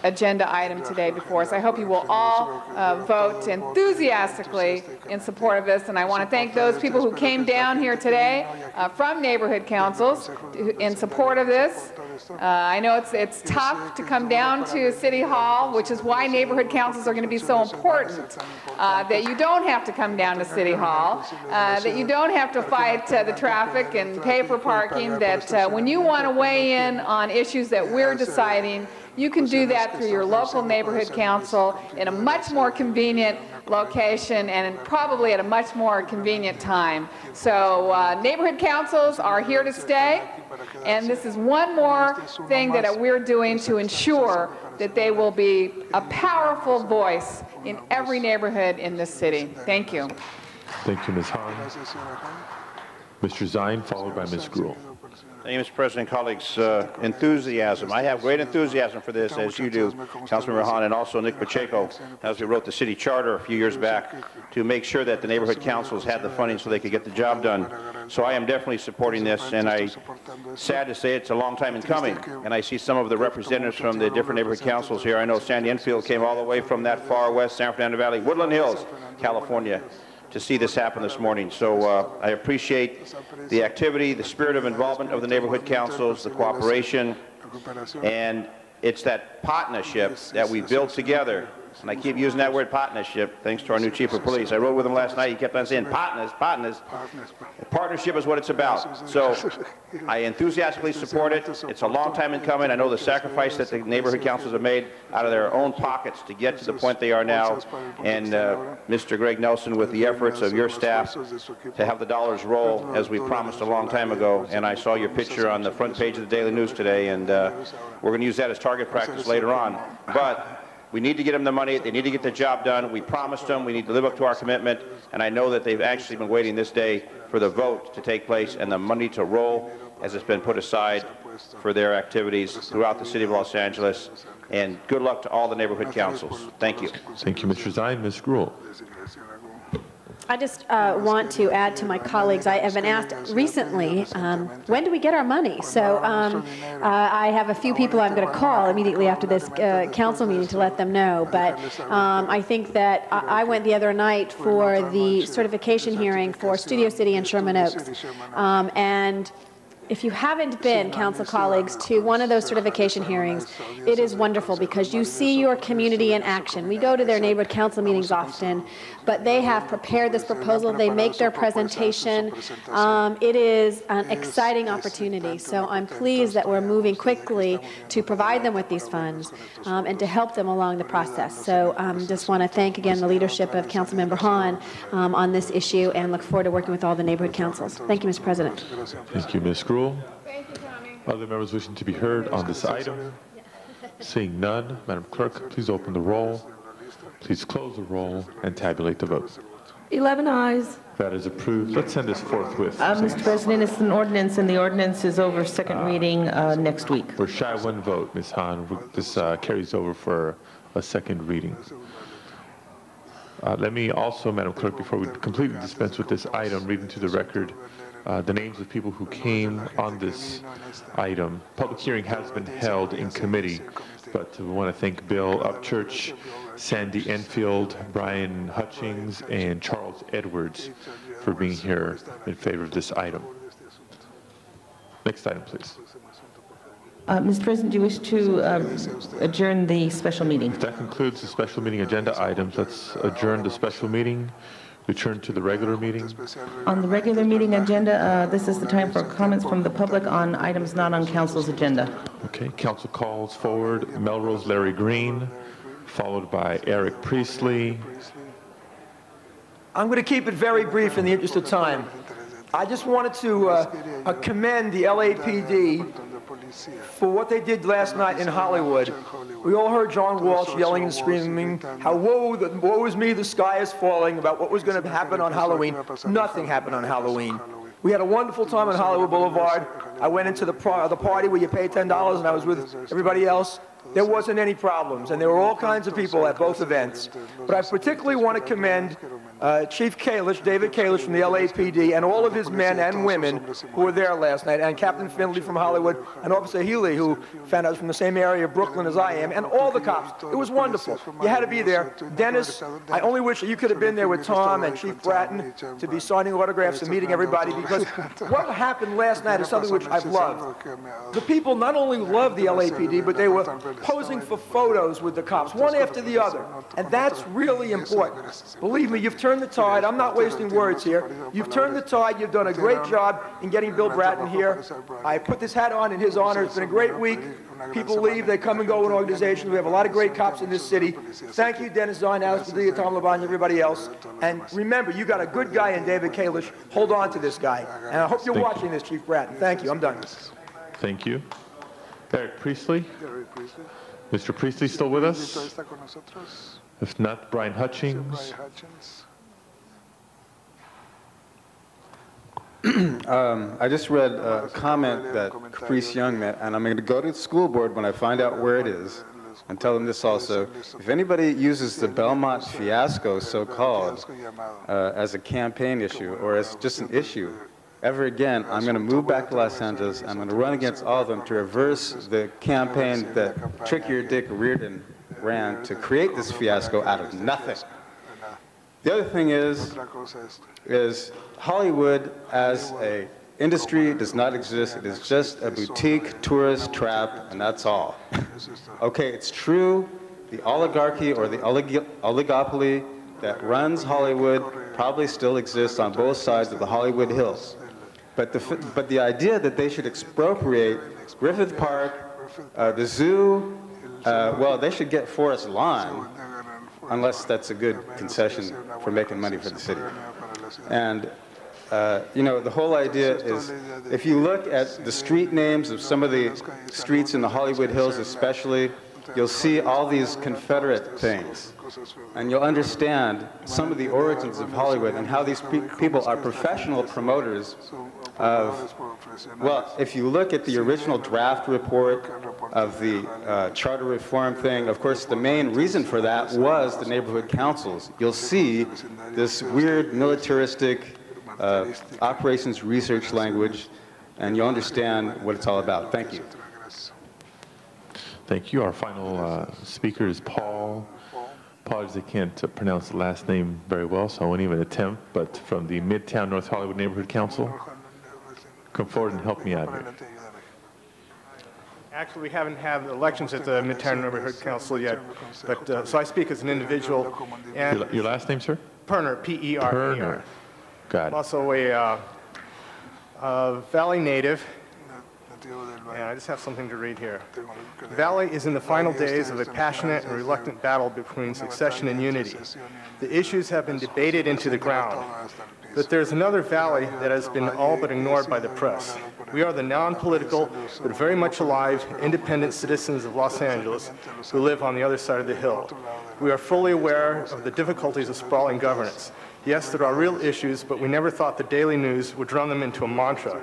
agenda item today before us. I hope you will all vote enthusiastically in support of this, and I want to thank those people who came down here today from neighborhood councils in support of this. I know it's tough to come down to City Hall, which is why neighborhood councils are going to be so important, that you don't have to come down to City Hall, that you don't have to fight the traffic and pay for parking, that when you want to weigh in on issues that we're deciding, you can do that through your local neighborhood council in a much more convenient location and probably at a much more convenient time. So neighborhood councils are here to stay, and this is one more thing that we're doing to ensure that they will be a powerful voice in every neighborhood in this city. Thank you. Thank you, Ms. Hahn. Mr. Zine, followed by Ms. Gruhl. Thank you, Mr. President, colleagues. Enthusiasm. I have great enthusiasm for this, as you do, Councilmember Hahn, and also Nick Pacheco, as we wrote the city charter a few years back to make sure that the neighborhood councils had the funding so they could get the job done. So I am definitely supporting this, and sad to say it's a long time in coming. And I see some of the representatives from the different neighborhood councils here. I know Sandy Enfield came all the way from that far west San Fernando Valley, Woodland Hills, California, to see this happen this morning. So I appreciate the activity, the spirit of involvement of the neighborhood councils, the cooperation, and it's that partnership that we built together. And I keep using that word partnership, thanks to our new chief of police. I rode with him last night. He kept on saying partners, partners. Partnership is what it's about. So I enthusiastically support it. It's a long time in coming. I know the sacrifice that the neighborhood councils have made out of their own pockets to get to the point they are now. And Mr. Greg Nelson, with the efforts of your staff to have the dollars roll as we promised a long time ago. And I saw your picture on the front page of the Daily News today, and we're going to use that as target practice later on. But we need to get them the money. They need to get the job done. We promised them. We need to live up to our commitment. And I know that they've actually been waiting this day for the vote to take place and the money to roll as it's been put aside for their activities throughout the city of Los Angeles. And good luck to all the neighborhood councils. Thank you. Thank you, Mr. Zine. Ms. Gruhl. I just want to add to my colleagues, I have been asked recently, when do we get our money? So I have a few people I'm going to call immediately after this council meeting to let them know. But I think that I went the other night for the certification hearing for Studio City and Sherman Oaks. And if you haven't been, council colleagues, to one of those certification hearings, it is wonderful because you see your community in action. We go to their neighborhood council meetings often, but they have prepared this proposal. They make their presentation. It is an exciting opportunity. So I'm pleased that we're moving quickly to provide them with these funds and to help them along the process. So just want to thank again the leadership of Councilmember Hahn on this issue and look forward to working with all the neighborhood councils. Thank you, Mr. President. Thank you, Ms. Gruhl. Other members wishing to be heard on this item? Seeing none, Madam Clerk, please open the roll. Please close the roll and tabulate the vote. 11 ayes. That is approved. Let's send this forthwith. Mr. President, it's an ordinance, and the ordinance is over second reading next week. We're shy one vote, Ms. Hahn. This carries over for a second reading. Let me also, Madam Clerk, before we completely dispense with this item, read into the record the names of people who came on this item. Public hearing has been held in committee, but we want to thank Bill Upchurch, Sandy Enfield, Brian Hutchings, and Charles Edwards for being here in favor of this item. Next item, please. Mr. President, do you wish to adjourn the special meeting? If that concludes the special meeting agenda items, let's adjourn the special meeting. Return to the regular meeting. On the regular meeting agenda, this is the time for comments from the public on items not on council's agenda. Okay, council calls forward Melrose Larry Green, followed by Eric Priestley. I'm going to keep it very brief in the interest of time. I just wanted to commend the LAPD for what they did last night in Hollywood. We all heard John Walsh yelling and screaming how woe is me, the sky is falling, about what was going to happen on Halloween. Nothing happened on Halloween. We had a wonderful time on Hollywood Boulevard. I went into the party where you pay $10 and I was with everybody else. There wasn't any problems, and there were all kinds of people at both events. But I particularly want to commend Chief Kalish, David Kalish from the LAPD, and all of his men and women who were there last night, and Captain Finley from Hollywood, and Officer Healy, who found out from the same area of Brooklyn as I am, and all the cops. It was wonderful. You had to be there. Dennis, I only wish that you could have been there with Tom and Chief Bratton to be signing autographs and meeting everybody, because what happened last night is something which I've loved. The people not only loved the LAPD, but they were posing for photos with the cops, one after the other. And that's really important. Believe me, you've turned the tide. I'm not wasting words here. You've turned the tide. You've done a great job in getting Bill Bratton here. I put this hat on in his honor. It's been a great week. People leave. They come and go in organizations. We have a lot of great cops in this city. Thank you, Dennis Zinehouse, Padilla, Tom Labonte, everybody else. And remember, you got a good guy in David Kalish. Hold on to this guy. And I hope you're watching this, Chief Bratton. Thank you. I'm done. Thank you. Eric Priestley. Mr. Priestley still with us? If not, Brian Hutchings. I just read a comment that Caprice Young made, and I'm going to go to the school board when I find out where it is and tell them this also. If anybody uses the Belmont fiasco, so-called, as a campaign issue or as just an issue, ever again, I'm going to move back to Los Angeles. I'm going to run against all of them to reverse the campaign that Trickier Dick Reardon ran to create this fiasco out of nothing. The other thing is Hollywood as a industry does not exist. It is just a boutique tourist trap, and that's all. Okay, it's true, the oligarchy or the oligopoly that runs Hollywood probably still exists on both sides of the Hollywood Hills. But the idea that they should expropriate Griffith Park, the zoo, well, they should get Forest Lawn, unless that's a good concession for making money for the city. And you know, the whole idea is, if you look at the street names of some of the streets in the Hollywood Hills especially, you'll see all these Confederate things. And you'll understand some of the origins of Hollywood and how these people are professional promoters of, well, if you look at the original draft report of the charter reform thing, of course, the main reason for that was the neighborhood councils. You'll see this weird militaristic operations research language, and you'll understand what it's all about. Thank you. Thank you. Our final speaker is Paul. Apologies, I can't pronounce the last name very well, so I won't even attempt, but from the Midtown North Hollywood Neighborhood Council. Come forward and help me out here. Actually, we haven't had elections at the Midtown Neighborhood Council yet, but so I speak as an individual. And your last name, sir? Perner, P-E-R-N-E-R. Perner. Got it. I'm also a Valley native, and I just have something to read here. Valley is in the final days of a passionate and reluctant battle between succession and unity. The issues have been debated into the ground, but there's another Valley that has been all but ignored by the press. We are the non-political, but very much alive, independent citizens of Los Angeles who live on the other side of the hill. We are fully aware of the difficulties of sprawling governance. Yes, there are real issues, but we never thought the Daily News would run them into a mantra.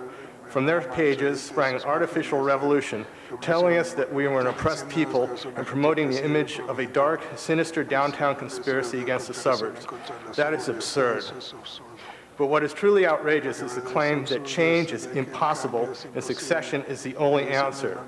From their pages sprang an artificial revolution, telling us that we were an oppressed people and promoting the image of a dark, sinister downtown conspiracy against the suburbs. That is absurd. But what is truly outrageous is the claim that change is impossible and succession is the only answer.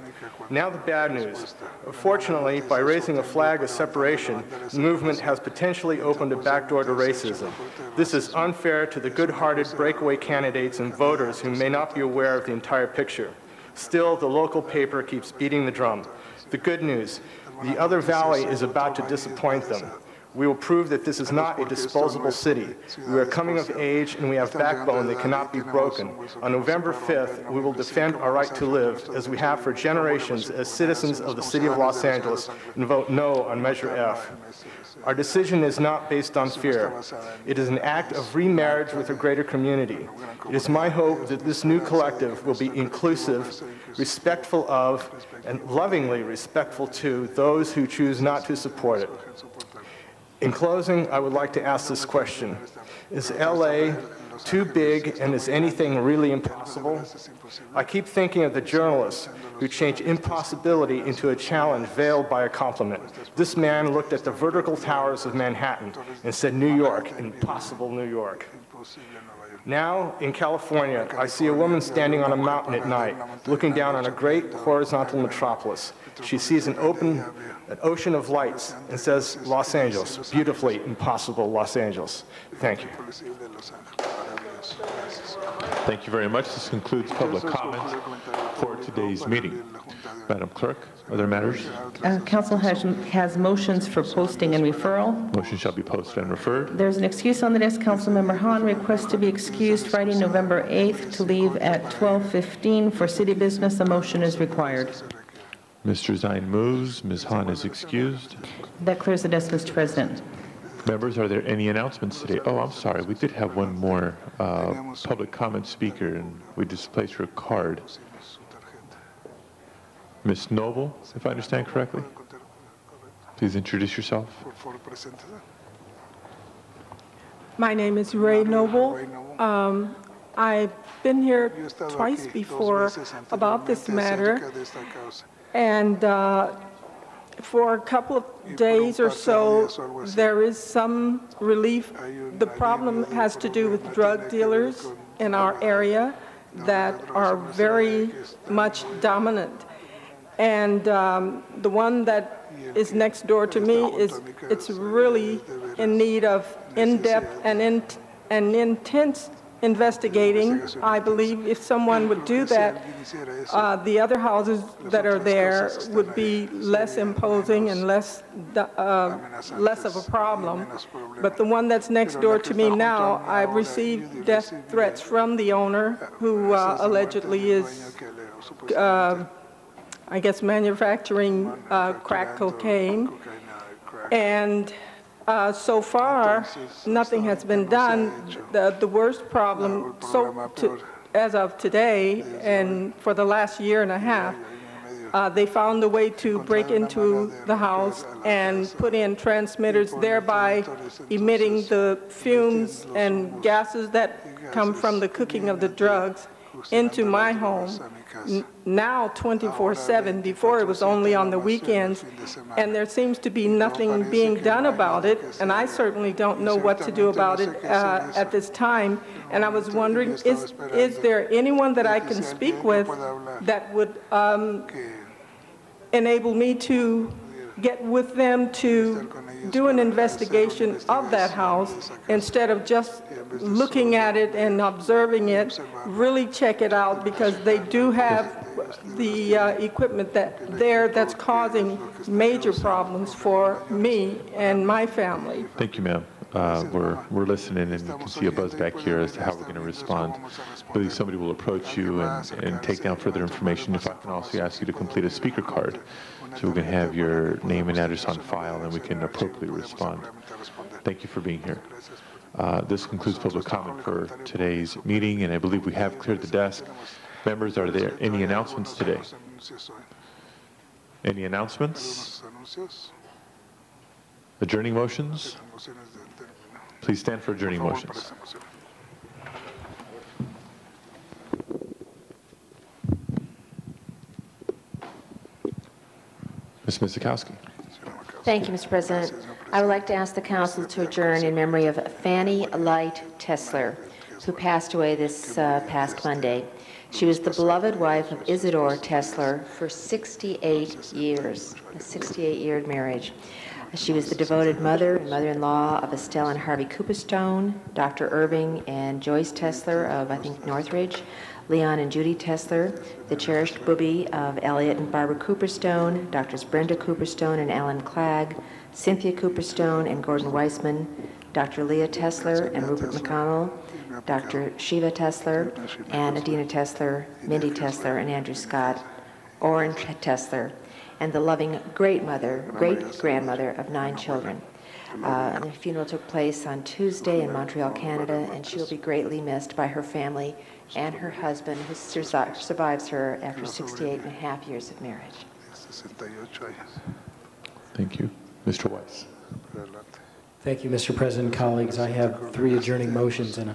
Now the bad news. Fortunately, by raising a flag of separation, the movement has potentially opened a backdoor to racism. This is unfair to the good-hearted breakaway candidates and voters who may not be aware of the entire picture. Still, the local paper keeps beating the drum. The good news, the other Valley is about to disappoint them. We will prove that this is not a disposable city. We are coming of age and we have backbone that cannot be broken. On November 5th, we will defend our right to live, as we have for generations as citizens of the city of Los Angeles, and vote no on Measure F. Our decision is not based on fear. It is an act of remarriage with a greater community. It is my hope that this new collective will be inclusive, respectful of, and lovingly respectful to those who choose not to support it. In closing, I would like to ask this question. Is LA too big, and is anything really impossible? I keep thinking of the journalists who change impossibility into a challenge veiled by a compliment. This man looked at the vertical towers of Manhattan and said, New York, impossible New York. Now, in California, I see a woman standing on a mountain at night, looking down on a great horizontal metropolis. She sees an ocean of lights and says, Los Angeles, beautifully impossible Los Angeles. Thank you. Thank you very much. This concludes public comment for today's meeting. Madam Clerk, other matters? Council has motions for posting and referral. Motion shall be posted and referred. There's an excuse on the desk. Councilmember Hahn requests to be excused Friday, November 8th to leave at 12:15 for city business. A motion is required. Mr. Zine moves. Ms. Hahn is excused. That clears the desk, Mr. President. Members, are there any announcements today? Oh, I'm sorry. We did have one more public comment speaker, and we displaced her card. Ms. Noble, if I understand correctly. Please introduce yourself. My name is Ray Noble. I've been here twice before about this matter, and for a couple of days or so, there is some relief. The problem has to do with drug dealers in our area that are very much dominant. And the one that is next door to me it's really in need of in-depth and intense investigating. I believe if someone would do that, the other houses that are there would be less imposing and less of a problem. But the one that's next door to me now, I've received death threats from the owner, who allegedly is, I guess, manufacturing crack cocaine. And so far, nothing has been done. The worst problem, as of today, and for the last year and a half, they found a way to break into the house and put in transmitters, thereby emitting the fumes and gases that come from the cooking of the drugs into my home, now 24/7. Before it was only on the weekends, and there seems to be nothing being done about it, and I certainly don't know what to do about it at this time. And I was wondering, is there anyone that I can speak with that would enable me to get with them to do an investigation of that house instead of just looking at it and observing it, really check it out, because they do have the equipment that's causing major problems for me and my family. Thank you, ma'am. We're listening, and you can see a buzz back here as to how we're going to respond. I believe somebody will approach you and take down further information. If I can also ask you to complete a speaker card, so we can have your name and address on file, and we can appropriately respond. Thank you for being here. This concludes public comment for today's meeting, and I believe we have cleared the desk. Members, are there any announcements today? Any announcements? Adjourning motions? Please stand for adjourning motions. Ms. Mizikowski. Thank you, Mr. President. I would like to ask the council to adjourn in memory of Fanny Light Tessler, who passed away this past Monday. She was the beloved wife of Isidore Tessler for 68 years, a 68-year marriage. She was the devoted mother and mother-in-law of Estelle and Harvey Cooperstone, Dr. Irving and Joyce Tessler of, I think, Northridge, Leon and Judy Tessler, the cherished booby of Elliot and Barbara Cooperstone, Drs. Brenda Cooperstone and Alan Clagg, Cynthia Cooperstone and Gordon Weissman, Dr. Leah Tessler and Rupert McConnell, Dr. Shiva Tessler and Adina Tessler, Mindy Tessler and Andrew Scott, Orrin Tessler, and the loving great-grandmother of 9 children. The funeral took place on Tuesday in Montreal, Canada, and she will be greatly missed by her family and her husband, who survives her after 68 and a half years of marriage. Thank you. Mr. Weiss. Thank you, Mr. President, colleagues. I have 3 adjourning motions, and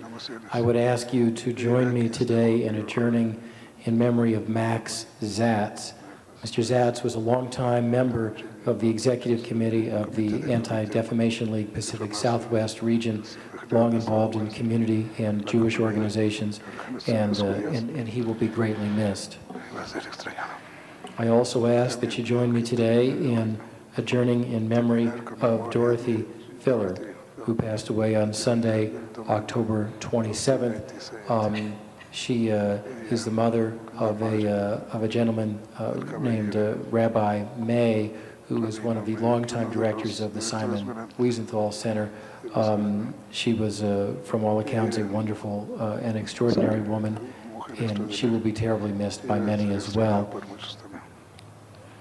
I would ask you to join me today in adjourning in memory of Max Zatz. Mr. Zatz was a longtime member of the Executive Committee of the Anti-Defamation League Pacific Southwest region, long involved in community and Jewish organizations, and he will be greatly missed. I also ask that you join me today in adjourning in memory of Dorothy Filler, who passed away on Sunday, October 27th. She is the mother of a gentleman named Rabbi May, who is one of the longtime directors of the Simon Wiesenthal Center. She was, from all accounts, a wonderful and extraordinary woman, and she will be terribly missed by many as well.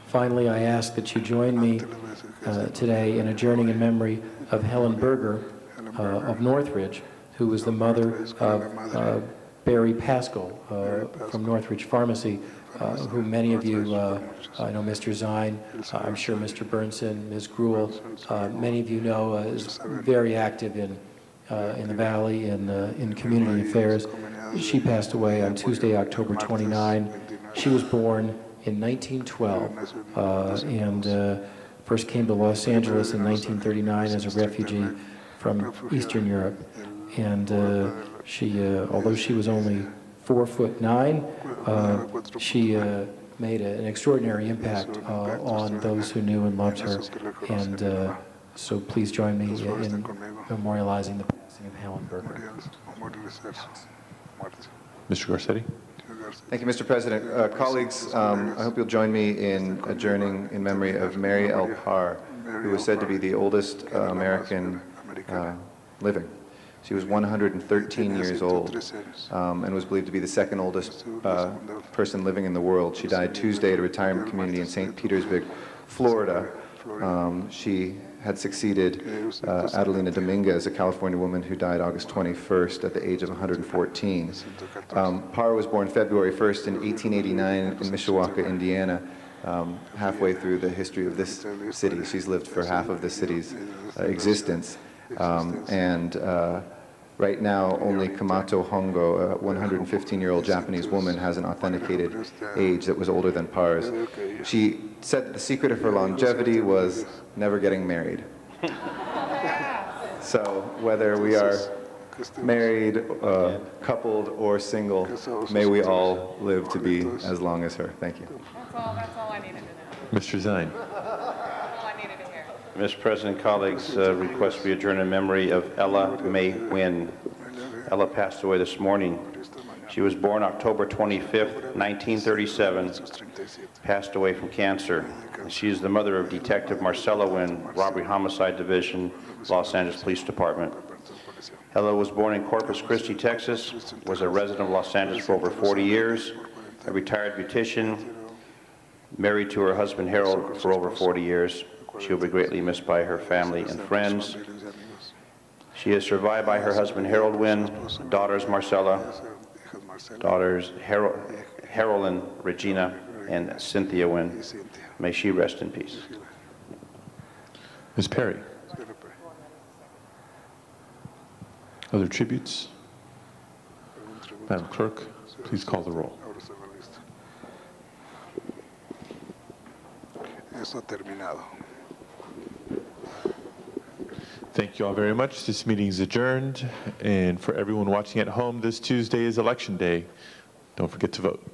Finally, I ask that you join me today in adjourning in memory of Helen Berger of Northridge, who was the mother of Barry Pascal from Northridge Pharmacy, who many of you, I know Mr. Zine, I'm sure Mr. Burnson, Ms. Gruel, many of you know is very active in the Valley in community affairs. She passed away on Tuesday, October 29. She was born in 1912 and first came to Los Angeles in 1939 as a refugee from Eastern Europe. And although she was only 4'9", she made an extraordinary impact on those who knew and loved her. And so please join me in memorializing the passing of Helen Berger. Mr. Garcetti. Thank you, Mr. President. Colleagues, I hope you'll join me in adjourning in memory of Mary L. Parr, who was said to be the oldest American living. She was 113 years old and was believed to be the second oldest person living in the world. She died Tuesday at a retirement community in St. Petersburg, Florida. She had succeeded Adelina Dominguez, a California woman who died August 21st at the age of 114. Parr was born February 1st in 1889 in Mishawaka, Indiana, halfway through the history of this city. She's lived for half of the city's existence. Right now, only Kamato Hongo, a 115-year-old Japanese woman, has an authenticated age that was older than Parr's. She said that the secret of her longevity was never getting married. So whether we are married, coupled, or single, may we all live to be as long as her. Thank you. That's all I needed to know. Mr. Zine. Mr. President, colleagues, request we adjourn in memory of Ella May Wynn. Ella passed away this morning. She was born October 25th, 1937, passed away from cancer. She is the mother of Detective Marcella Wynn, Robbery Homicide Division, Los Angeles Police Department. Ella was born in Corpus Christi, Texas, was a resident of Los Angeles for over 40 years, a retired beautician, married to her husband Harold for over 40 years. She will be greatly missed by her family and friends. She is survived by her husband Harold Wynn, daughters Marcella, daughters Harolyn, Regina, and Cynthia Wynn. May she rest in peace. Ms. Perry. Other tributes? Madam Clerk, please call the roll. Thank you all very much. This meeting is adjourned. And for everyone watching at home, this Tuesday is Election Day. Don't forget to vote.